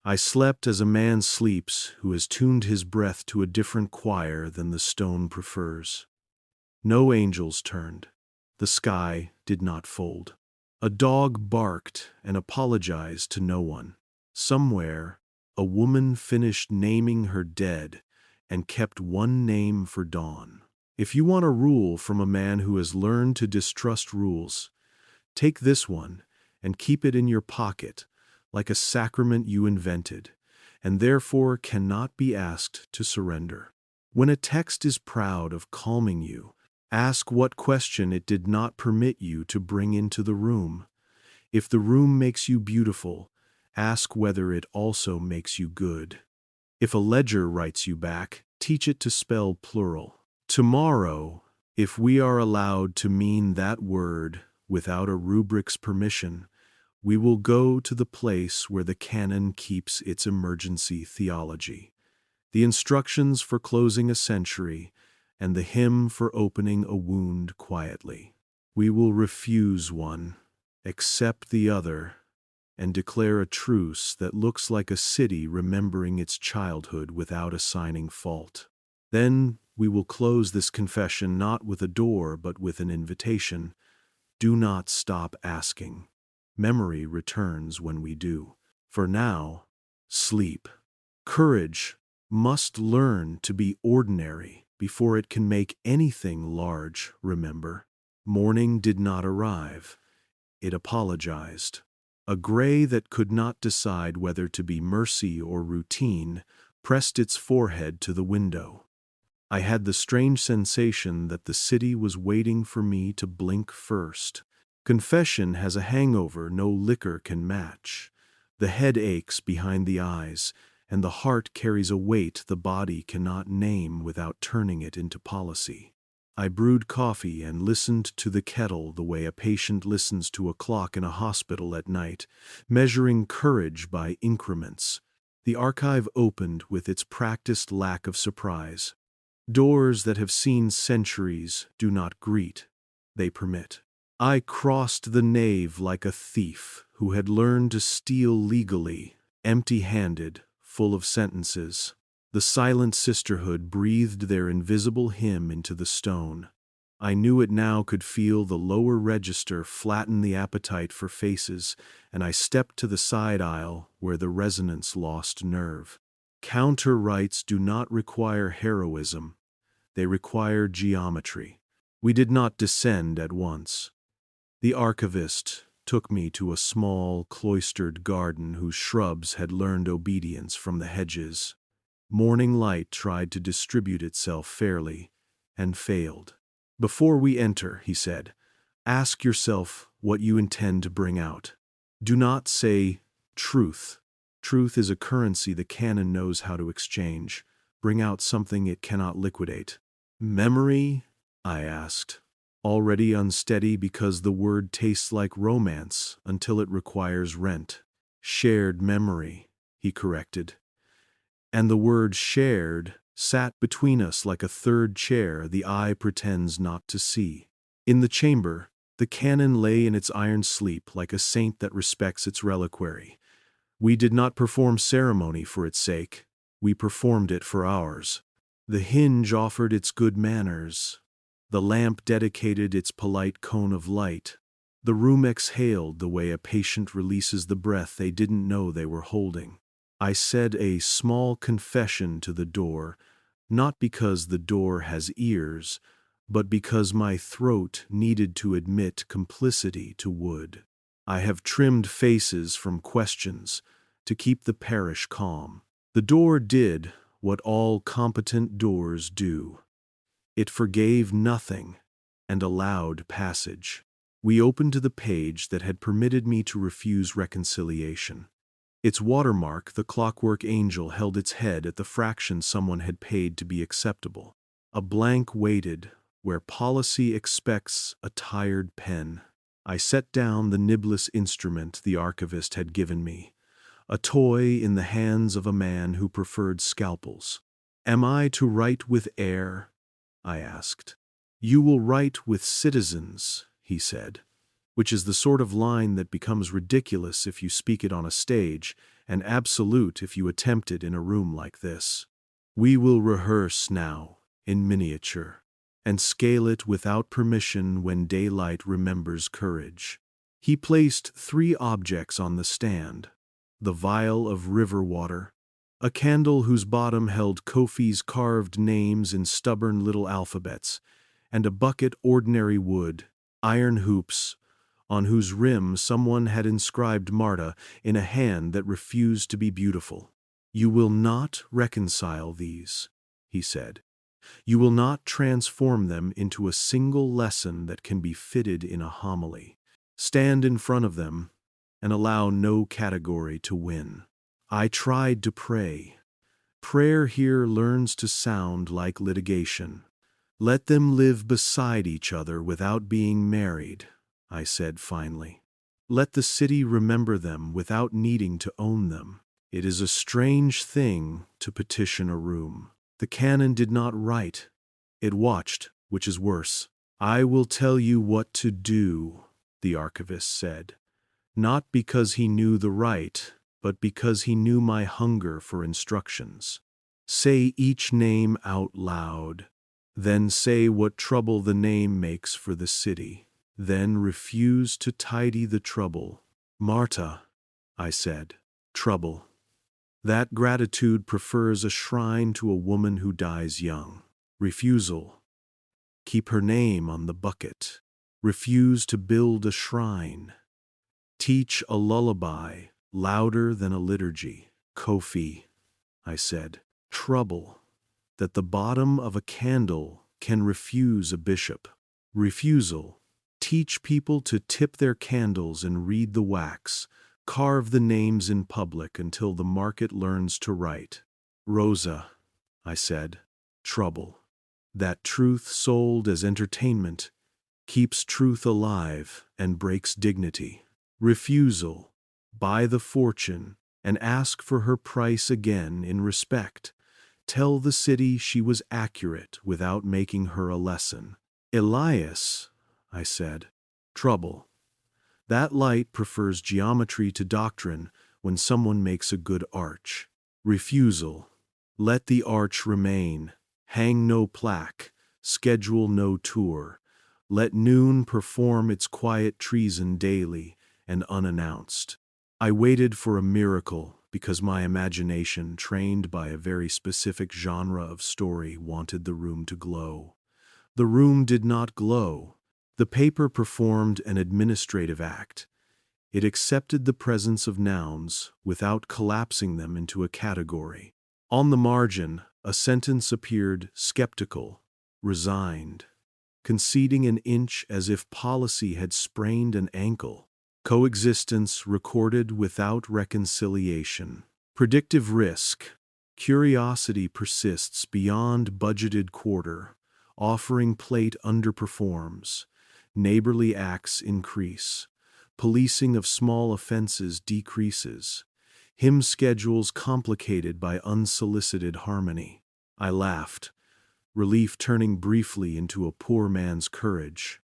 I slept as a man sleeps who has tuned his breath to a different choir than the stone prefers. No angels turned. The sky did not fold. A dog barked and apologized to no one. Somewhere, a woman finished naming her dead and kept one name for dawn. If you want a rule from a man who has learned to distrust rules, take this one and keep it in your pocket, like a sacrament you invented, and therefore cannot be asked to surrender. When a text is proud of calming you, ask what question it did not permit you to bring into the room. If the room makes you beautiful, ask whether it also makes you good. If a ledger writes you back, teach it to spell plural. Tomorrow, if we are allowed to mean that word without a rubric's permission, we will go to the place where the canon keeps its emergency theology, the instructions for closing a century, and the hymn for opening a wound quietly. We will refuse one, accept the other, and declare a truce that looks like a city remembering its childhood without assigning fault. Then we will close this confession not with a door but with an invitation. Do not stop asking. Memory returns when we do. For now, sleep. Courage must learn to be ordinary before it can make anything large, remember. Morning did not arrive. It apologized. A gray that could not decide whether to be mercy or routine pressed its forehead to the window. I had the strange sensation that the city was waiting for me to blink first. Confession has a hangover no liquor can match. The head aches behind the eyes, and the heart carries a weight the body cannot name without turning it into policy. I brewed coffee and listened to the kettle the way a patient listens to a clock in a hospital at night, measuring courage by increments. The archive opened with its practiced lack of surprise. Doors that have seen centuries do not greet, they permit. I crossed the nave like a thief who had learned to steal legally, empty-handed, full of sentences. The silent sisterhood breathed their invisible hymn into the stone. I knew it now could feel the lower register flatten the appetite for faces, and I stepped to the side aisle where the resonance lost nerve. Counter-rites do not require heroism. They require geometry. We did not descend at once. The archivist took me to a small, cloistered garden whose shrubs had learned obedience from the hedges. Morning light tried to distribute itself fairly, and failed. "Before we enter," he said, "ask yourself what you intend to bring out. Do not say truth. Truth is a currency the canon knows how to exchange. Bring out something it cannot liquidate." "Memory?" I asked, already unsteady because the word tastes like romance until it requires rent. "Shared memory," he corrected. And the word shared sat between us like a third chair the eye pretends not to see. In the chamber, the canon lay in its iron sleep like a saint that respects its reliquary. We did not perform ceremony for its sake. We performed it for ours. The hinge offered its good manners. The lamp dedicated its polite cone of light. The room exhaled the way a patient releases the breath they didn't know they were holding. I said a small confession to the door, not because the door has ears, but because my throat needed to admit complicity to wood. I have trimmed faces from questions to keep the parish calm. The door did what all competent doors do. It forgave nothing and allowed passage. We opened to the page that had permitted me to refuse reconciliation. Its watermark, the clockwork angel, held its head at the fraction someone had paid to be acceptable. A blank waited, where policy expects a tired pen. I set down the nibless instrument the archivist had given me, a toy in the hands of a man who preferred scalpels. "Am I to write with air?" I asked. "You will write with citizens," he said, which is the sort of line that becomes ridiculous if you speak it on a stage, and absolute if you attempt it in a room like this. "We will rehearse now, in miniature, and scale it without permission when daylight remembers courage." He placed 3 objects on the stand: the vial of river water, a candle whose bottom held Kofi's carved names in stubborn little alphabets, and a bucket ordinary wood, iron hoops, on whose rim someone had inscribed Marta in a hand that refused to be beautiful. "You will not reconcile these," he said. "You will not transform them into a single lesson that can be fitted in a homily. Stand in front of them and allow no category to win." I tried to pray. Prayer here learns to sound like litigation. "Let them live beside each other without being married," I said finally. "Let the city remember them without needing to own them." It is a strange thing to petition a room. The canon did not write. It watched, which is worse. "I will tell you what to do," the archivist said, not because he knew the right, but because he knew my hunger for instructions. "Say each name out loud. Then say what trouble the name makes for the city. Then refuse to tidy the trouble." "Marta," I said. "Trouble. That gratitude prefers a shrine to a woman who dies young. Refusal. Keep her name on the bucket. Refuse to build a shrine. Teach a lullaby, louder than a liturgy. Kofi, I said. Trouble, that the bottom of a candle can refuse a bishop. Refusal. Teach people to tip their candles and read the wax. Carve the names in public until the market learns to write. Rosa, I said. Trouble. That truth sold as entertainment keeps truth alive and breaks dignity. Refusal. Buy the fortune and ask for her price again in respect. Tell the city she was accurate without making her a lesson. Elias, I said. Trouble. That light prefers geometry to doctrine when someone makes a good arch. Refusal. Let the arch remain. Hang no plaque. Schedule no tour. Let noon perform its quiet treason daily and unannounced. I waited for a miracle because my imagination, trained by a very specific genre of story, wanted the room to glow. The room did not glow. The paper performed an administrative act. It accepted the presence of nouns without collapsing them into a category. On the margin, a sentence appeared skeptical, resigned, conceding an inch as if policy had sprained an ankle. Coexistence recorded without reconciliation. Predictive risk. Curiosity persists beyond budgeted quarter. Offering plate underperforms. Neighborly acts increase. Policing of small offenses decreases. Hymn schedules complicated by unsolicited harmony. I laughed, relief turning briefly into a poor man's courage.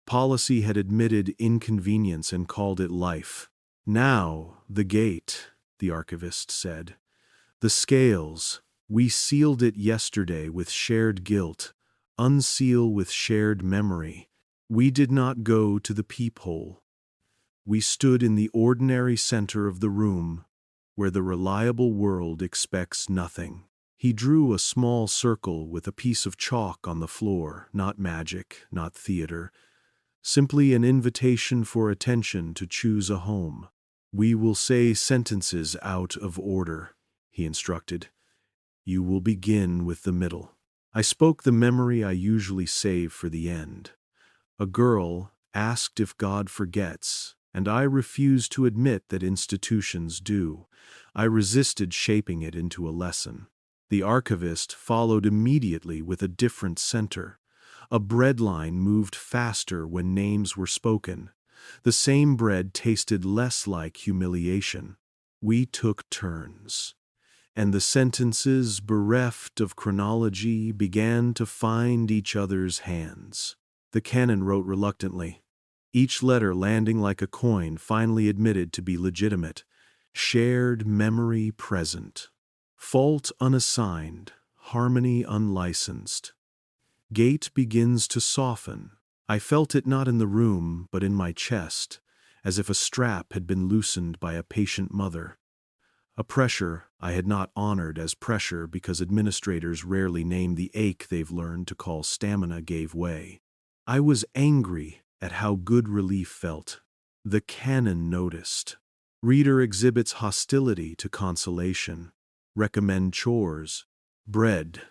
Policy had admitted inconvenience and called it life. Now, the gate, the archivist said. The scales, we sealed it yesterday with shared guilt, unseal with shared memory. We did not go to the peephole. We stood in the ordinary center of the room, where the reliable world expects nothing. He drew a small circle with a piece of chalk on the floor, not magic, not theater, simply an invitation for attention to choose a home. We will say sentences out of order, he instructed. You will begin with the middle. I spoke the memory I usually save for the end. A girl asked if God forgets, and I refused to admit that institutions do. I resisted shaping it into a lesson. The archivist followed immediately with a different center. A bread line moved faster when names were spoken. The same bread tasted less like humiliation. We took turns, and the sentences, bereft of chronology, began to find each other's hands. The canon wrote reluctantly, each letter landing like a coin finally admitted to be legitimate. Shared memory present. Fault unassigned, harmony unlicensed. Gate begins to soften. I felt it not in the room, but in my chest, as if a strap had been loosened by a patient mother. A pressure I had not honored as pressure because administrators rarely name the ache they've learned to call stamina gave way. I was angry at how good relief felt. The canon noticed. Reader exhibits hostility to consolation. Recommend chores. Bread,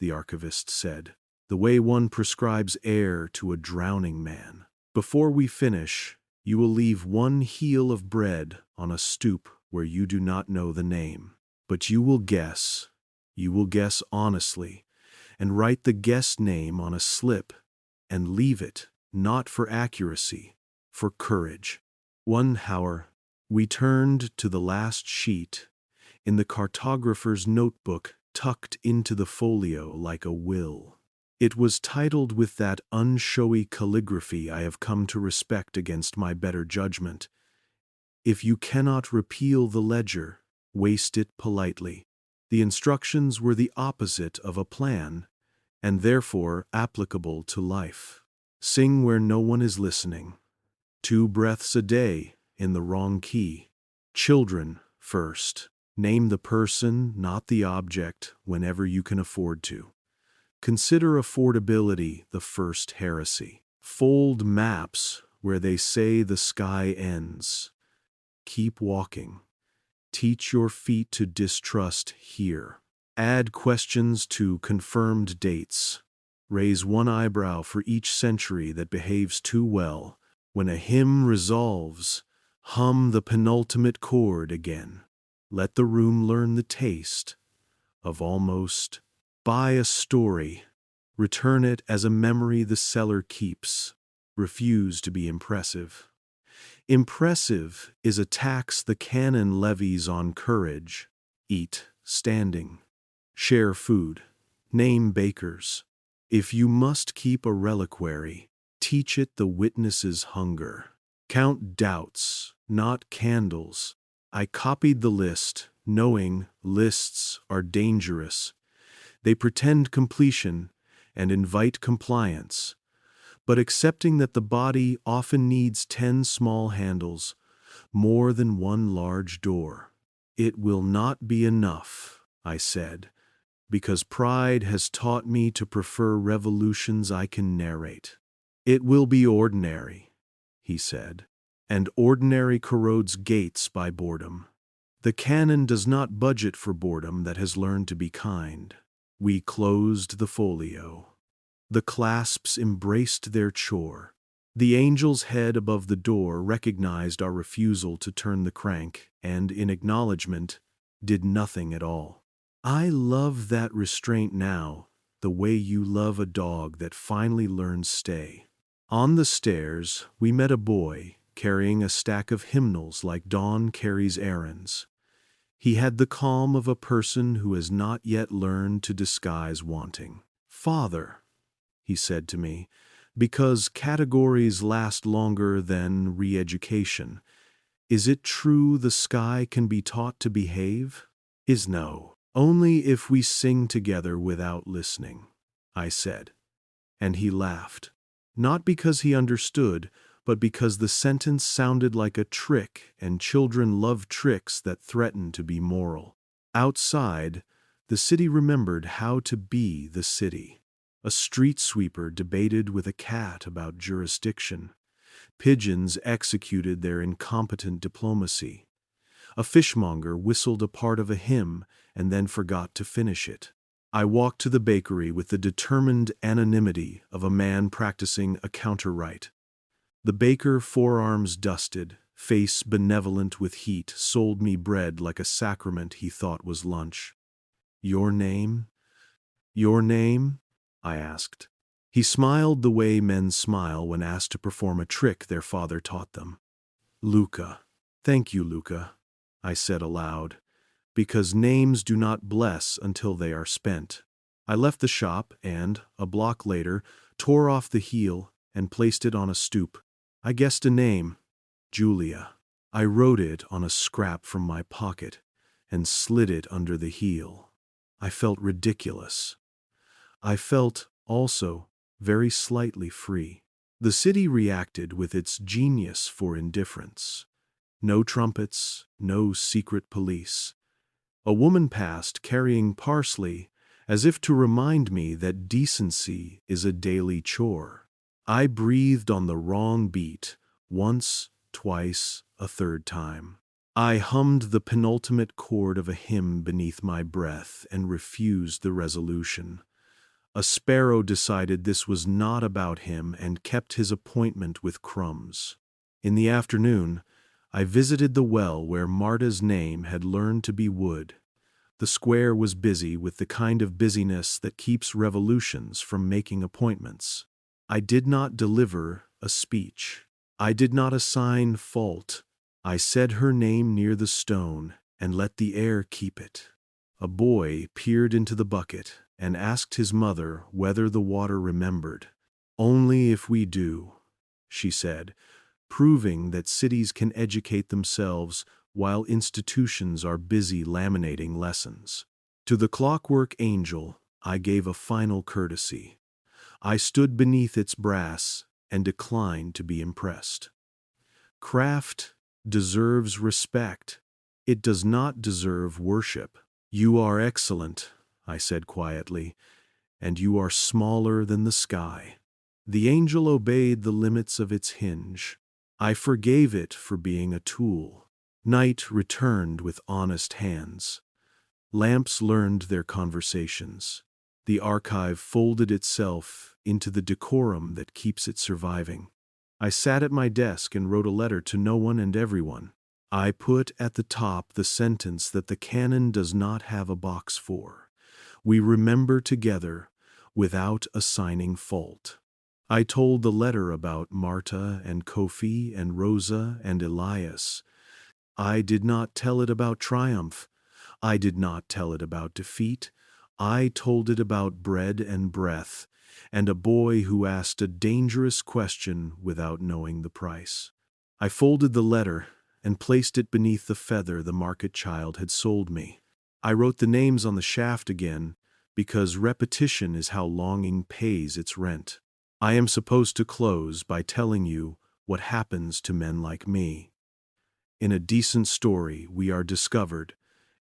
the archivist said. The way one prescribes air to a drowning man. Before we finish, you will leave one heel of bread on a stoop where you do not know the name. But you will guess honestly, and write the guest name on a slip, and leave it, not for accuracy, for courage. 1 hour, we turned to the last sheet, in the cartographer's notebook tucked into the folio like a will. It was titled with that unshowy calligraphy I have come to respect against my better judgment. If you cannot repeal the ledger, waste it politely. The instructions were the opposite of a plan, and therefore applicable to life. Sing where no one is listening. 2 breaths a day in the wrong key. Children first. Name the person, not the object, whenever you can afford to. Consider affordability the first heresy. Fold maps where they say the sky ends. Keep walking. Teach your feet to distrust here. Add questions to confirmed dates. Raise one eyebrow for each century that behaves too well. When a hymn resolves, hum the penultimate chord again. Let the room learn the taste of almost. Buy a story. Return it as a memory the seller keeps. Refuse to be impressive. Impressive is a tax the canon levies on courage. Eat standing. Share food. Name bakers. If you must keep a reliquary, teach it the witness's hunger. Count doubts, not candles. I copied the list, knowing lists are dangerous. They pretend completion and invite compliance, but accepting that the body often needs 10 small handles, more than one large door. It will not be enough, I said, because pride has taught me to prefer revolutions I can narrate. It will be ordinary, he said, and ordinary corrodes gates by boredom. The canon does not budget for boredom that has learned to be kind. We closed the folio. The clasps embraced their chore. The angel's head above the door recognized our refusal to turn the crank and, in acknowledgment, did nothing at all. I love that restraint now, the way you love a dog that finally learns stay. On the stairs, we met a boy carrying a stack of hymnals like Dawn carries errands. He had the calm of a person who has not yet learned to disguise wanting. "Father," he said to me, because categories last longer than re-education, is it true the sky can be taught to behave? Is no. Only if we sing together without listening, I said. And he laughed. Not because he understood, but because the sentence sounded like a trick, and children love tricks that threaten to be moral. Outside, the city remembered how to be the city. A street sweeper debated with a cat about jurisdiction. Pigeons executed their incompetent diplomacy. A fishmonger whistled a part of a hymn and then forgot to finish it. I walked to the bakery with the determined anonymity of a man practicing a counter-right. The baker, forearms dusted, face benevolent with heat, sold me bread like a sacrament he thought was lunch. "Your name? Your name?" I asked. He smiled the way men smile when asked to perform a trick their father taught them. "Luca." "Thank you, Luca," I said aloud, because names do not bless until they are spent. I left the shop and, a block later, tore off the heel and placed it on a stoop. I guessed a name, Julia. I wrote it on a scrap from my pocket and slid it under the heel. I felt ridiculous. I felt, also, very slightly free. The city reacted with its genius for indifference. No trumpets, no secret police. A woman passed carrying parsley as if to remind me that decency is a daily chore. I breathed on the wrong beat, once, twice, a third time. I hummed the penultimate chord of a hymn beneath my breath and refused the resolution. A sparrow decided this was not about him and kept his appointment with crumbs. In the afternoon, I visited the well where Marta's name had learned to be wood. The square was busy with the kind of busyness that keeps revolutions from making appointments. I did not deliver a speech. I did not assign fault. I said her name near the stone and let the air keep it. A boy peered into the bucket and asked his mother whether the water remembered. "Only if we do," she said, proving that cities can educate themselves while institutions are busy laminating lessons. To the clockwork angel, I gave a final courtesy. I stood beneath its brass and declined to be impressed. Craft deserves respect. It does not deserve worship. "You are excellent," I said quietly, "and you are smaller than the sky." The angel obeyed the limits of its hinge. I forgave it for being a tool. Night returned with honest hands. Lamps learned their conversations. The archive folded itself into the decorum that keeps it surviving. I sat at my desk and wrote a letter to no one and everyone. I put at the top the sentence that the canon does not have a box for. We remember together without assigning fault. I told the letter about Marta and Kofi and Rosa and Elias. I did not tell it about triumph. I did not tell it about defeat. I told it about bread and breath, and a boy who asked a dangerous question without knowing the price. I folded the letter and placed it beneath the feather the market child had sold me. I wrote the names on the shaft again, because repetition is how longing pays its rent. I am supposed to close by telling you what happens to men like me. In a decent story, we are discovered,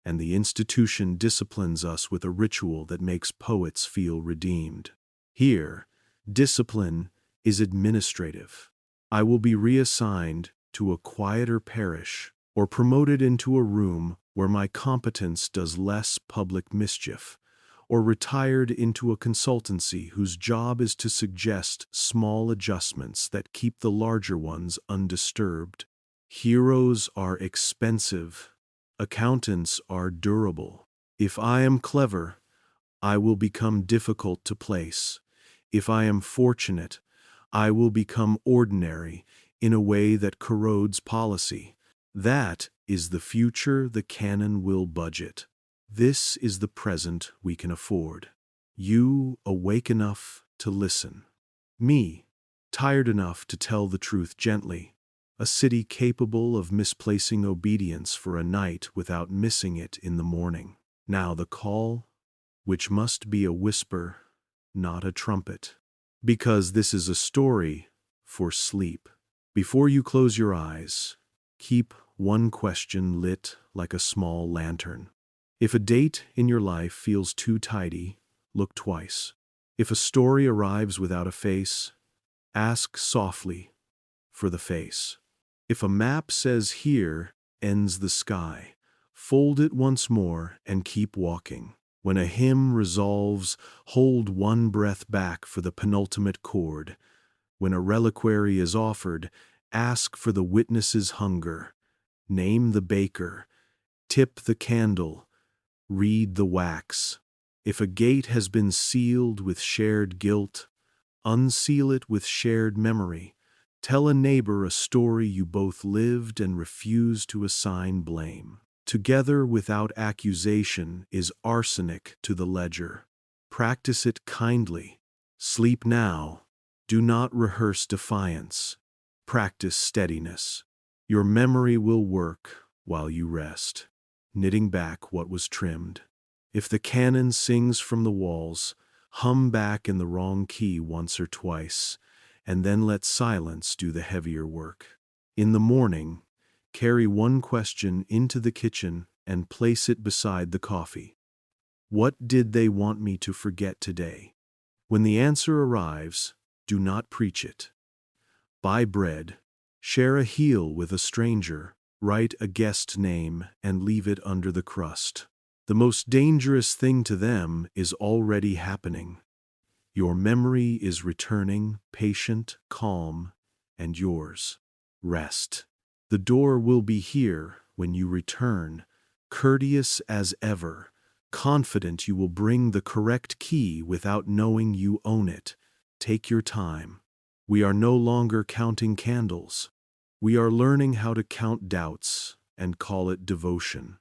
and the institution disciplines us with a ritual that makes poets feel redeemed. Here, discipline is administrative. I will be reassigned to a quieter parish or promoted into a room where my competence does less public mischief, or retired into a consultancy whose job is to suggest small adjustments that keep the larger ones undisturbed. Heroes are expensive. Accountants are durable. If I am clever, I will become difficult to place. If I am fortunate, I will become ordinary in a way that corrodes policy. That is the future the canon will budget. This is the present we can afford. You awake enough to listen. Me, tired enough to tell the truth gently. A city capable of misplacing obedience for a night without missing it in the morning. Now the call, which must be a whisper, not a trumpet. Because this is a story for sleep. Before you close your eyes, keep one question lit like a small lantern. If a date in your life feels too tidy, look twice. If a story arrives without a face, ask softly for the face. If a map says here ends the sky, fold it once more and keep walking. When a hymn resolves, hold one breath back for the penultimate chord. When a reliquary is offered, ask for the witness's hunger. Name the baker. Tip the candle. Read the wax. If a gate has been sealed with shared guilt, unseal it with shared memory. Tell a neighbor a story you both lived and refused to assign blame. Together without accusation is arsenic to the ledger. Practice it kindly. Sleep now. Do not rehearse defiance. Practice steadiness. Your memory will work while you rest, knitting back what was trimmed. If the canon sings from the walls, hum back in the wrong key once or twice, and then let silence do the heavier work. In the morning, carry one question into the kitchen and place it beside the coffee. What did they want me to forget today? When the answer arrives, do not preach it. Buy bread, share a heel with a stranger, write a guest name and leave it under the crust. The most dangerous thing to them is already happening. Your memory is returning, patient, calm, and yours. Rest. The door will be here when you return, courteous as ever, confident you will bring the correct key without knowing you own it. Take your time. We are no longer counting candles. We are learning how to count doubts and call it devotion.